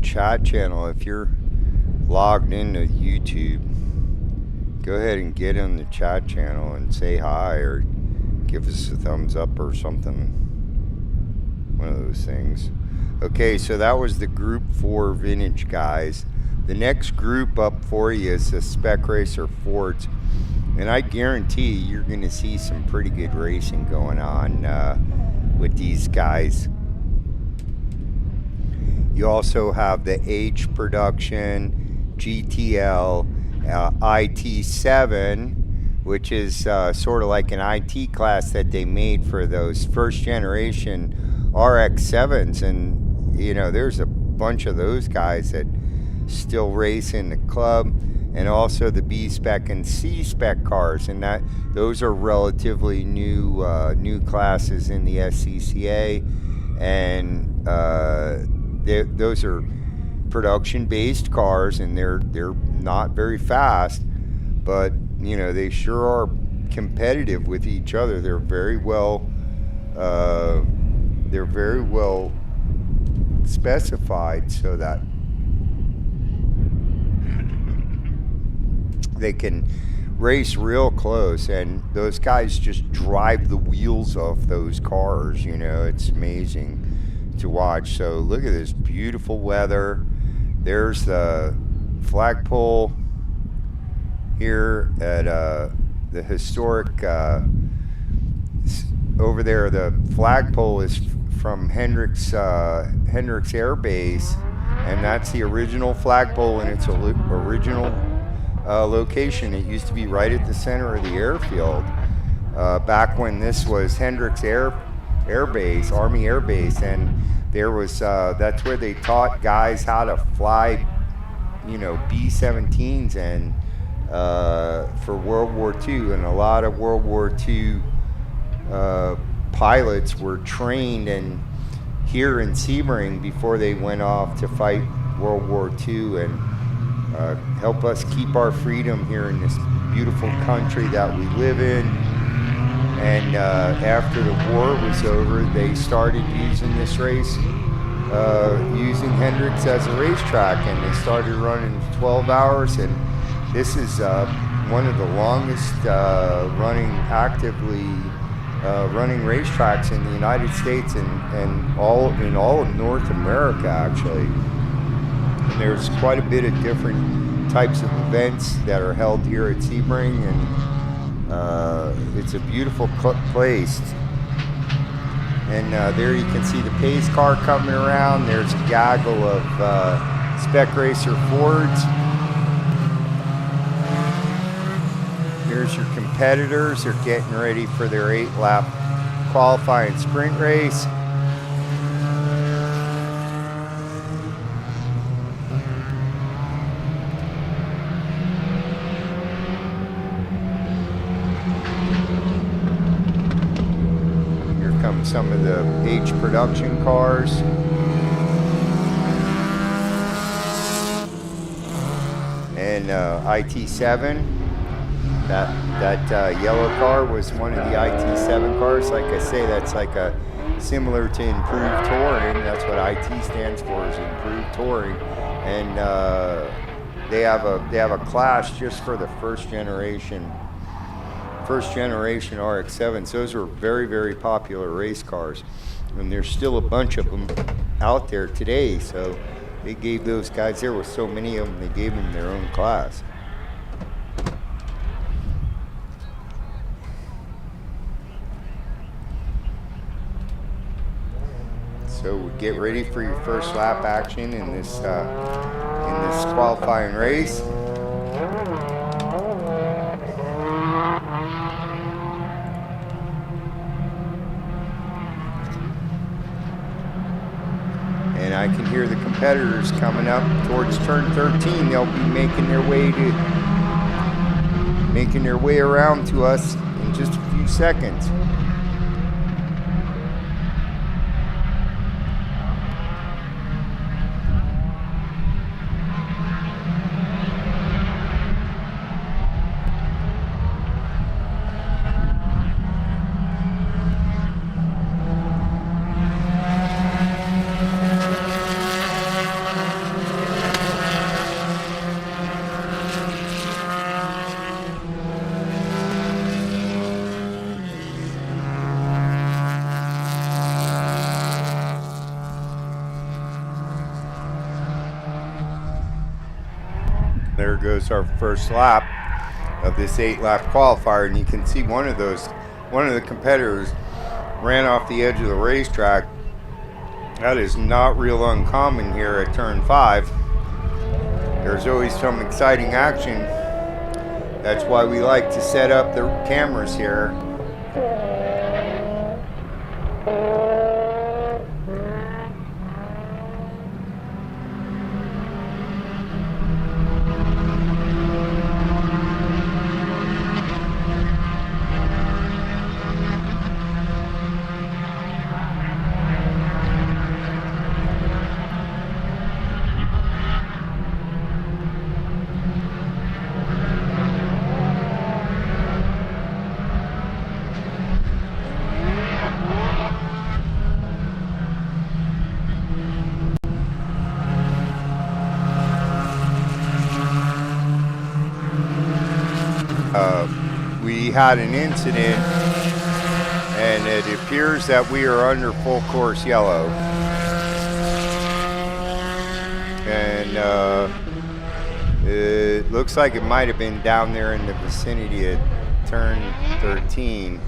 chat channel. If you're logged into YouTube, go ahead and get on the chat channel and say hi or give us a thumbs up or something, one of those things. Okay, so that was the Group 4 Vintage guys. The next group up for you is the Spec Racer Fords. And I guarantee you're going to see some pretty good racing going on with these guys. You also have the H Production GTL IT7, which is sort of like an IT class that they made for those first generation RX-7s. And, you know, there's a bunch of those guys that still race in the club. And also the B-Spec and C-Spec cars, and those are relatively new classes in the SCCA, and those are production-based cars, and they're not very fast, but you know they sure are competitive with each other. They're very well specified so that they can race real close, and those guys just drive the wheels off those cars. You know, it's amazing to watch. So look at this beautiful weather. There's the flagpole here at the historic over there. The flagpole is from Hendricks Air Base, and that's the original flagpole in its original location. It used to be right at the center of the airfield back when this was Hendricks Air Base, Army Air Base, and there was that's where they taught guys how to fly, you know, B-17s and for World War II, and a lot of World War II pilots were trained here in Sebring before they went off to fight World War II and help us keep our freedom here in this beautiful country that we live in. And after the war was over, they started using this race, using Hendricks as a racetrack, and they started running 12 hours. And this is one of the longest actively running racetracks in the United States and all of North America, actually. And there's quite a bit of different types of events that are held here at Sebring, and it's a beautiful place. And there you can see the pace car coming around. There's a gaggle of Spec Racer Fords. Here's your competitors. They're getting ready for their 8-lap qualifying sprint race. Some of the H production cars. And IT7, that yellow car was one of the IT7 cars. Like I say, that's like a similar to improved touring. That's what IT stands for, is improved touring. And they have a class just for the first generation first generation RX-7s. Those were very, very popular race cars. And there's still a bunch of them out there today. So they gave those guys, there were so many of them, they gave them their own class. So get ready for your first lap action in this qualifying race. And I can hear the competitors coming up towards turn 13. They'll be making their way around to us in just a few seconds. There goes our first lap of this 8-lap qualifier, and you can see one of the competitors ran off the edge of the racetrack. That is not real uncommon here at turn 5. There's always some exciting action. That's why we like to set up the cameras here. We had an incident, and it appears that we are under full course yellow. And it looks like it might have been down there in the vicinity at turn 13.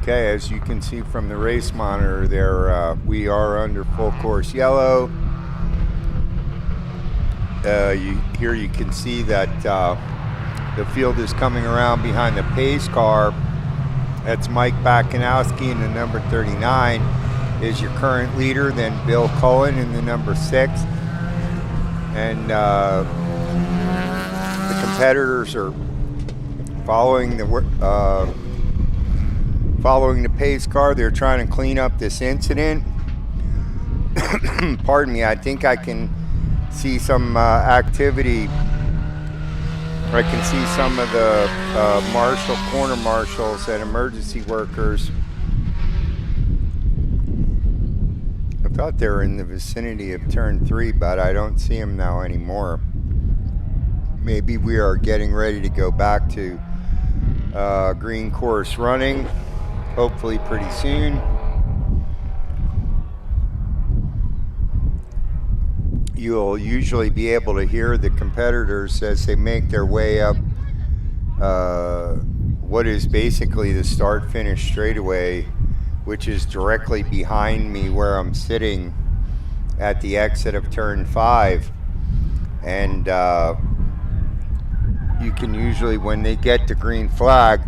Okay, as you can see from the race monitor there, we are under full course yellow. Here you can see that the field is coming around behind the pace car. That's Mike Bakanowski in the number 39 is your current leader, then Bill Cullen in the number 6. And the competitors are following the pace car. They're trying to clean up this incident. Pardon me, I think I can see some activity I can see some of the corner marshals and emergency workers. I thought they were in the vicinity of turn 3, but I don't see them now anymore. Maybe we are getting ready to go back to green course running, hopefully pretty soon. You'll usually be able to hear the competitors as they make their way up what is basically the start-finish straightaway, which is directly behind me where I'm sitting at the exit of turn 5. And you can usually, when they get to green flag,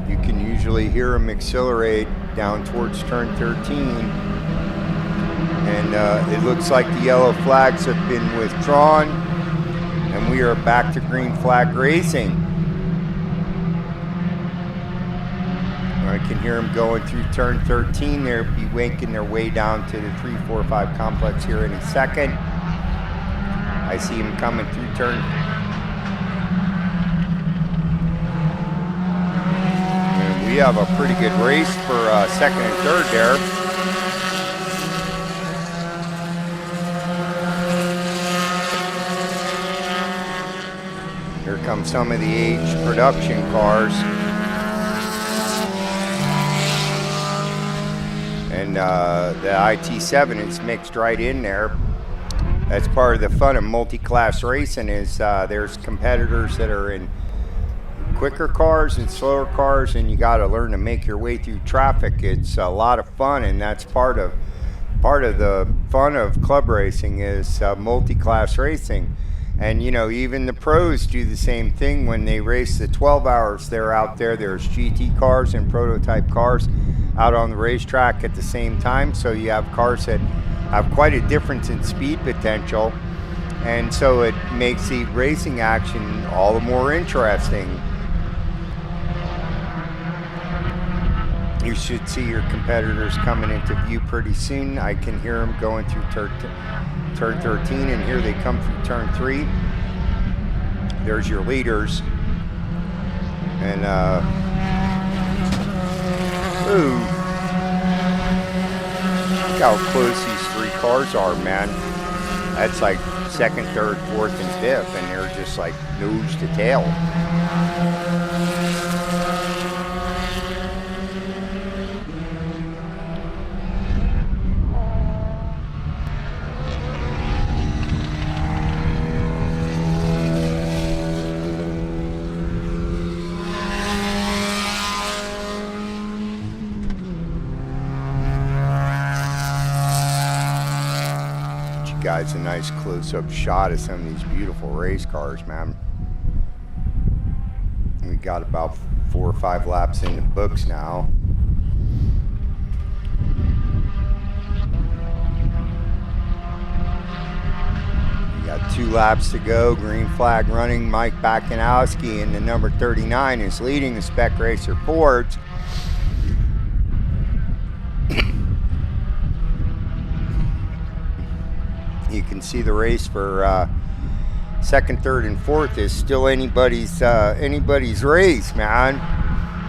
you can usually hear them accelerate down towards turn 13. And it looks like the yellow flags have been withdrawn, and we are back to green flag racing. I can hear them going through turn 13. They'll be making their way down to the 3-4-5 complex here in a second. I see them coming through turn. And we have a pretty good race for second and third there. Here come some of the aged production cars. And the IT7 is mixed right in there. That's part of the fun of multi-class racing is there's competitors that are in quicker cars and slower cars, and you got to learn to make your way through traffic. It's a lot of fun, and that's part of the fun of club racing is multi-class racing. And you know, even the pros do the same thing when they race the 12 hours. They're out there. There's GT cars and prototype cars out on the racetrack at the same time. So you have cars that have quite a difference in speed potential. And so it makes the racing action all the more interesting. You should see your competitors coming into view pretty soon. I can hear them going through turn 13, and here they come through turn 3. There's your leaders. And, ooh. Look how close these 3 cars are, man. That's like second, third, fourth, and fifth, and they're just like nose to tail. Guys, a nice close-up shot of some of these beautiful race cars, man. We got about 4 or 5 laps in the books now. We got 2 laps to go. Green flag running. Mike Bakanowski in the number 39 is leading the Spec Racer Fords. You can see the race for second, third, and fourth is still anybody's race, man.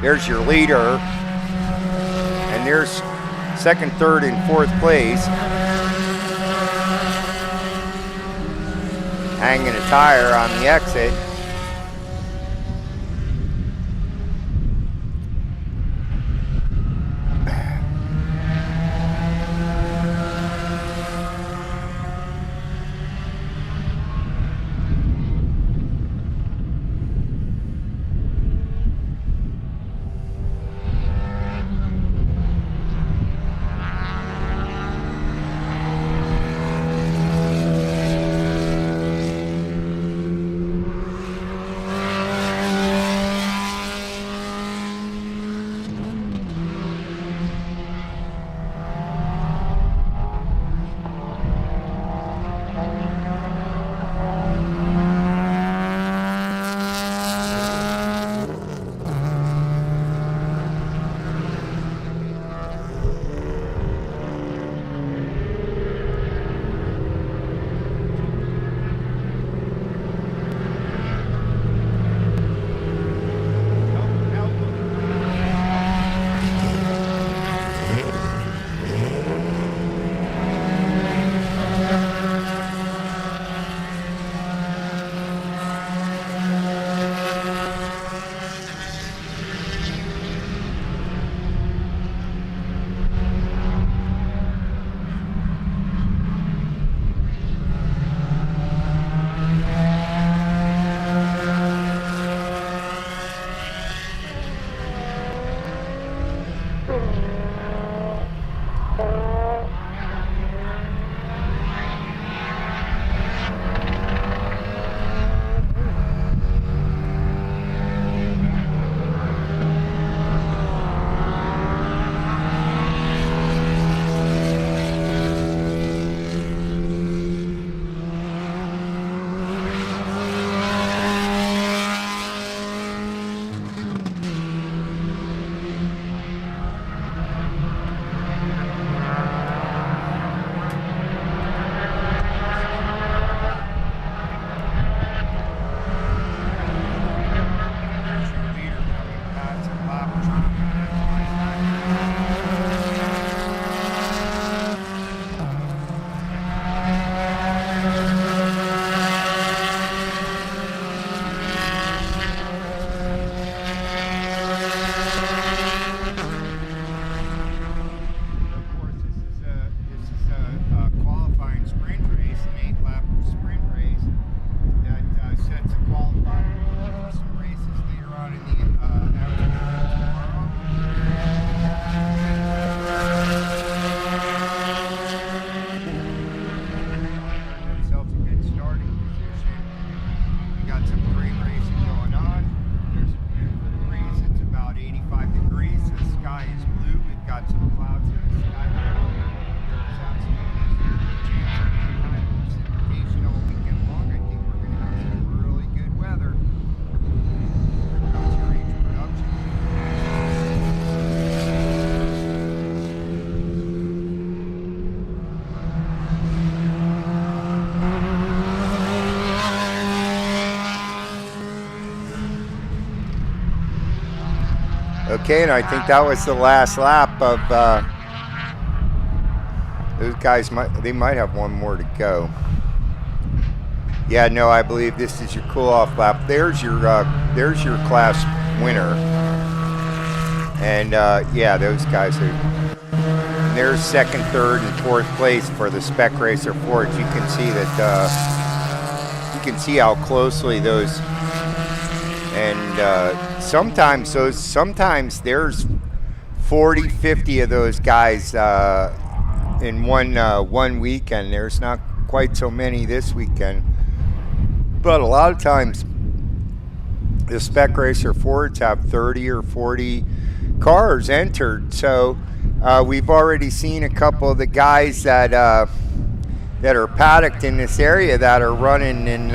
There's your leader, and there's second, third, and fourth place. Hanging a tire on the exit. Okay, and I think that was the last lap of those guys. They might have one more to go. Yeah, no, I believe this is your cool-off lap. There's your class winner, and yeah, those guys are. And there's second, third, and fourth place for the Spec Racer Fords. You can see that. You can see how closely those. And sometimes there's 40, 50 of those guys in one weekend. There's not quite so many this weekend, but a lot of times the Spec Racer Fords have 30 or 40 cars entered. So we've already seen a couple of the guys that are paddocked in this area that are running in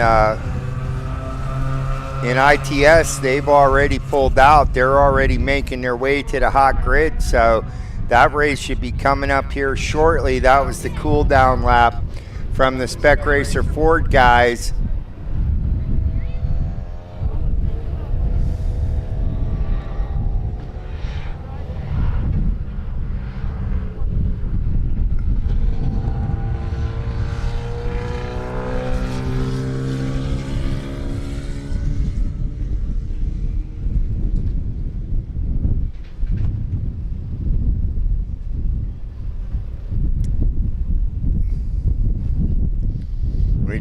ITS. They've already pulled out. They're already making their way to the hot grid. So that race should be coming up here shortly. That was the cool down lap from the Spec Racer Ford guys.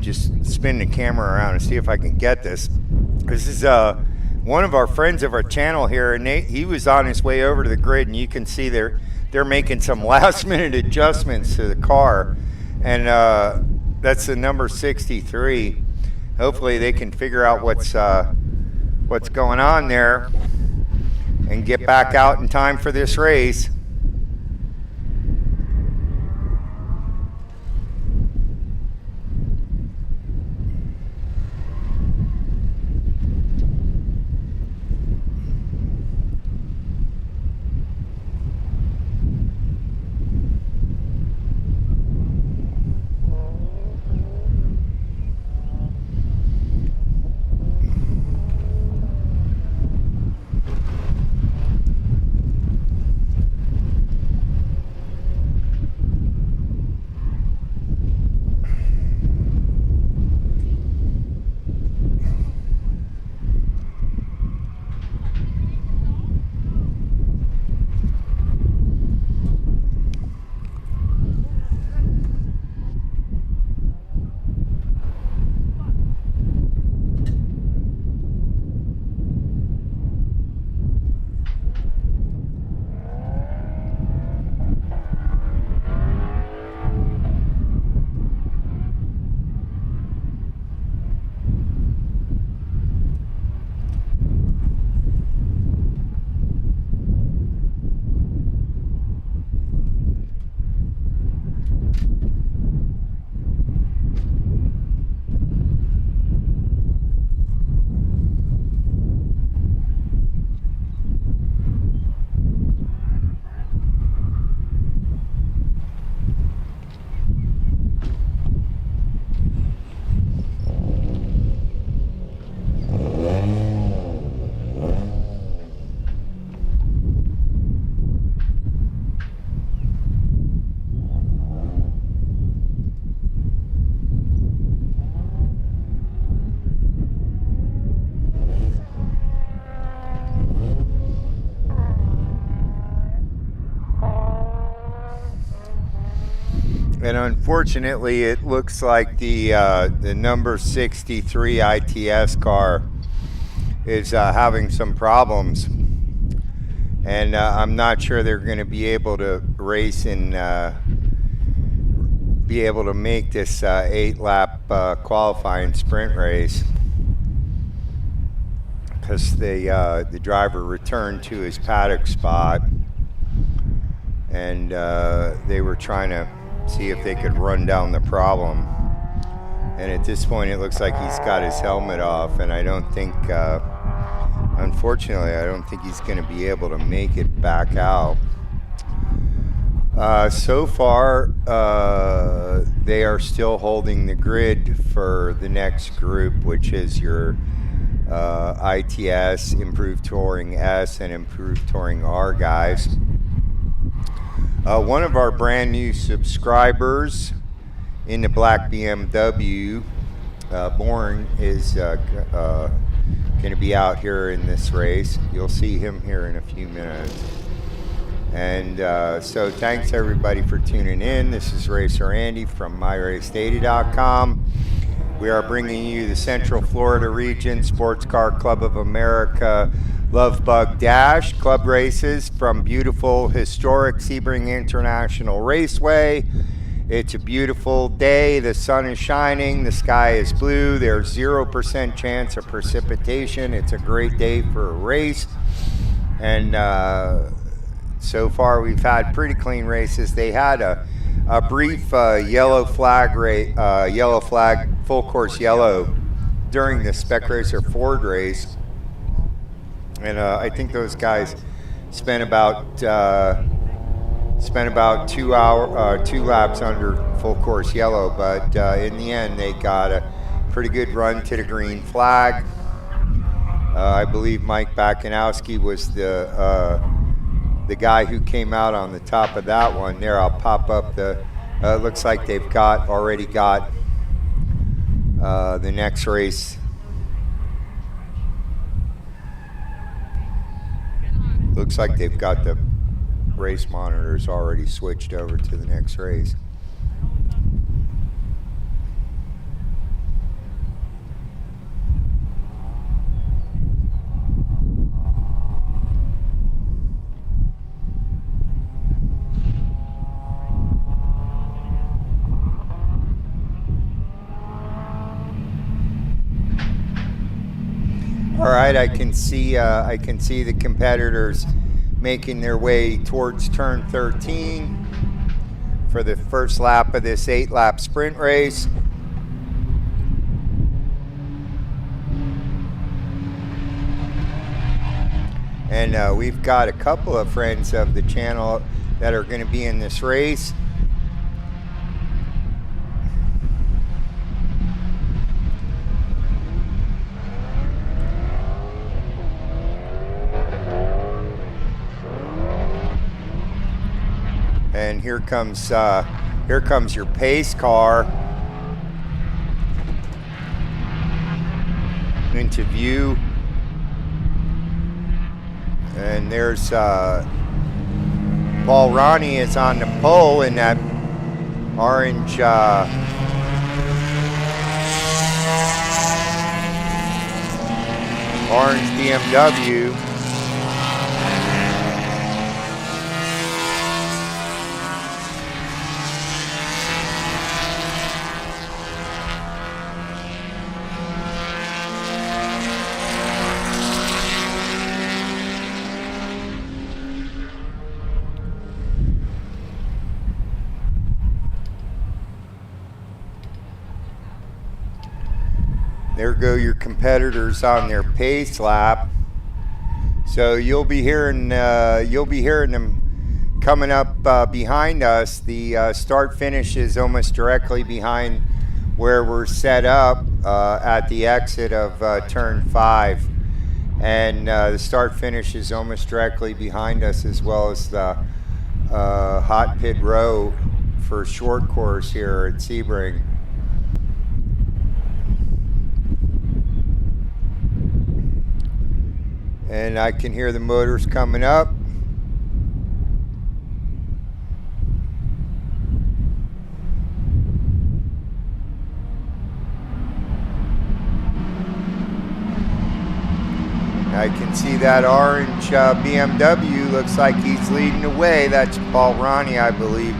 Just spin the camera around and see if I can get this. This is one of our friends of our channel here, and he was on his way over to the grid, and you can see they're making some last minute adjustments to the car, and that's the number 63. Hopefully they can figure out what's going on there and get back out in time for this race. And unfortunately, it looks like the number 63 ITS car is having some problems, and I'm not sure they're going to be able to race and be able to make this 8-lap qualifying sprint race, because the driver returned to his paddock spot, and they were trying to see if they could run down the problem. And at this point, it looks like he's got his helmet off, and I don't think, unfortunately, I don't think he's going to be able to make it back out. So far, they are still holding the grid for the next group, which is your ITS, Improved Touring S, and Improved Touring R guys. One of our brand new subscribers in the black BMW, Born, is going to be out here in this race. You'll see him here in a few minutes. And so thanks everybody for tuning in. This is Racer Andy from MyRaceData.com. We are bringing you the Central Florida Region Sports Car Club of America Love Bug Dash Club races from beautiful, historic Sebring International Raceway. It's a beautiful day. The sun is shining. The sky is blue. There's 0% chance of precipitation. It's a great day for a race. And so far we've had pretty clean races. They had a brief yellow flag full course yellow during the Spec Racer Ford race. And I think those guys spent about 2 laps under full course yellow, but in the end they got a pretty good run to the green flag. I believe Mike Bakanowski was the guy who came out on the top of that one. There, I'll pop up the. Looks like they've already got the next race. Looks like they've got the race monitors already switched over to the next race. All right, I can see the competitors making their way towards turn 13 for the first lap of this 8-lap sprint race. And we've got a couple of friends of the channel that are going to be in this race. And here comes your pace car into view, and there's Paul Ronnie is on the pole in that orange BMW. There go your competitors on their pace lap. So you'll be hearing them coming up behind us. The start finish is almost directly behind where we're set up at the exit of turn 5, and the start finish is almost directly behind us, as well as the hot pit row for short course here at Sebring. And I can hear the motors coming up. I can see that orange BMW. Looks like he's leading the way. That's Paul Ronnie, I believe.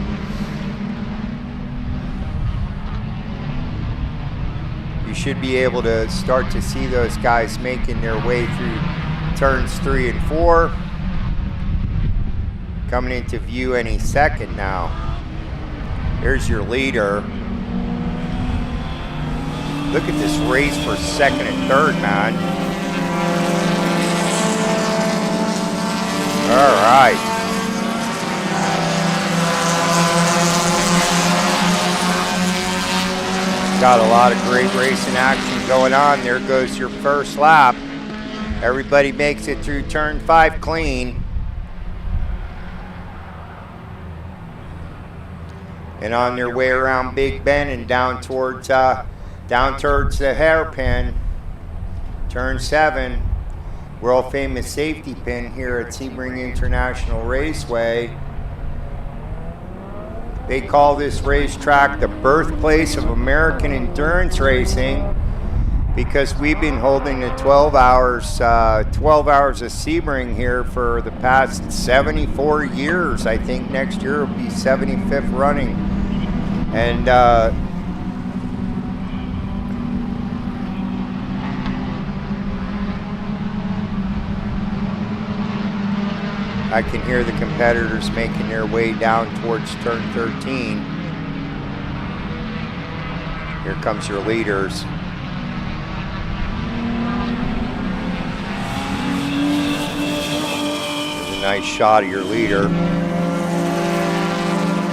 You should be able to start to see those guys making their way through turns 3 and 4. Coming into view any second now. There's your leader. Look at this race for second and third, man. All right. Got a lot of great racing action racing going on. There goes your first lap. Everybody makes it through turn 5 clean. And on their way around Big Bend and down towards the hairpin, turn 7, world famous safety pin here at Sebring International Raceway. They call this racetrack the birthplace of American endurance racing because we've been holding the 12 hours of Sebring here for the past 74 years. I think next year will be 75th running. And I can hear the competitors making their way down towards turn 13. Here comes your leaders. There's a nice shot of your leader.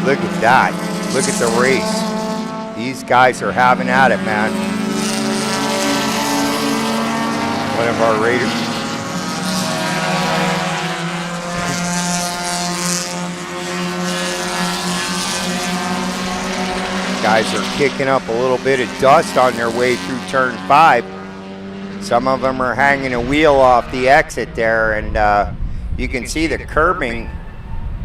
Look at that. Look at the race. These guys are having at it, man. One of our raiders. Guys are kicking up a little bit of dust on their way through turn 5. Some of them are hanging a wheel off the exit there, and you can see the curbing.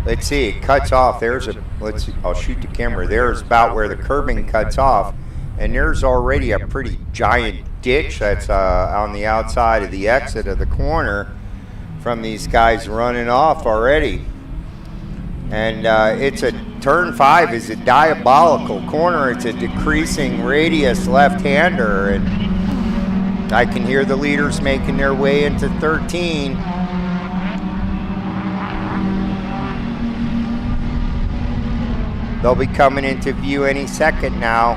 Let's see, it cuts off. There's a, let's see, I'll shoot the camera. There's about where the curbing cuts off, and there's already a pretty giant ditch that's on the outside of the exit of the corner from these guys running off already. And it's a turn 5 is a diabolical corner. It's a decreasing radius left-hander, and I can hear the leaders making their way into 13. They'll be coming into view any second now.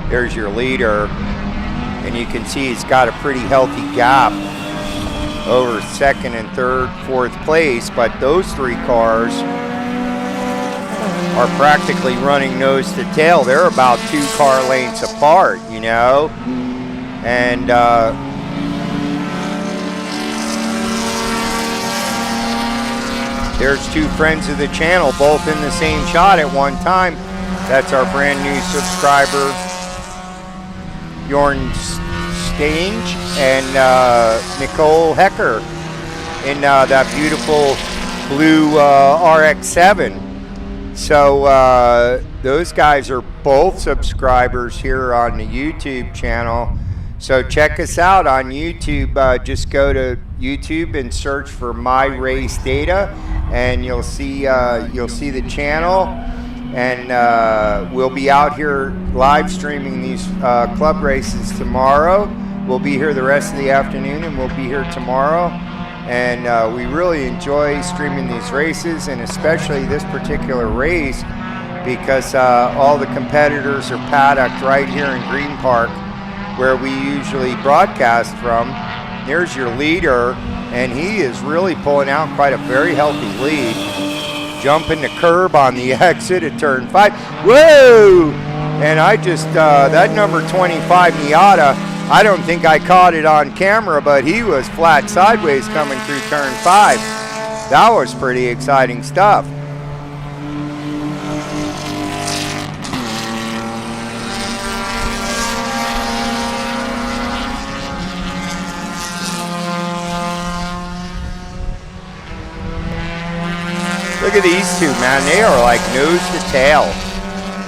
There's your leader, and you can see he's got a pretty healthy gap over second and third, fourth place, but those 3 cars are practically running nose to tail. They're about 2 car lengths apart, you know, and there's 2 friends of the channel, both in the same shot at one time. That's our brand new subscriber, Bjorn Stange and Nicole Hecker in that beautiful blue RX-7. So those guys are both subscribers here on the YouTube channel. So check us out on YouTube. Just go to YouTube and search for My Race Data, and you'll see the channel. And we'll be out here live streaming these club races tomorrow. We'll be here the rest of the afternoon, and we'll be here tomorrow. And we really enjoy streaming these races, and especially this particular race, because all the competitors are paddocked right here in Green Park, where we usually broadcast from. There's your leader, and he is really pulling out quite a very healthy lead. Jumping the curb on the exit at turn 5. Whoa! And I just, that number 25 Miata, I don't think I caught it on camera, but he was flat sideways coming through turn 5. That was pretty exciting stuff. Look at these 2, man. They are like nose to tail.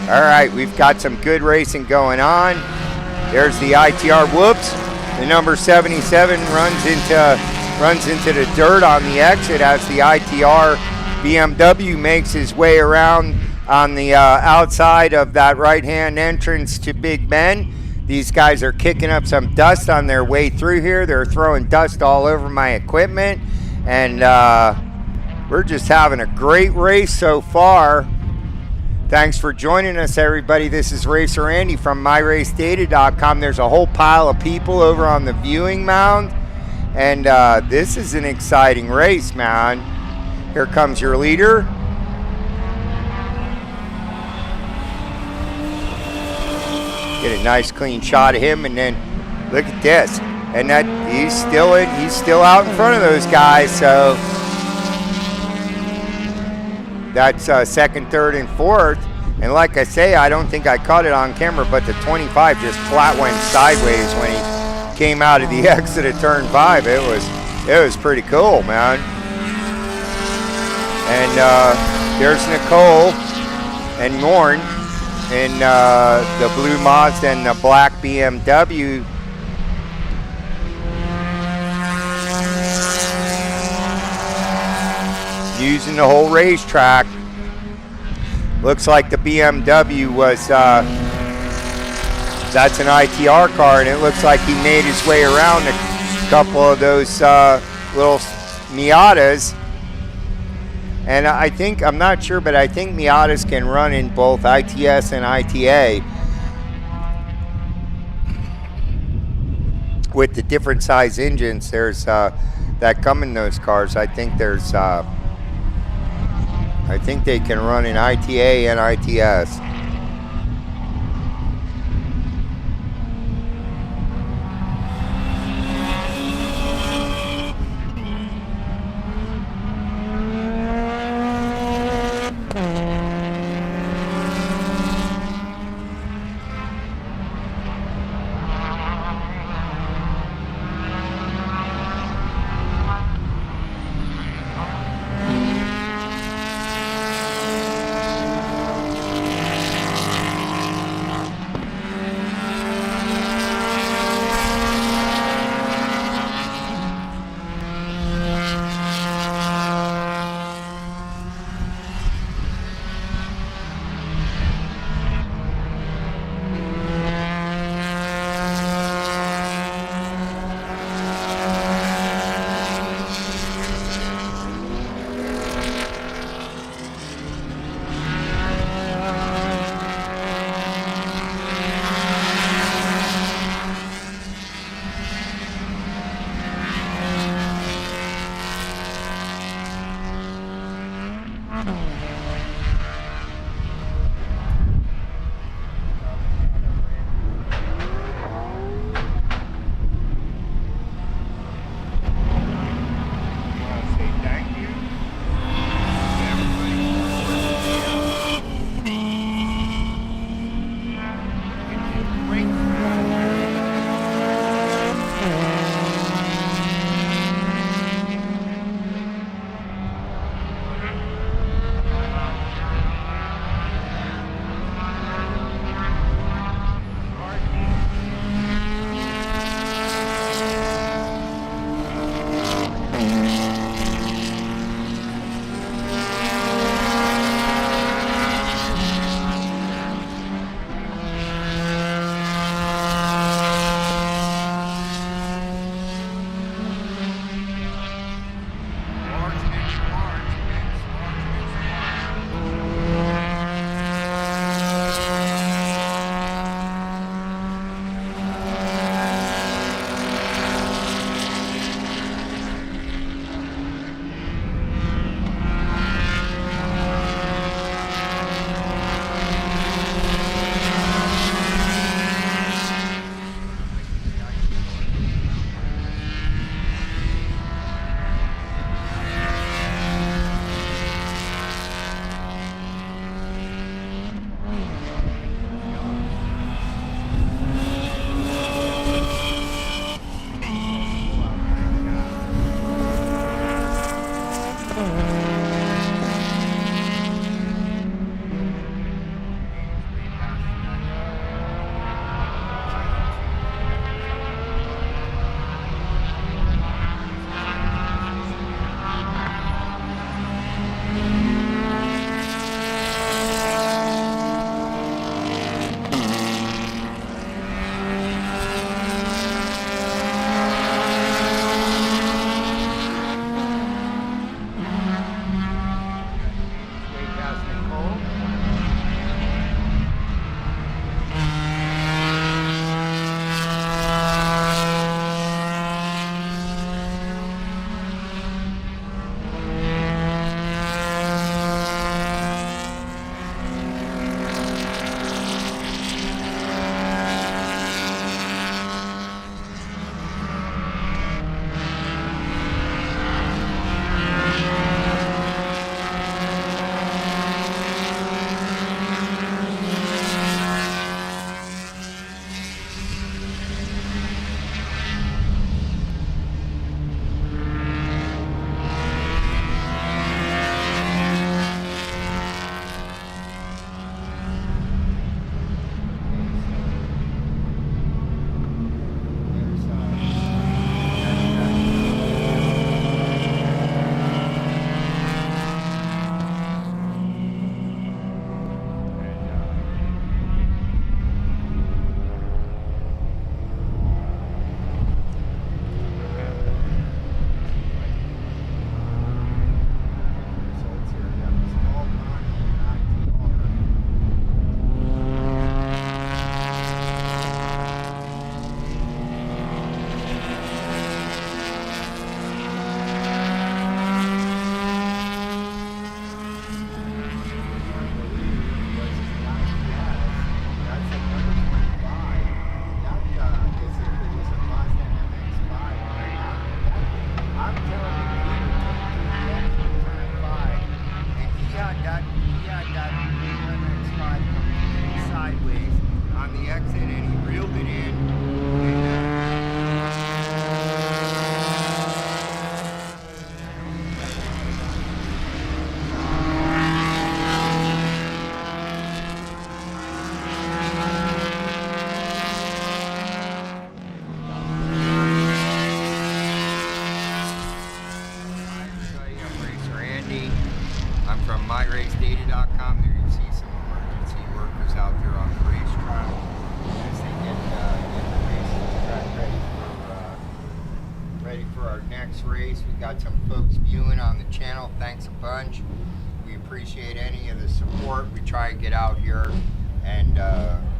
All right, we've got some good racing going on. There's the ITR. Whoops. The number 77 runs into the dirt on the exit as the ITR BMW makes his way around on the outside of that right-hand entrance to Big Bend. These guys are kicking up some dust on their way through here. They're throwing dust all over my equipment, and we're just having a great race so far. Thanks for joining us, everybody. This is Racer Andy from MyRaceData.com. There's a whole pile of people over on the viewing mound, and this is an exciting race, man. Here comes your leader. Get a nice clean shot of him, and then look at this. And that he's still out in front of those guys. So that's second, third, and fourth. And like I say, I don't think I caught it on camera, but the 25 just flat went sideways when he came out of the exit of turn 5. It was pretty cool, man. And there's Nicole and Norn in the blue Mazda and the black BMW. Using the whole racetrack. Looks like the BMW was, that's an ITR car, and it looks like he made his way around a couple of those little Miatas. And I think, I'm not sure, but I think Miatas can run in both ITS and ITA with the different size engines. There's that come in those cars. I think there's, I think they can run in ITA and ITS. got some folks viewing on the channel. Thanks a bunch. We appreciate any of the support. We try and get out here and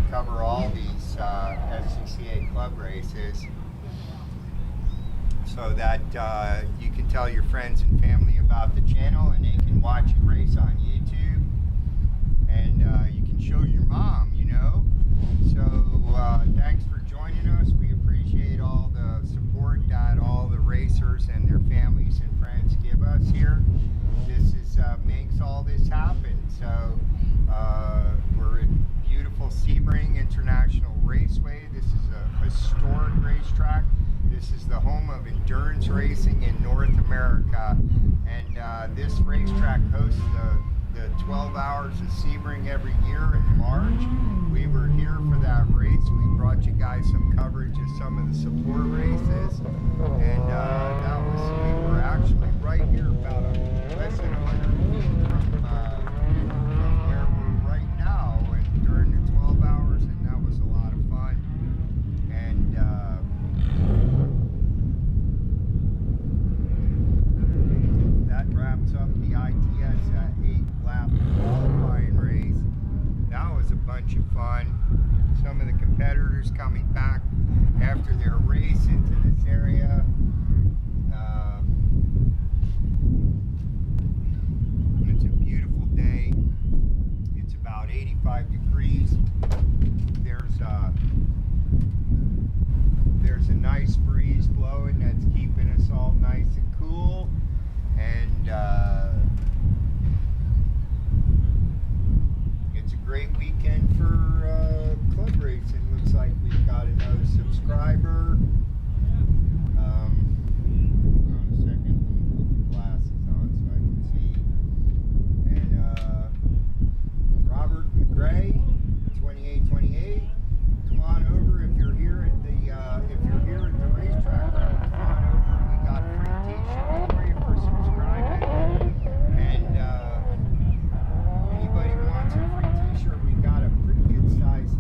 cover all these SCCA club races so that you can tell your friends and family about the channel, and they can watch you race on YouTube, and you can show your mom, you know. So thanks for joining us. We appreciate all the support that all the racers and their families and friends give us here. This is makes all this happen. So we're at beautiful Sebring International Raceway. This is a historic racetrack. This is the home of endurance racing in North America, and this racetrack hosts the 12 Hours of Sebring every year in March. We were here for that race. We brought you guys some coverage of some of the support races, and we were actually right here about less than 100 feet from where we're right now, and during the 12 hours, and that was a lot of fun. And that wraps up the ITS 8-lap qualifying race. That was a bunch of fun. Some of the competitors coming back after their race into this area. It's a beautiful day. It's about 85 degrees. There's a nice breeze blowing that's keeping us all nice and cool. And it's a great weekend for club racing. Looks like we've got another subscriber. Hold on a second. Let me put the glasses on so I can see. And Robert McGray, 2828. Come on over if you're here at the racetrack. Come on over. We got a free T-shirt for you for subscribing. And anybody wants a free T-shirt, we got a pretty good size.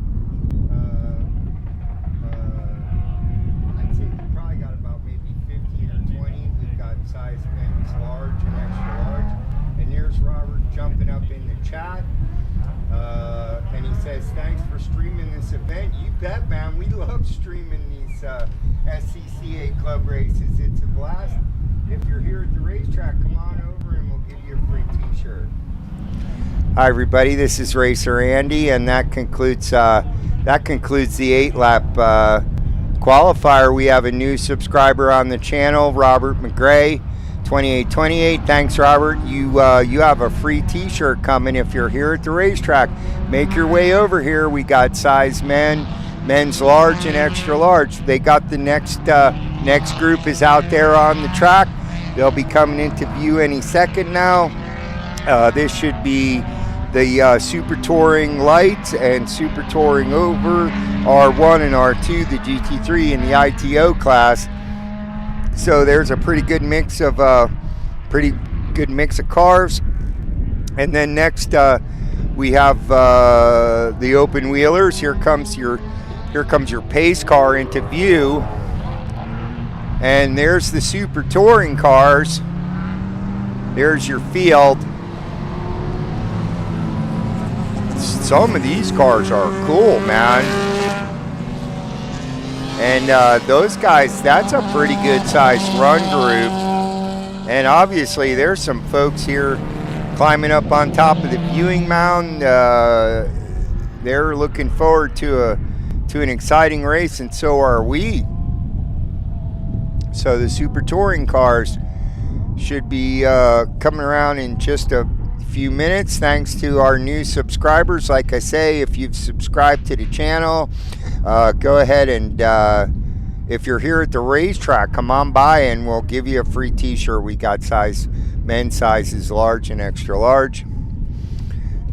I'd say we probably got about maybe 15 or 20. We've got size men's large and extra large. And here's Robert jumping up in the chat. And he says, thanks for streaming this event. You bet, man. We love streaming these SCCA club races. It's a blast. If you're here at the racetrack, come on over and we'll give you a free T-shirt. Hi, everybody. This is Racer Andy, and that concludes the 8-lap qualifier. We have a new subscriber on the channel, Robert McGray, 2828. Thanks, Robert. You have a free T-shirt coming if you're here at the racetrack. Make your way over here. We got size men's large and extra large. They got the next group is out there on the track. They'll be coming into view any second now. This should be the Super Touring Lights and Super Touring Over, R1 and R2, the GT3 and the ITO class. So there's a pretty good mix of cars. And then next we have the open wheelers. Here comes your pace car into view. And there's the Super Touring cars. There's your field. Some of these cars are cool, man. And those guys, that's a pretty good sized run group. And obviously there's some folks here climbing up on top of the viewing mound. They're looking forward to an exciting race, and so are we. So the Super Touring cars should be coming around in just a few minutes, thanks to our new subscribers. Like I say, if you've subscribed to the channel, go ahead and if you're here at the racetrack, come on by and we'll give you a free T-shirt. We got men's sizes large and extra large,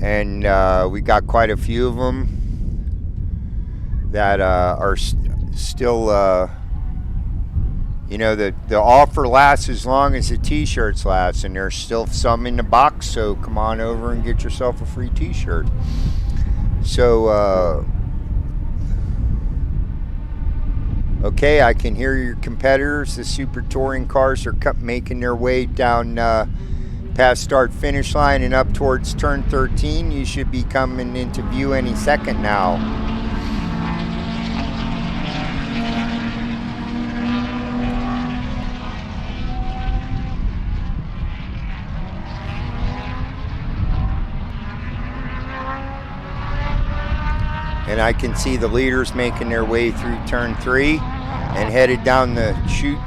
and we got quite a few of them that are still the offer lasts as long as the T-shirts last, and there's still some in the box, so come on over and get yourself a free T-shirt. So Okay, I can hear your competitors. The Super Touring cars are making their way down past start finish line and up towards turn 13. You should be coming into view any second now. And I can see the leaders making their way through turn 3 and headed down the chute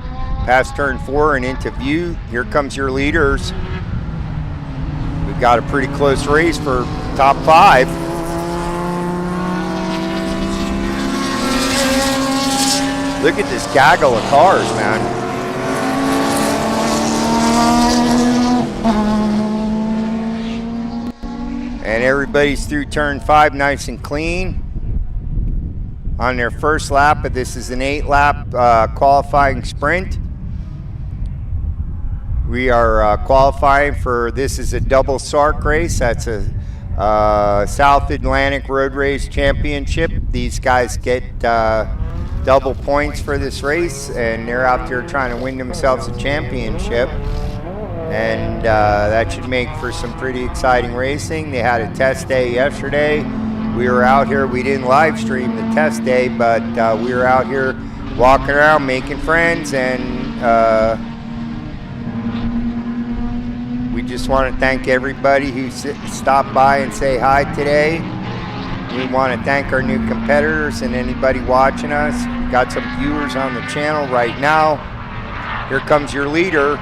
past turn 4 and into view. Here comes your leaders. We've got a pretty close race for top 5. Look at this gaggle of cars, man. And everybody's through turn 5 nice and clean on their first lap, but this is an 8-lap qualifying sprint. We are qualifying for, this is a double SARC race. That's a South Atlantic Road Race Championship. These guys get double points for this race, and they're out there trying to win themselves a championship. And that should make for some pretty exciting racing. They had a test day yesterday. We were out here. We didn't live stream the test day, but we were out here walking around making friends, and we just want to thank everybody who stopped by and say hi today. We want to thank our new competitors and anybody watching us. We've got some viewers on the channel right now. Here comes your leader.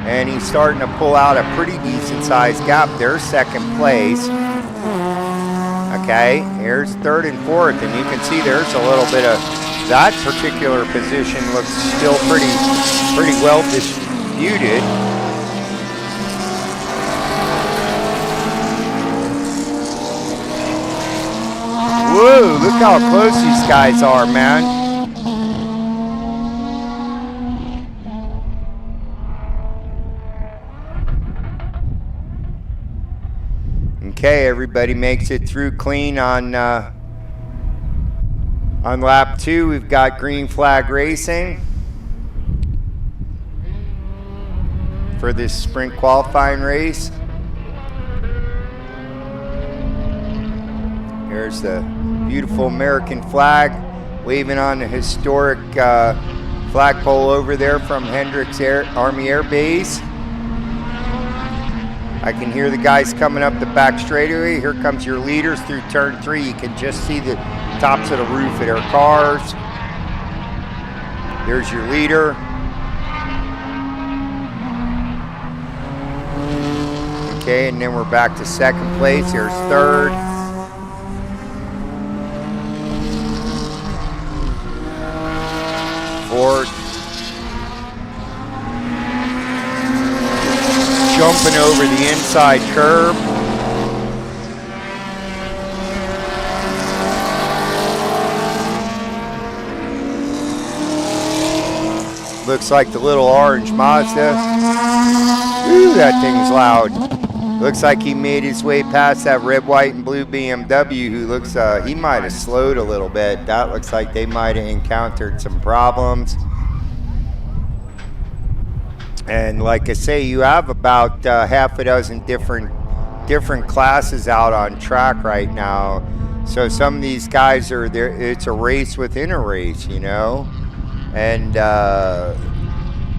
And he's starting to pull out a pretty decent sized gap. There's second place. Okay, here's third and fourth, and you can see there's a little bit of that particular position looks still pretty well disputed. Whoa, look how close these guys are, man. Okay, everybody makes it through clean on lap 2. We've got green flag racing for this sprint qualifying race. Here's the beautiful American flag waving on the historic flagpole over there from Hendricks Army Air Base. I can hear the guys coming up the back straightaway. Here comes your leaders through turn 3. You can just see the tops of the roof of their cars. There's your leader. Okay, and then we're back to second place. Here's third. Fourth. Jumping over the inside curb. Looks like the little orange Mazda. Ooh, that thing's loud. Looks like he made his way past that red, white, and blue BMW who looks, he might have slowed a little bit. That looks like they might have encountered some problems. And like I say, you have about half a dozen different classes out on track right now. So some of these guys are there. It's a race within a race, you know. And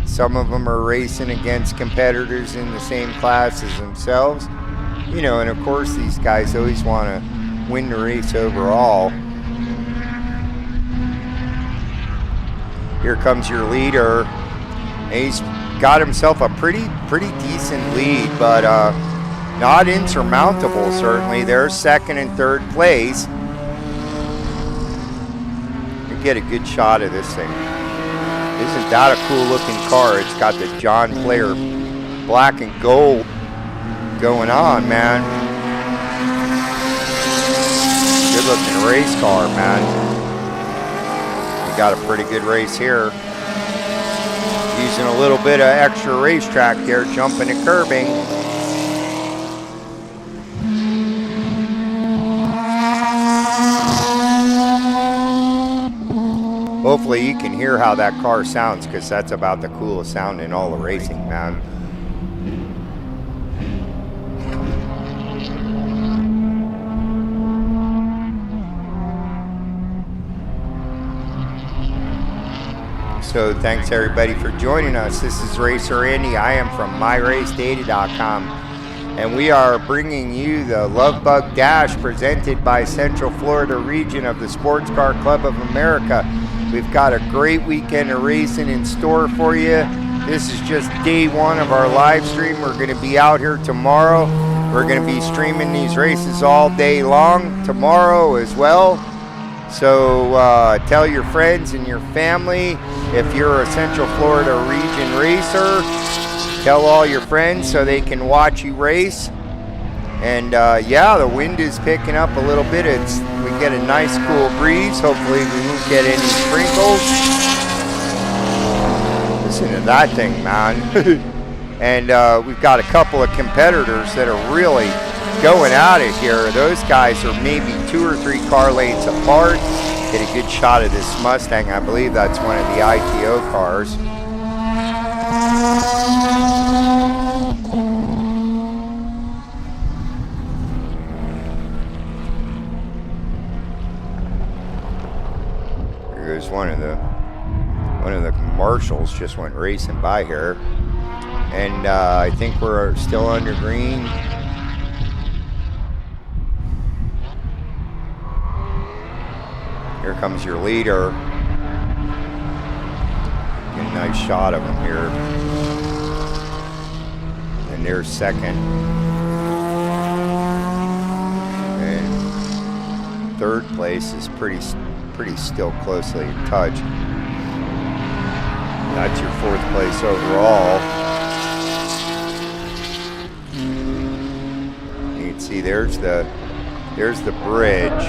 some of them are racing against competitors in the same class as themselves, you know. And of course, these guys always want to win the race overall. Here comes your leader. And he's got himself a pretty decent lead, but not insurmountable, certainly. There's second and third place. You get a good shot of this thing. Isn't that a cool looking car? It's got the John Player black and gold going on, man. Good looking race car, man. We got a pretty good race here. Using a little bit of extra racetrack there, jumping and curbing. hopefully you can hear how that car sounds, because that's about the coolest sound in all the racing, man. So thanks everybody for joining us. This is Racer Andy. I am from MyRaceData.com, and we are bringing you the Love Bug Dash presented by Central Florida region of the Sports Car Club of America. We've got a great weekend of racing in store for you. This is just day one of our live stream. We're going to be out here tomorrow. We're going to be streaming these races all day long tomorrow as well. So tell your friends and your family. If you're a Central Florida region racer, tell all your friends so they can watch you race. And yeah, the wind is picking up a little bit. We get a nice cool breeze. Hopefully we won't get any sprinkles. Listen to that thing, man. And we've got a couple of competitors that are really going at it here. Those guys are maybe 2 or 3 car lanes apart. Get a good shot of this Mustang. I believe that's one of the ITO cars. Here goes one of the marshals just went racing by here. And I think we're still under green. Here comes your leader. Get a nice shot of him here. And there's second. And third place is pretty still closely in touch. That's your 4th place overall. You can see there's the bridge.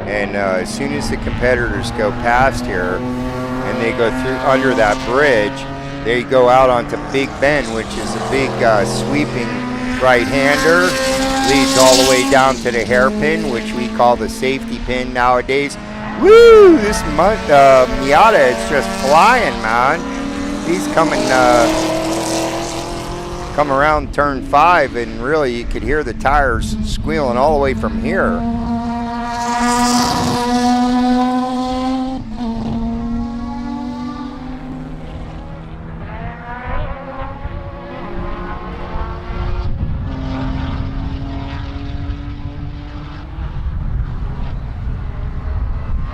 And as soon as the competitors go past here and they go through under that bridge, they go out onto Big Bend, which is a big sweeping right-hander. Leads all the way down to the hairpin, which we call the safety pin nowadays. Woo! This Miata is just flying, man. He's coming around turn 5, and really you could hear the tires squealing all the way from here.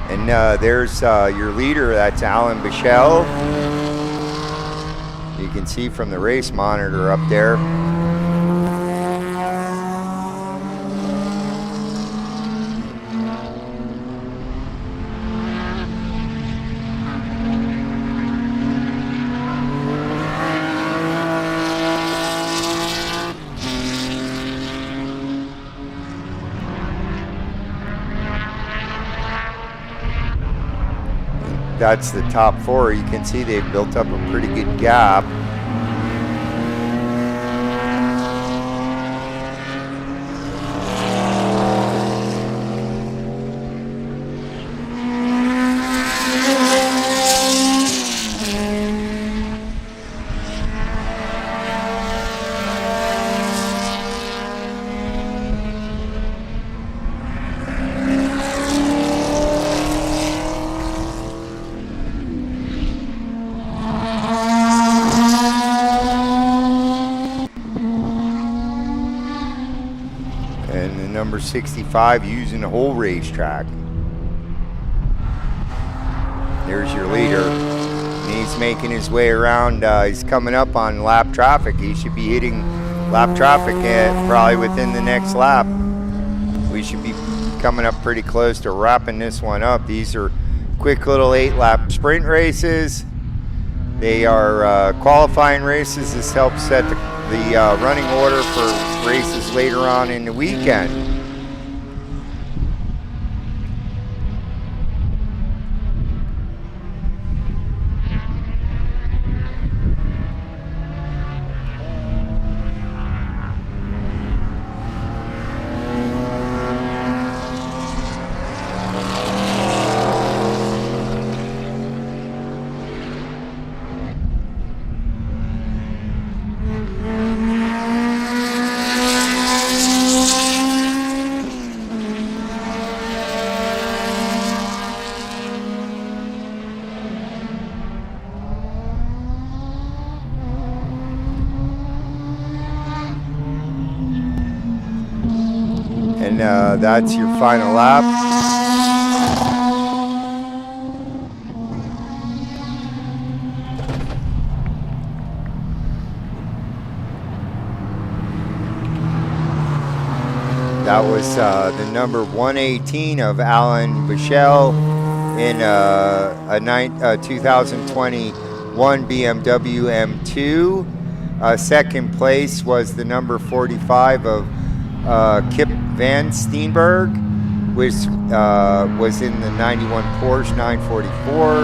And there's your leader, that's Alan Bichelle. You can see from the race monitor up there. That's the top 4. You can see they've built up a pretty good gap. Number 65 using the whole racetrack. There's your leader. And he's making his way around. He's coming up on lap traffic. He should be hitting lap traffic probably within the next lap. We should be coming up pretty close to wrapping this one up. These are quick little 8-lap sprint races. They are qualifying races. This helps set the running order for races later on in the weekend. that's your final lap. That was the number 118 of Alan Bichelle in a 2021 BMW M2. Second place was the number 45 of Kip Van Steenberg, which was in the 91 Porsche 944.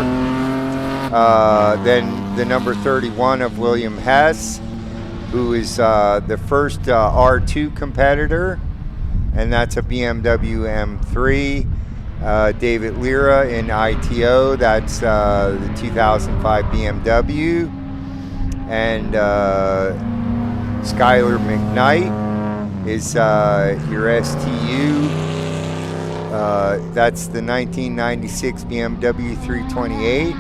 Then the number 31 of William Hess, who is the first R2 competitor, and that's a BMW M3. David Lira in ITO, that's the 2005 BMW. And Skylar McKnight is your STU. That's the 1996 BMW 328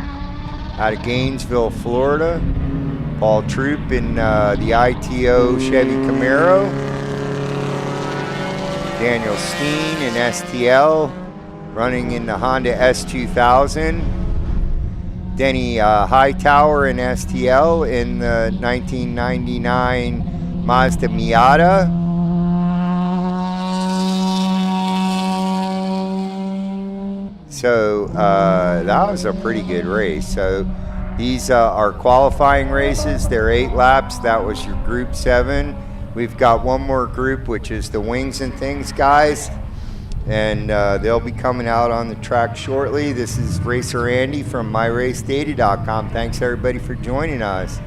out of Gainesville, Florida. Paul Troop in the ITO Chevy Camaro. Daniel Steen in STL, running in the Honda S2000. Denny Hightower in STL in the 1999 Mazda Miata. So that was a pretty good race. So these are qualifying races. They're 8 laps. That was your Group 7. We've got one more group, which is the Wings and Things guys. And they'll be coming out on the track shortly. This is Racer Andy from MyRaceData.com. Thanks everybody for joining us.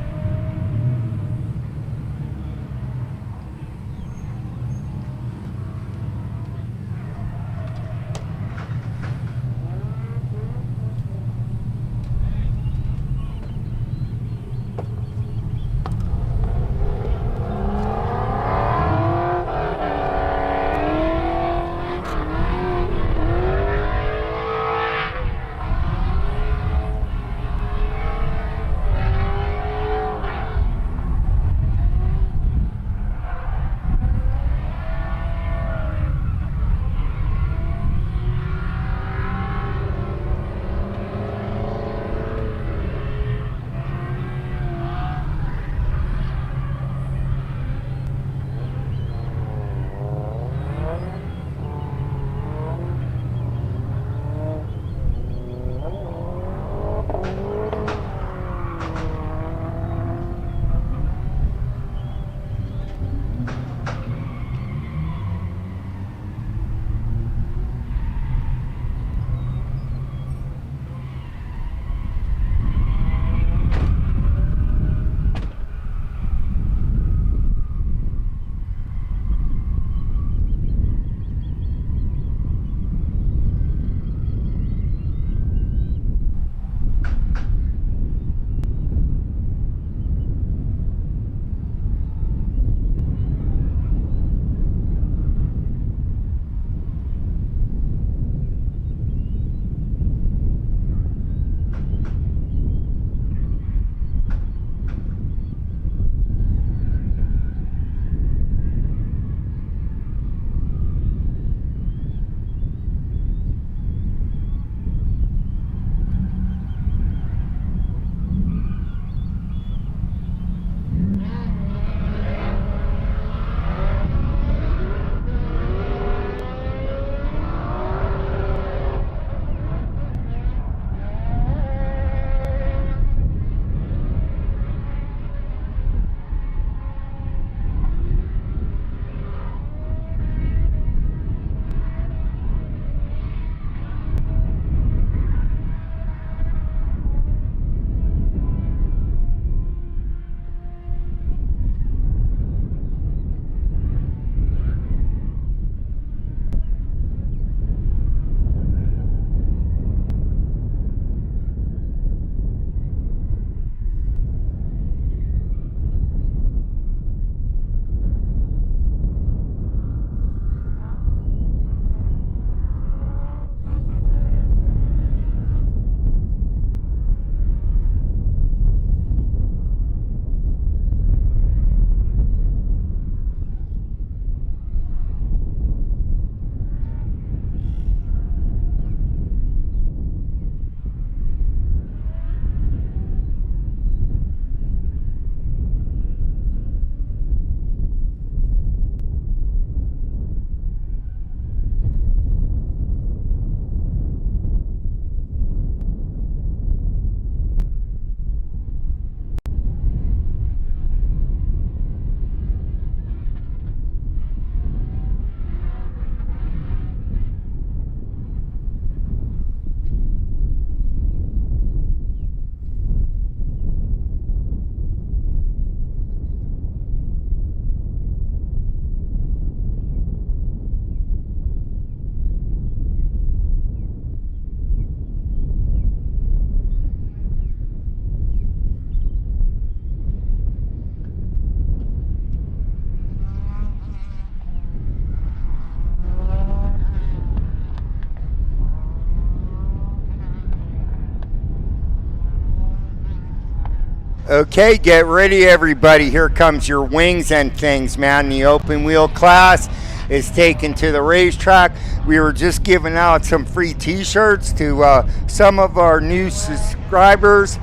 Okay, get ready, everybody. Here comes your wings and things, man. The open wheel class is taken to the racetrack. We were just giving out some free t-shirts to some of our new subscribers.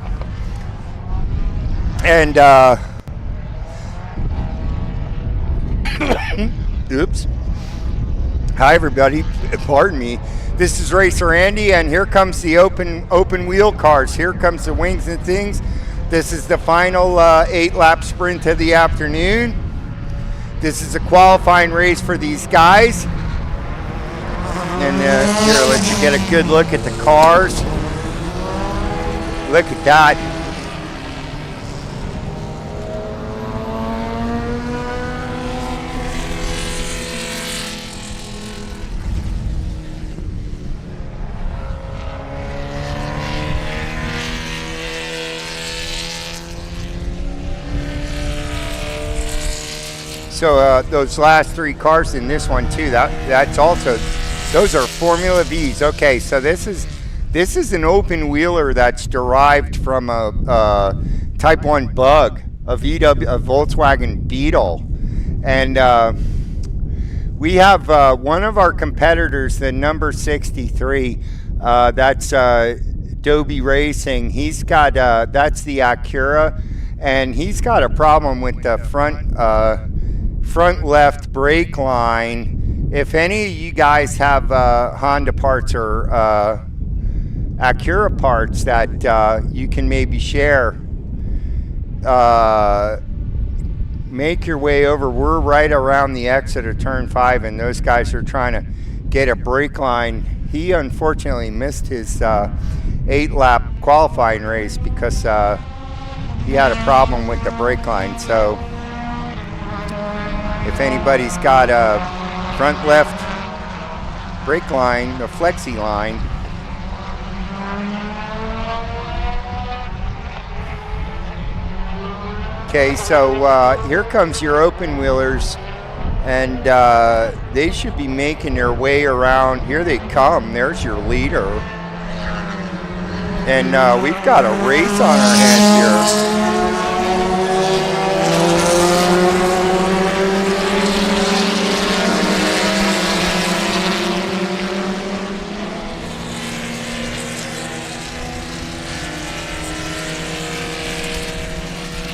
And, oops. Hi, everybody. Pardon me. This is Racer Andy, and here comes the open wheel cars. Here comes the wings and things. This is the final 8-lap sprint of the afternoon. This is a qualifying race for these guys. And here, I'll let you get a good look at the cars. Look at that. So those last 3 cars in this one too, that's also, those are Formula V's. Okay, so this is an open wheeler that's derived from a Type 1 Bug, a Volkswagen Beetle. And we have one of our competitors, the number 63, that's Dobie Racing. He's got, that's the Acura, and he's got a problem with the front left brake line. If any of you guys have Honda parts or Acura parts that you can maybe share, make your way over. We're right around the exit of turn 5, and those guys are trying to get a brake line. He unfortunately missed his 8-lap qualifying race because he had a problem with the brake line. So if anybody's got a front left brake line, the flexi line, okay, so here comes your open wheelers, and they should be making their way around. Here they come. There's your leader, and we've got a race on our hands here.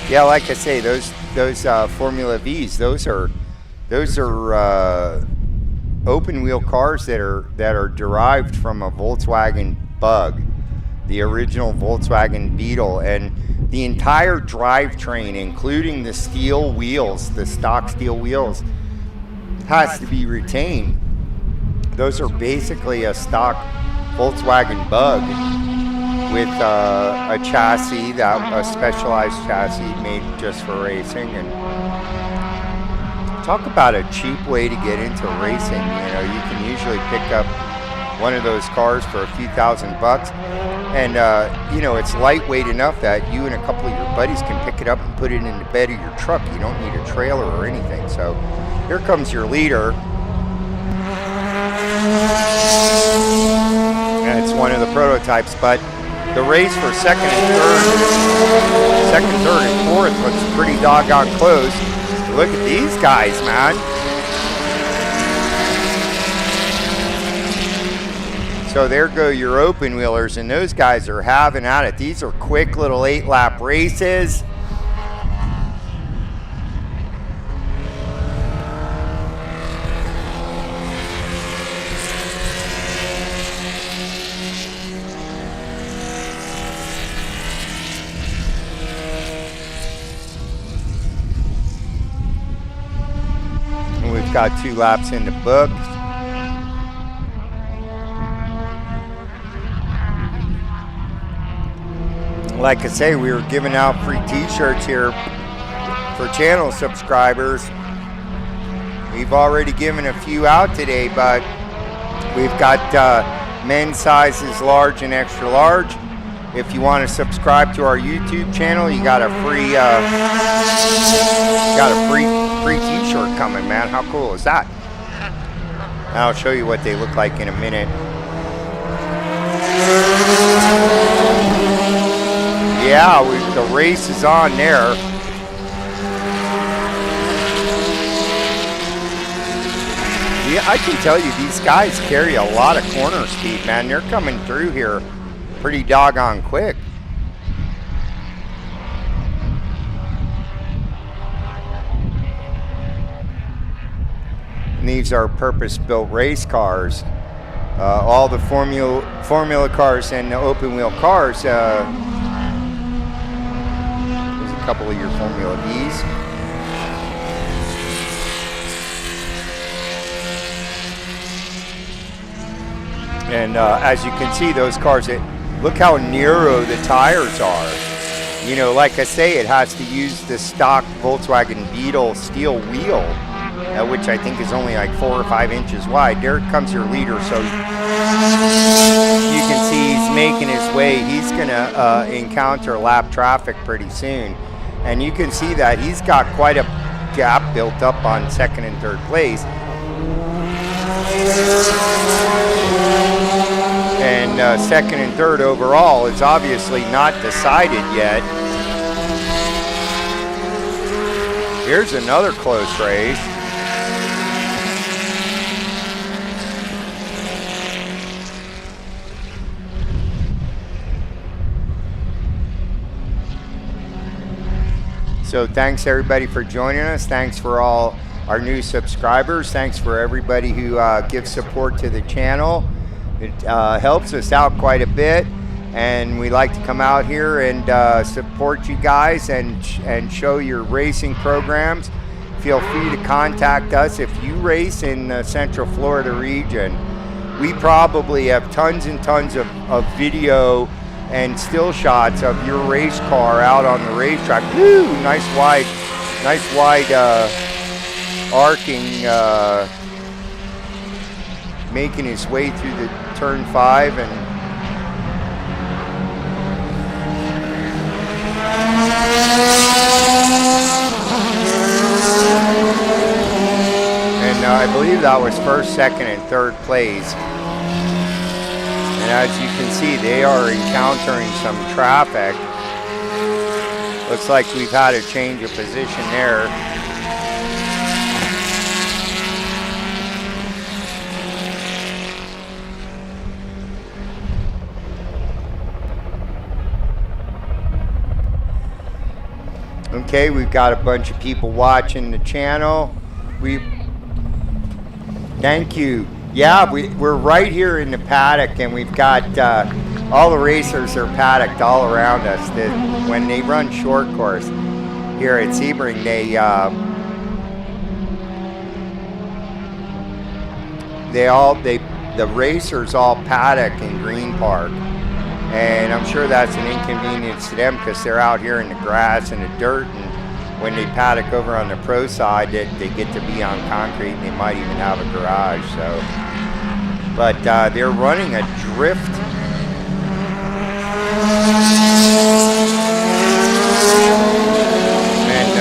Yeah, like I say, those Formula V's, those are open wheel cars that are derived from a Volkswagen Bug, the original Volkswagen Beetle, and the entire drivetrain, including the steel wheels, the stock steel wheels, has to be retained. Those are basically a stock Volkswagen Bug with a chassis, a specialized chassis made just for racing. And talk about a cheap way to get into racing. You know, you can usually pick up one of those cars for a few $1,000, and you know, it's lightweight enough that you and a couple of your buddies can pick it up and put it in the bed of your truck. You don't need a trailer or anything. So here comes your leader. And it's one of the prototypes, but the race for second, third, and fourth looks pretty doggone close. Look at these guys, man. So there go your open wheelers, and those guys are having at it. These are quick little 8-lap races. Got 2 laps in the book. Like I say, we were giving out free t-shirts here for channel subscribers. We've already given a few out today, but we've got men's sizes large and extra large. If you want to subscribe to our YouTube channel, you got a free free t-shirt coming, man. How cool is that? And I'll show you what they look like in a minute. yeah, the race is on there. Yeah, I can tell you these guys carry a lot of corner speed, man. They're coming through here pretty doggone quick. And these are purpose-built race cars. All the formula cars and the open wheel cars. There's a couple of your Formula V's. And as you can see, those cars, look how narrow the tires are. You know, like I say, it has to use the stock Volkswagen Beetle steel wheel, which I think is only like 4 or 5 inches wide. There comes your leader, so you can see he's making his way. He's gonna encounter lap traffic pretty soon. And you can see that he's got quite a gap built up on second and third place. And second and third overall is obviously not decided yet. Here's another close race. So thanks everybody for joining us. Thanks for all our new subscribers. Thanks for everybody who gives support to the channel. It helps us out quite a bit, and we like to come out here and support you guys and show your racing programs. Feel free to contact us if you race in the Central Florida region. We probably have tons and tons of video and still shots of your race car out on the racetrack. Woo! Nice wide arcing, making his way through the turn 5 and I believe that was first, second, and third place. And as you can see, they are encountering some traffic. Looks like we've had a change of position there. Okay, we've got a bunch of people watching the channel. Thank you. Yeah, we're right here in the paddock, and we've got all the racers are paddocked all around us. When they run short course here at Sebring, the racers all paddock in Green Park, and I'm sure that's an inconvenience to them because they're out here in the grass and the dirt, and when they paddock over on the pro side, they get to be on concrete, and they might even have a garage. So, but they're running a drift. And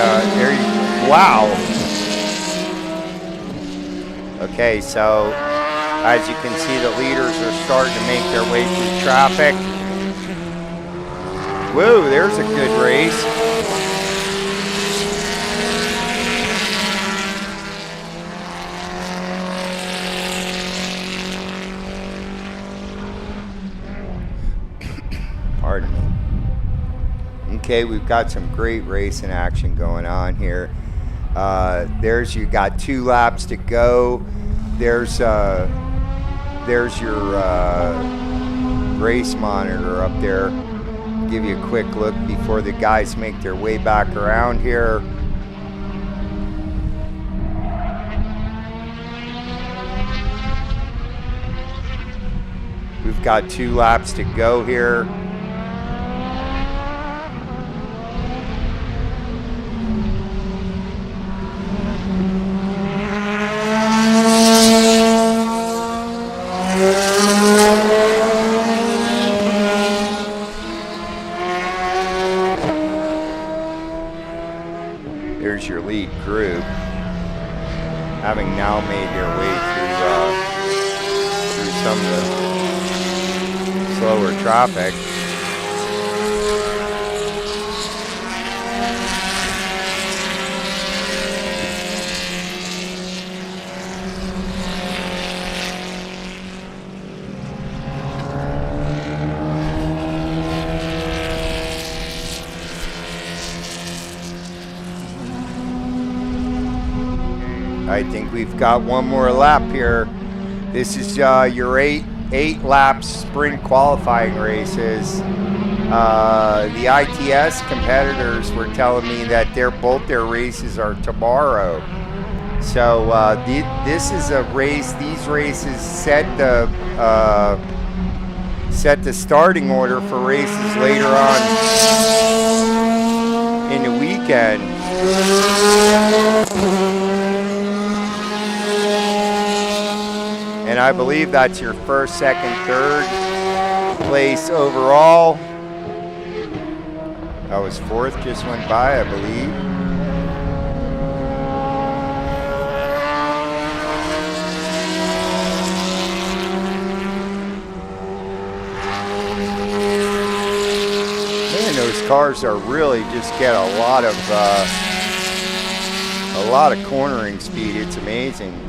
wow. Okay, so as you can see, the leaders are starting to make their way through traffic. Whoa, there's a good race. Pardon me. Okay, we've got some great racing action going on here. You got 2 laps to go. There's your race monitor up there. Give you a quick look before the guys make their way back around here. We've got 2 laps to go here. There's your lead group, having now made their way through some of the slower traffic. I think we've got one more lap here. This is your eight lap sprint qualifying races. The ITS competitors were telling me that both their races are tomorrow. So this is a race. These races set the starting order for races later on in the weekend. And I believe that's your first, second, third place overall. That was fourth, just went by, I believe. Man, those cars are really just get a lot of cornering speed. It's amazing.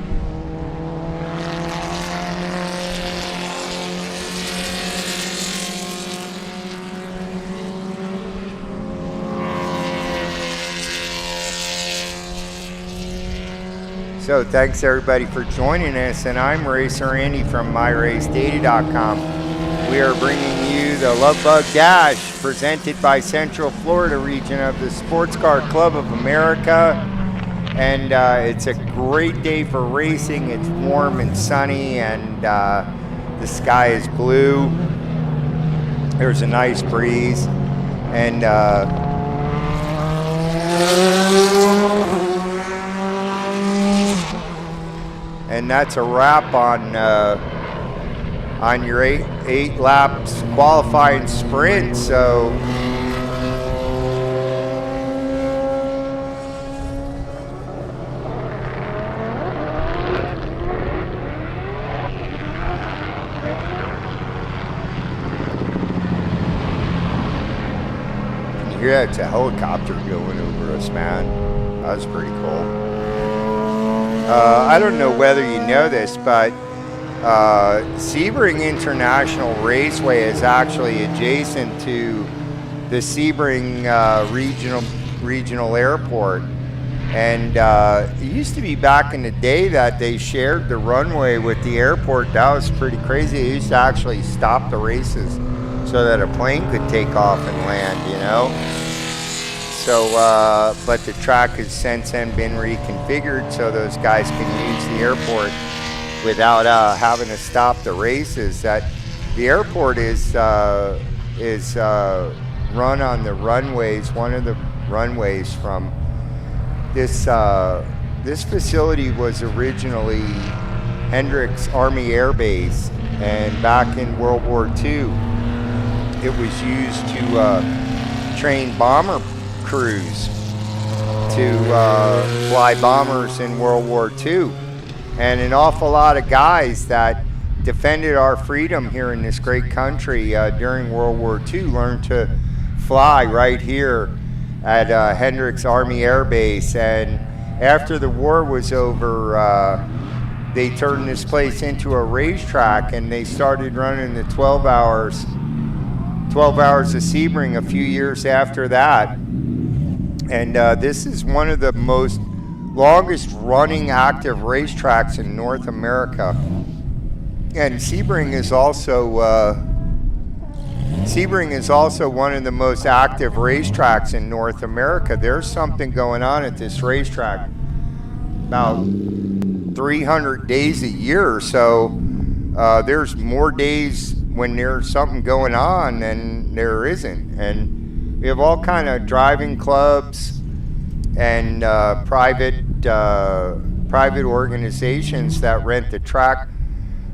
So thanks everybody for joining us, and I'm Racer Andy from MyRaceData.com. We are bringing you the Love Bug Dash presented by Central Florida region of the Sports Car Club of America. And it's a great day for racing. It's warm and sunny, and the sky is blue. There's a nice breeze, and that's a wrap on your eight laps qualifying sprint. So can you hear that? It's a helicopter going over us, man. That was pretty cool. I don't know whether you know this, but Sebring International Raceway is actually adjacent to the Sebring regional airport. And it used to be back in the day that they shared the runway with the airport. That was pretty crazy. They used to actually stop the races so that a plane could take off and land, you know. So, but the track has since then been reconfigured so those guys can use the airport without having to stop the races. That the airport is run on the runways. One of the runways from this facility was originally Hendricks Army Air Base, and back in World War II, it was used to train bomber crews to fly bombers in World War II. And an awful lot of guys that defended our freedom here in this great country during World War II learned to fly right here at Hendricks Army Air Base. And after the war was over, they turned this place into a racetrack, and they started running the 12 hours of Sebring a few years after that. And this is one of the most longest running active racetracks in North America. And Sebring is also one of the most active racetracks in North America. There's something going on at this racetrack about 300 days a year. So there's more days when there's something going on than there isn't. And we have all kind of driving clubs and private organizations that rent the track.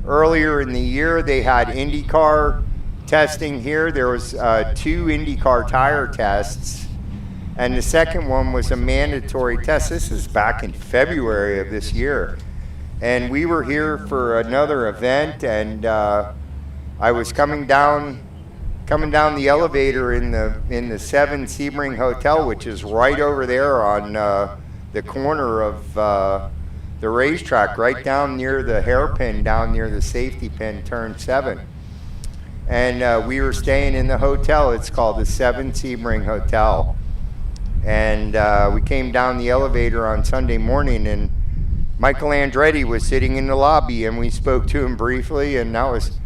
Earlier in the year, they had IndyCar testing here. There was 2 IndyCar tire tests, and the second one was a mandatory test. This is back in February of this year, and we were here for another event, and I was coming down the elevator in the 7 Sebring Hotel, which is right over there on the corner of the racetrack, right down near the hairpin, down near the safety pin, turn 7. And we were staying in the hotel. It's called the 7 Sebring Hotel. And we came down the elevator on Sunday morning, and Michael Andretti was sitting in the lobby, and we spoke to him briefly, and that was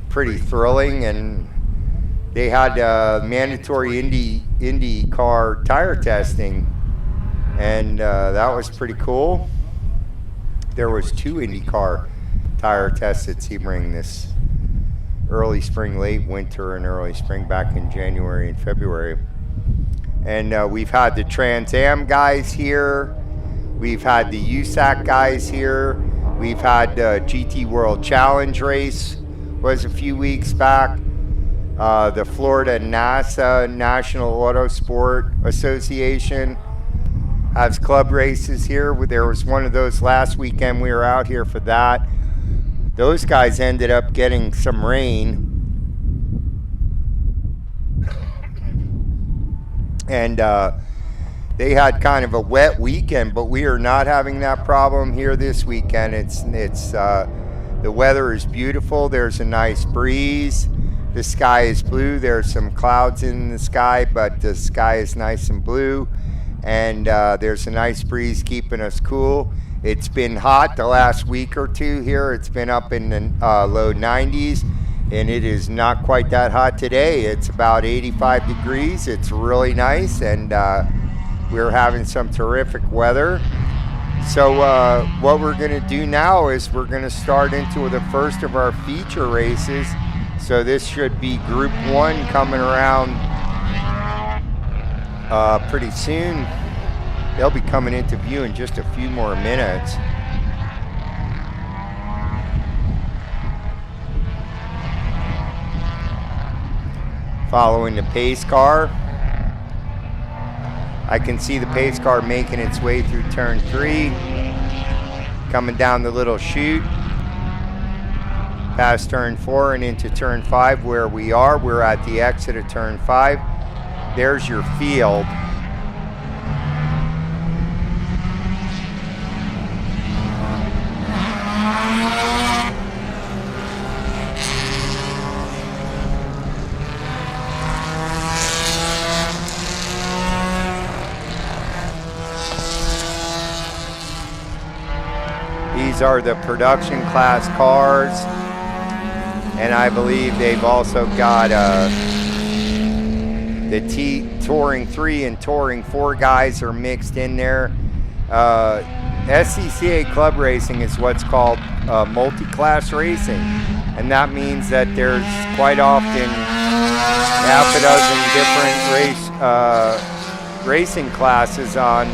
pretty thrilling. And they had mandatory Indy car tire testing, and that was pretty cool. There was 2 IndyCar tire tests at Sebring this early spring, late winter, and early spring back in January and February. And we've had the Trans Am guys here. We've had the USAC guys here. We've had the GT World Challenge race was a few weeks back. The Florida NASA National Autosport Association has club races here. There was one of those last weekend. We were out here for that. Those guys ended up getting some rain. And they had kind of a wet weekend, but we are not having that problem here this weekend. It's the weather is beautiful. There's a nice breeze. The sky is blue. There's some clouds in the sky, but the sky is nice and blue. And there's a nice breeze keeping us cool. It's been hot the last week or two here. It's been up in the low 90s, and it is not quite that hot today. It's about 85 degrees. It's really nice, and we're having some terrific weather. So what we're going to do now is we're going to start into the first of our feature races. So this should be Group 1 coming around pretty soon. They'll be coming into view in just a few more minutes. Following the pace car. I can see the pace car making its way through turn 3, coming down the little chute, past turn 4 and into turn 5 where we are. We're at the exit of turn 5. There's your field. These are the production class cars, and I believe they've also got the Touring 3 and Touring 4 guys are mixed in there. SCCA club racing is what's called multi-class racing, and that means that there's quite often half a dozen different racing classes on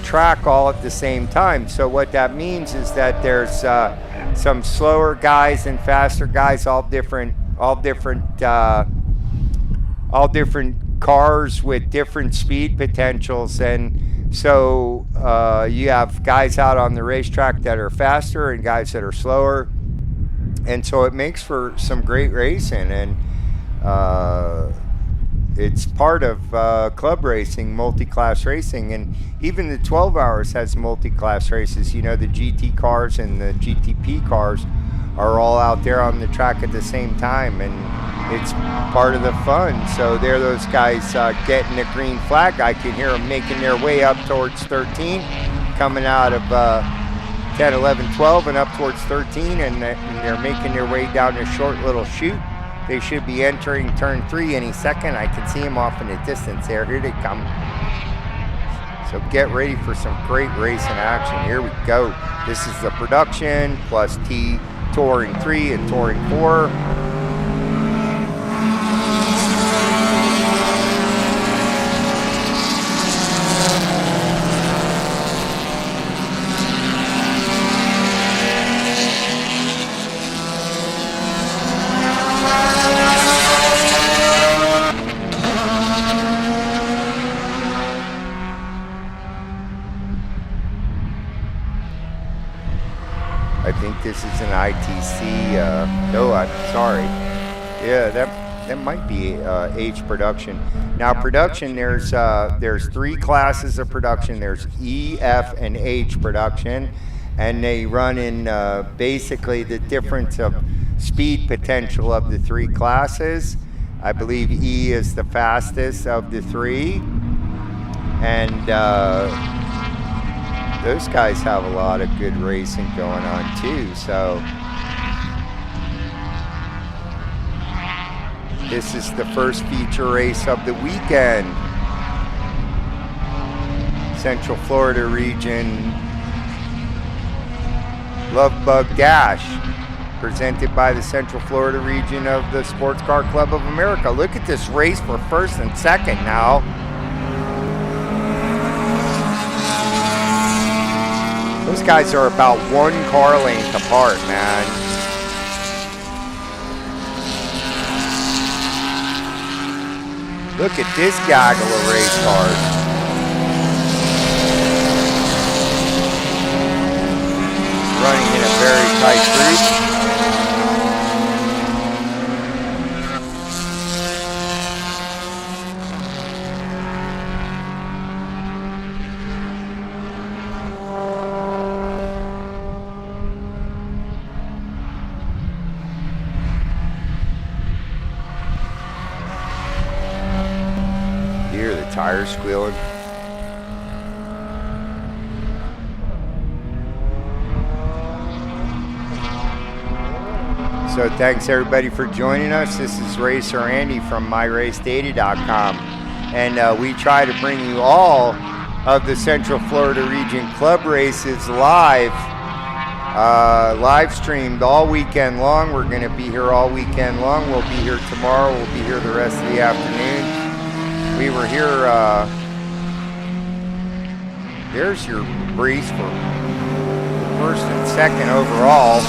track all at the same time. So what that means is that there's some slower guys and faster guys, all different cars with different speed potentials. And so you have guys out on the racetrack that are faster and guys that are slower, and so it makes for some great racing. And it's part of club racing, multi-class racing, and even the 12 hours has multi-class races. You know, the GT cars and the GTP cars are all out there on the track at the same time, and it's part of the fun. So there those guys getting the green flag. I can hear them making their way up towards 13, coming out of 10, 11, 12 and up towards 13, and they're making their way down this short little chute. They should be entering turn 3 any second. I can see them off in the distance there. Here they come. So get ready for some great racing action. Here we go. This is the production plus Touring 3 and Touring 4. I think this is an ITC. No, I'm sorry. Yeah, that might be H production. Now, production, there's 3 classes of production. There's E, F, and H production, and they run in basically the difference of speed potential of the 3 classes. I believe E is the fastest of the 3, and those guys have a lot of good racing going on too. So this is the first feature race of the weekend. Central Florida region Love Bug Dash, presented by the Central Florida region of the Sports Car Club of America. Look at this race for first and second now. Those guys are about 1 car length apart, man. Look at this gaggle of race cars. Running in a very tight group. You hear the tires squealing? So thanks everybody for joining us. This is Racer Andy from MyRaceData.com, and we try to bring you all of the Central Florida region club races live, live streamed all weekend long. We're going to be here all weekend long. We'll be here tomorrow. We'll be here the rest of the afternoon. We were here. There's your race for first and second overall.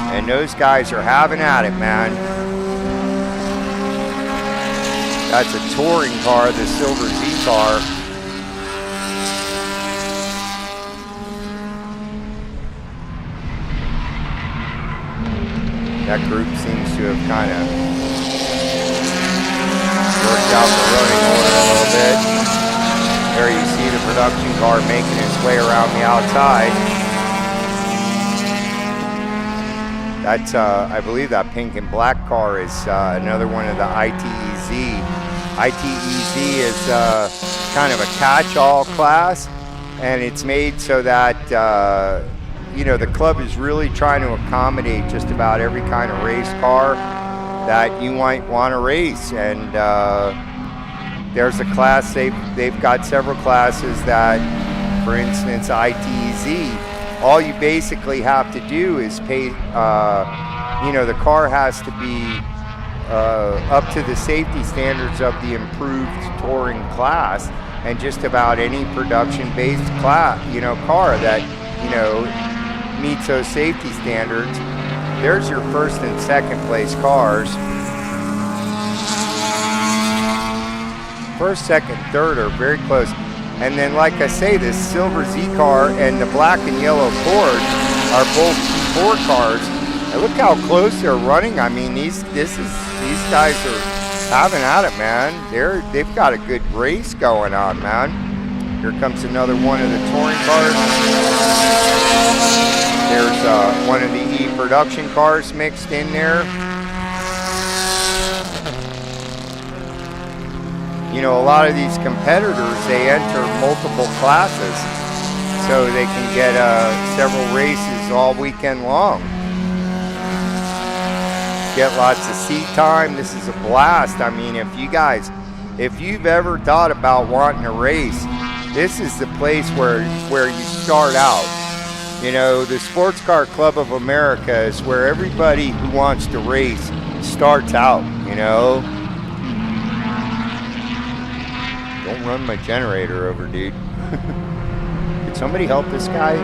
And those guys are having at it, man. That's a touring car, the Silver Z car. That group seems to have kind of worked out the running order a little bit. There you see the production car making its way around the outside. That's, I believe that pink and black car is another one of the ITEZ. ITEZ is kind of a catch-all class, and it's made so that, you know, the club is really trying to accommodate just about every kind of race car that you might want to race. And there's a class, they've got several classes that, for instance, ITEZ, all you basically have to do is pay, you know, the car has to be up to the safety standards of the improved touring class, and just about any production-based class, you know, car that, you know, meets those safety standards. There's your first and second place cars. First, second, third are very close. And then, like I say, this Silver Z car and the black and yellow Ford are both T4 cars. And look how close they're running. I mean, these guys are having at it, man. They've got a good race going on, man. Here comes another one of the touring cars. There's one of the E production cars mixed in there. You know, a lot of these competitors, they enter multiple classes so they can get several races all weekend long. Get lots of seat time. This is a blast. I mean, if you've ever thought about wanting to race, this is the place where you start out. You know, the Sports Car Club of America is where everybody who wants to race starts out, you know. Don't run my generator over, dude. Could somebody help this guy?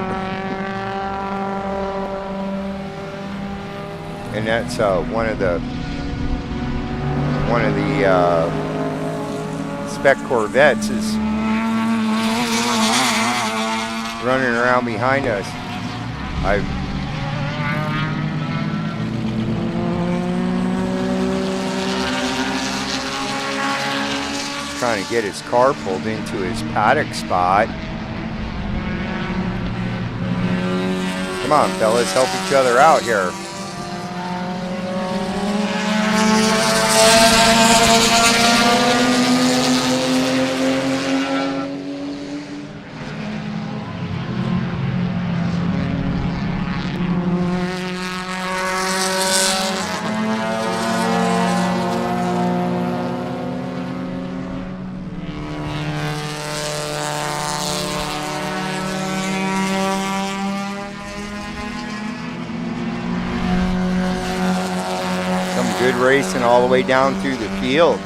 And that's one of the spec Corvettes is running around behind us. Trying to get his car pulled into his paddock spot. Come on, fellas, help each other out here. good racing all the way down through the field.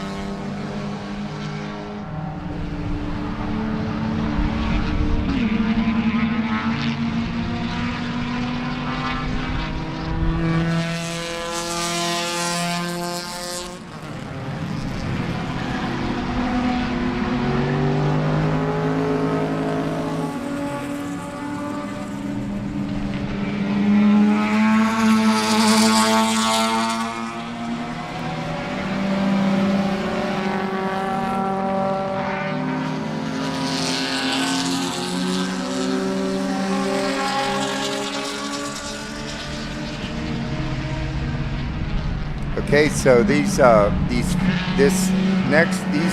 Okay, so these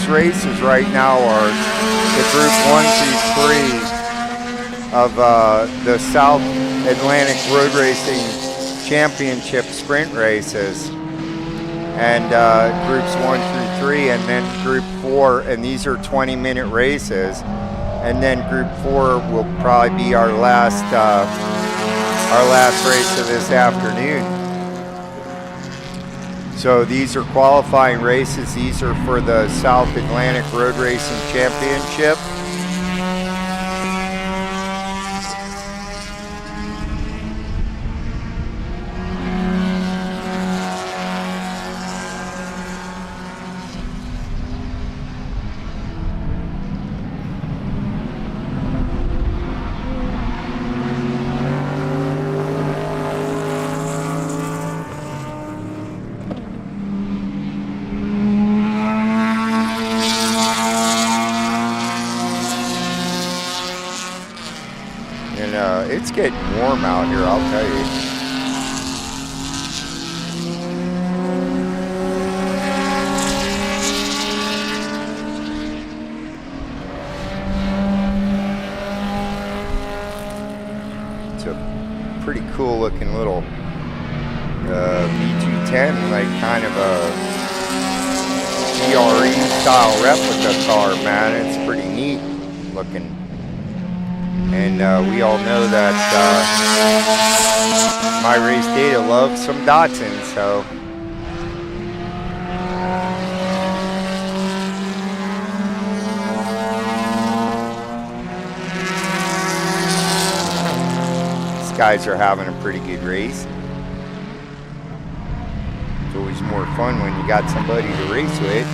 races right now are the Group 1 through 3 of the South Atlantic Road Racing Championship sprint races, and Groups 1 through 3, and then Group 4, and these are 20-minute races, and then Group 4 will probably be our last race of this afternoon. So these are qualifying races. These are for the South Atlantic Road Racing Championship. It's getting warm out here, I'll tell you. It's a pretty cool looking little V210, like kind of a DRE style replica car, man. It's pretty neat looking. And we all know that My Race Data loves some Datsuns, so. These guys are having a pretty good race. It's always more fun when you got somebody to race with.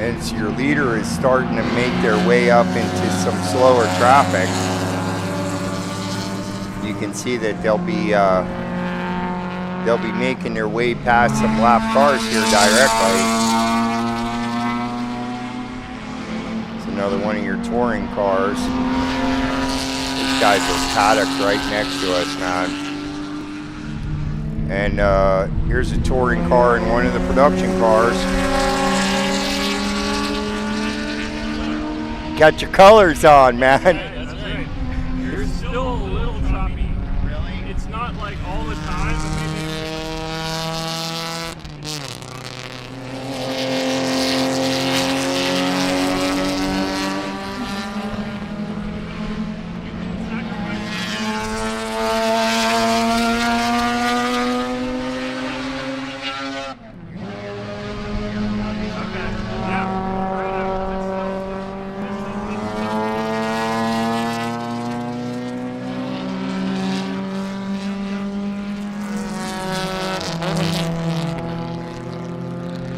As your leader is starting to make their way up into some slower traffic, you can see that they'll be making their way past some lap cars here directly. It's another one of your touring cars. These guys are paddocks right next to us, man. And here's a touring car and one of the production cars. Got your colors on, man. That's great. You're still a little choppy. Really? It's not like all the time, but maybe.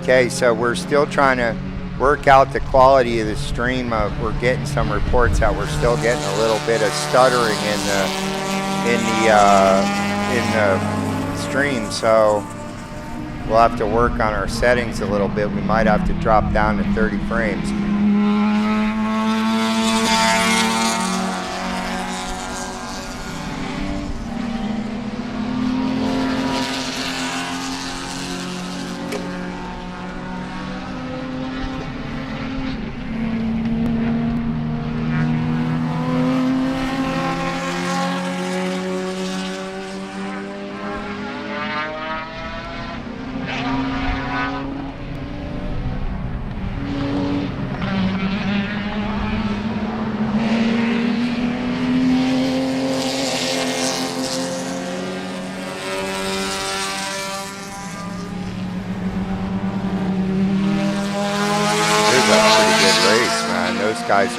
Okay, so we're still trying to work out the quality of the stream. We're getting some reports that we're still getting a little bit of stuttering in the stream. So we'll have to work on our settings a little bit. We might have to drop down to 30 frames.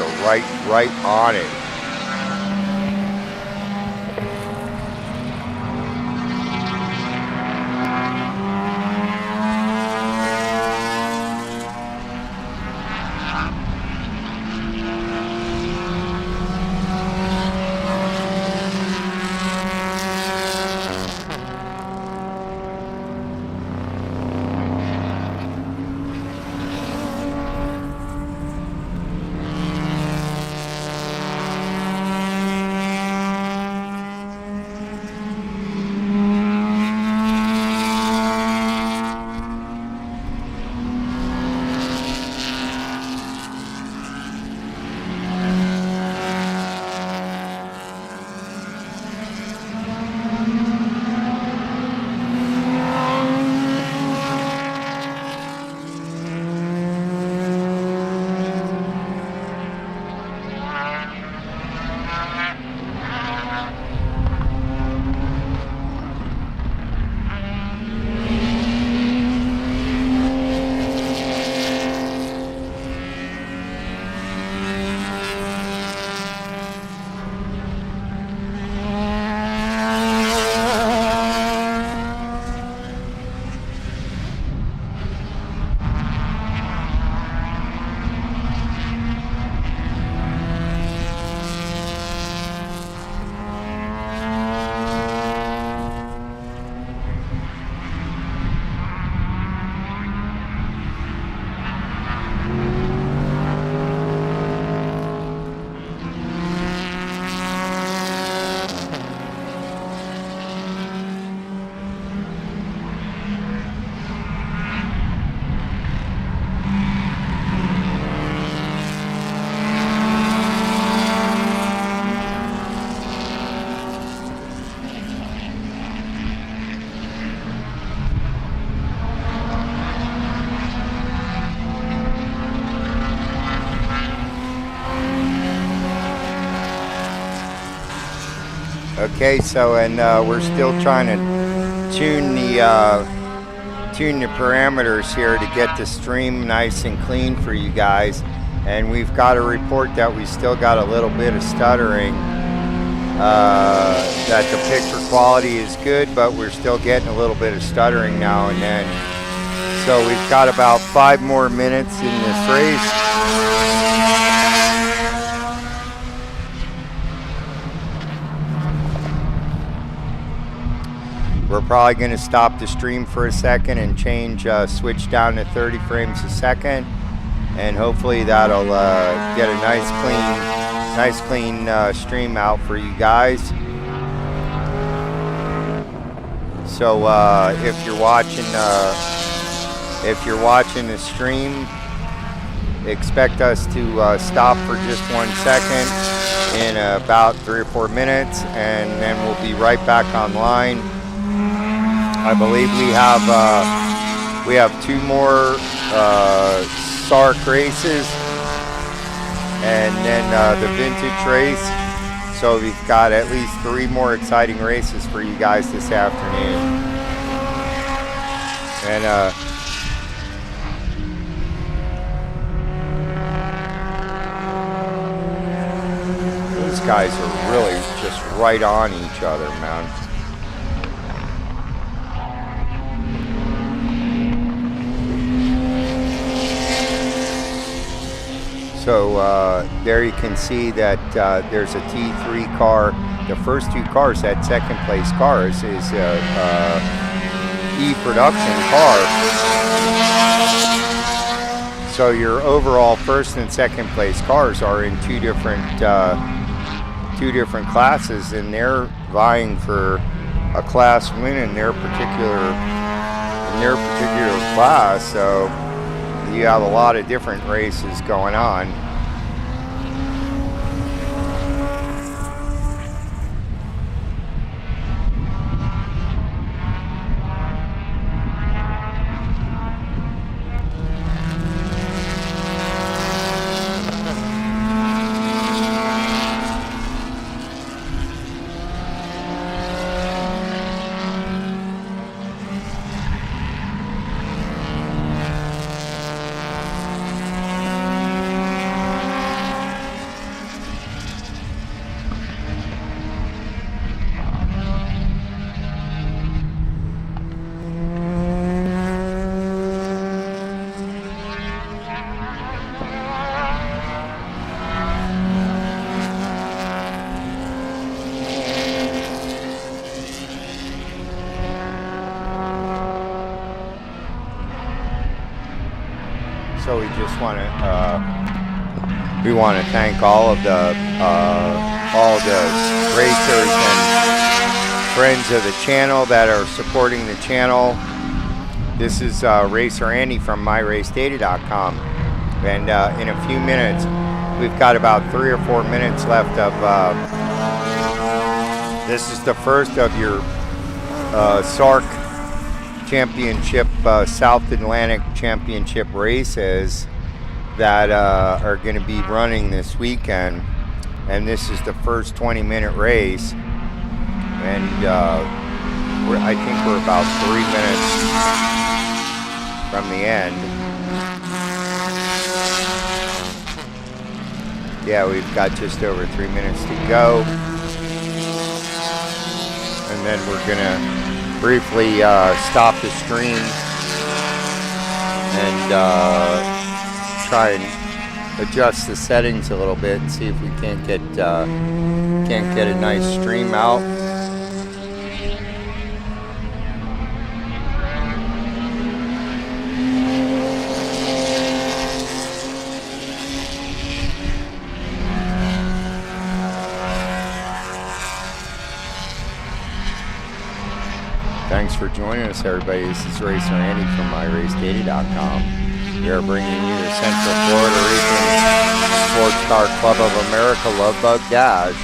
are right on it. Okay, so we're still trying to tune the parameters here to get the stream nice and clean for you guys. And we've got a report that we still got a little bit of stuttering. That the picture quality is good, but we're still getting a little bit of stuttering now and then. So we've got about 5 more minutes in this race. We're probably going to stop the stream for a second and switch down to 30 frames a second, and hopefully that'll get a nice clean stream out for you guys. So if you're watching the stream, expect us to stop for just 1 second in about 3 or 4 minutes, and then we'll be right back online. I believe we have 2 more SARC races, and then the vintage race. So we've got at least 3 more exciting races for you guys this afternoon. And these guys are really just right on each other, man. So there you can see that there's a T3 car. The first 2 cars, that second place car is a E-production car. So your overall first and second place cars are in 2 different classes, and they're vying for a class win in their particular class. So you have a lot of different races going on. Also, we just want to thank all the racers and friends of the channel that are supporting the channel. This is Racer Andy from MyRaceData.com, and in a few minutes, we've got about 3 or 4 minutes left of. This is the first of your SARC Championship, South Atlantic Championship races that are going to be running this weekend, and this is the first 20-minute race, and I think we're about 3 minutes from the end. Yeah, we've got just over 3 minutes to go, and then we're going to briefly stop the stream and try and adjust the settings a little bit and see if we can't get a nice stream out. Thanks for joining us, everybody. This is Racer Andy from MyRaceData.com. We are bringing you the Central Florida Racing Sports Car Club of America Love Bug Dash.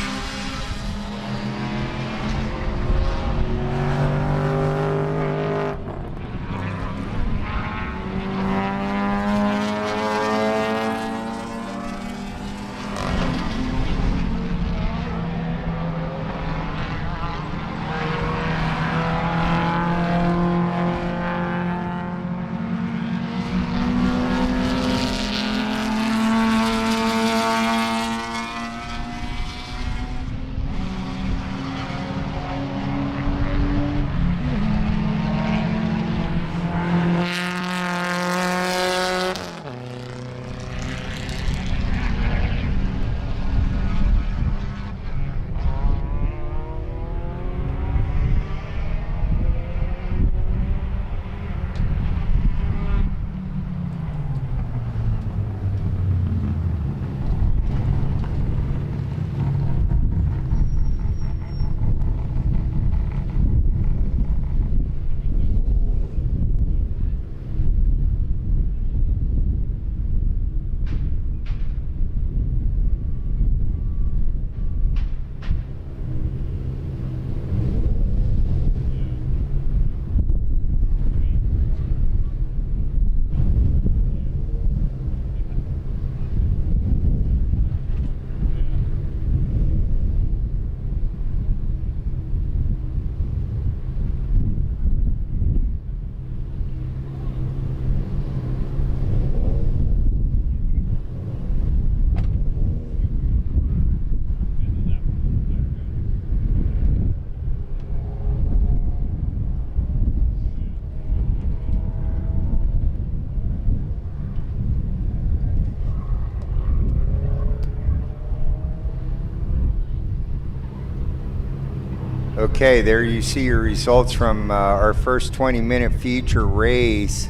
Okay, there you see your results from our first 20-minute feature race.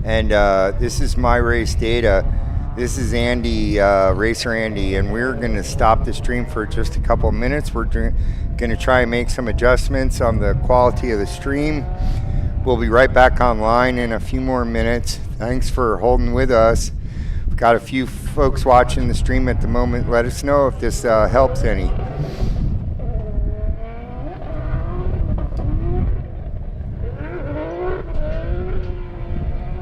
And this is My Race Data. This is Andy, Racer Andy, and we're going to stop the stream for just a couple of minutes. We're going to try and make some adjustments on the quality of the stream. We'll be right back online in a few more minutes. Thanks for holding with us. We've got a few folks watching the stream at the moment. Let us know if this helps any.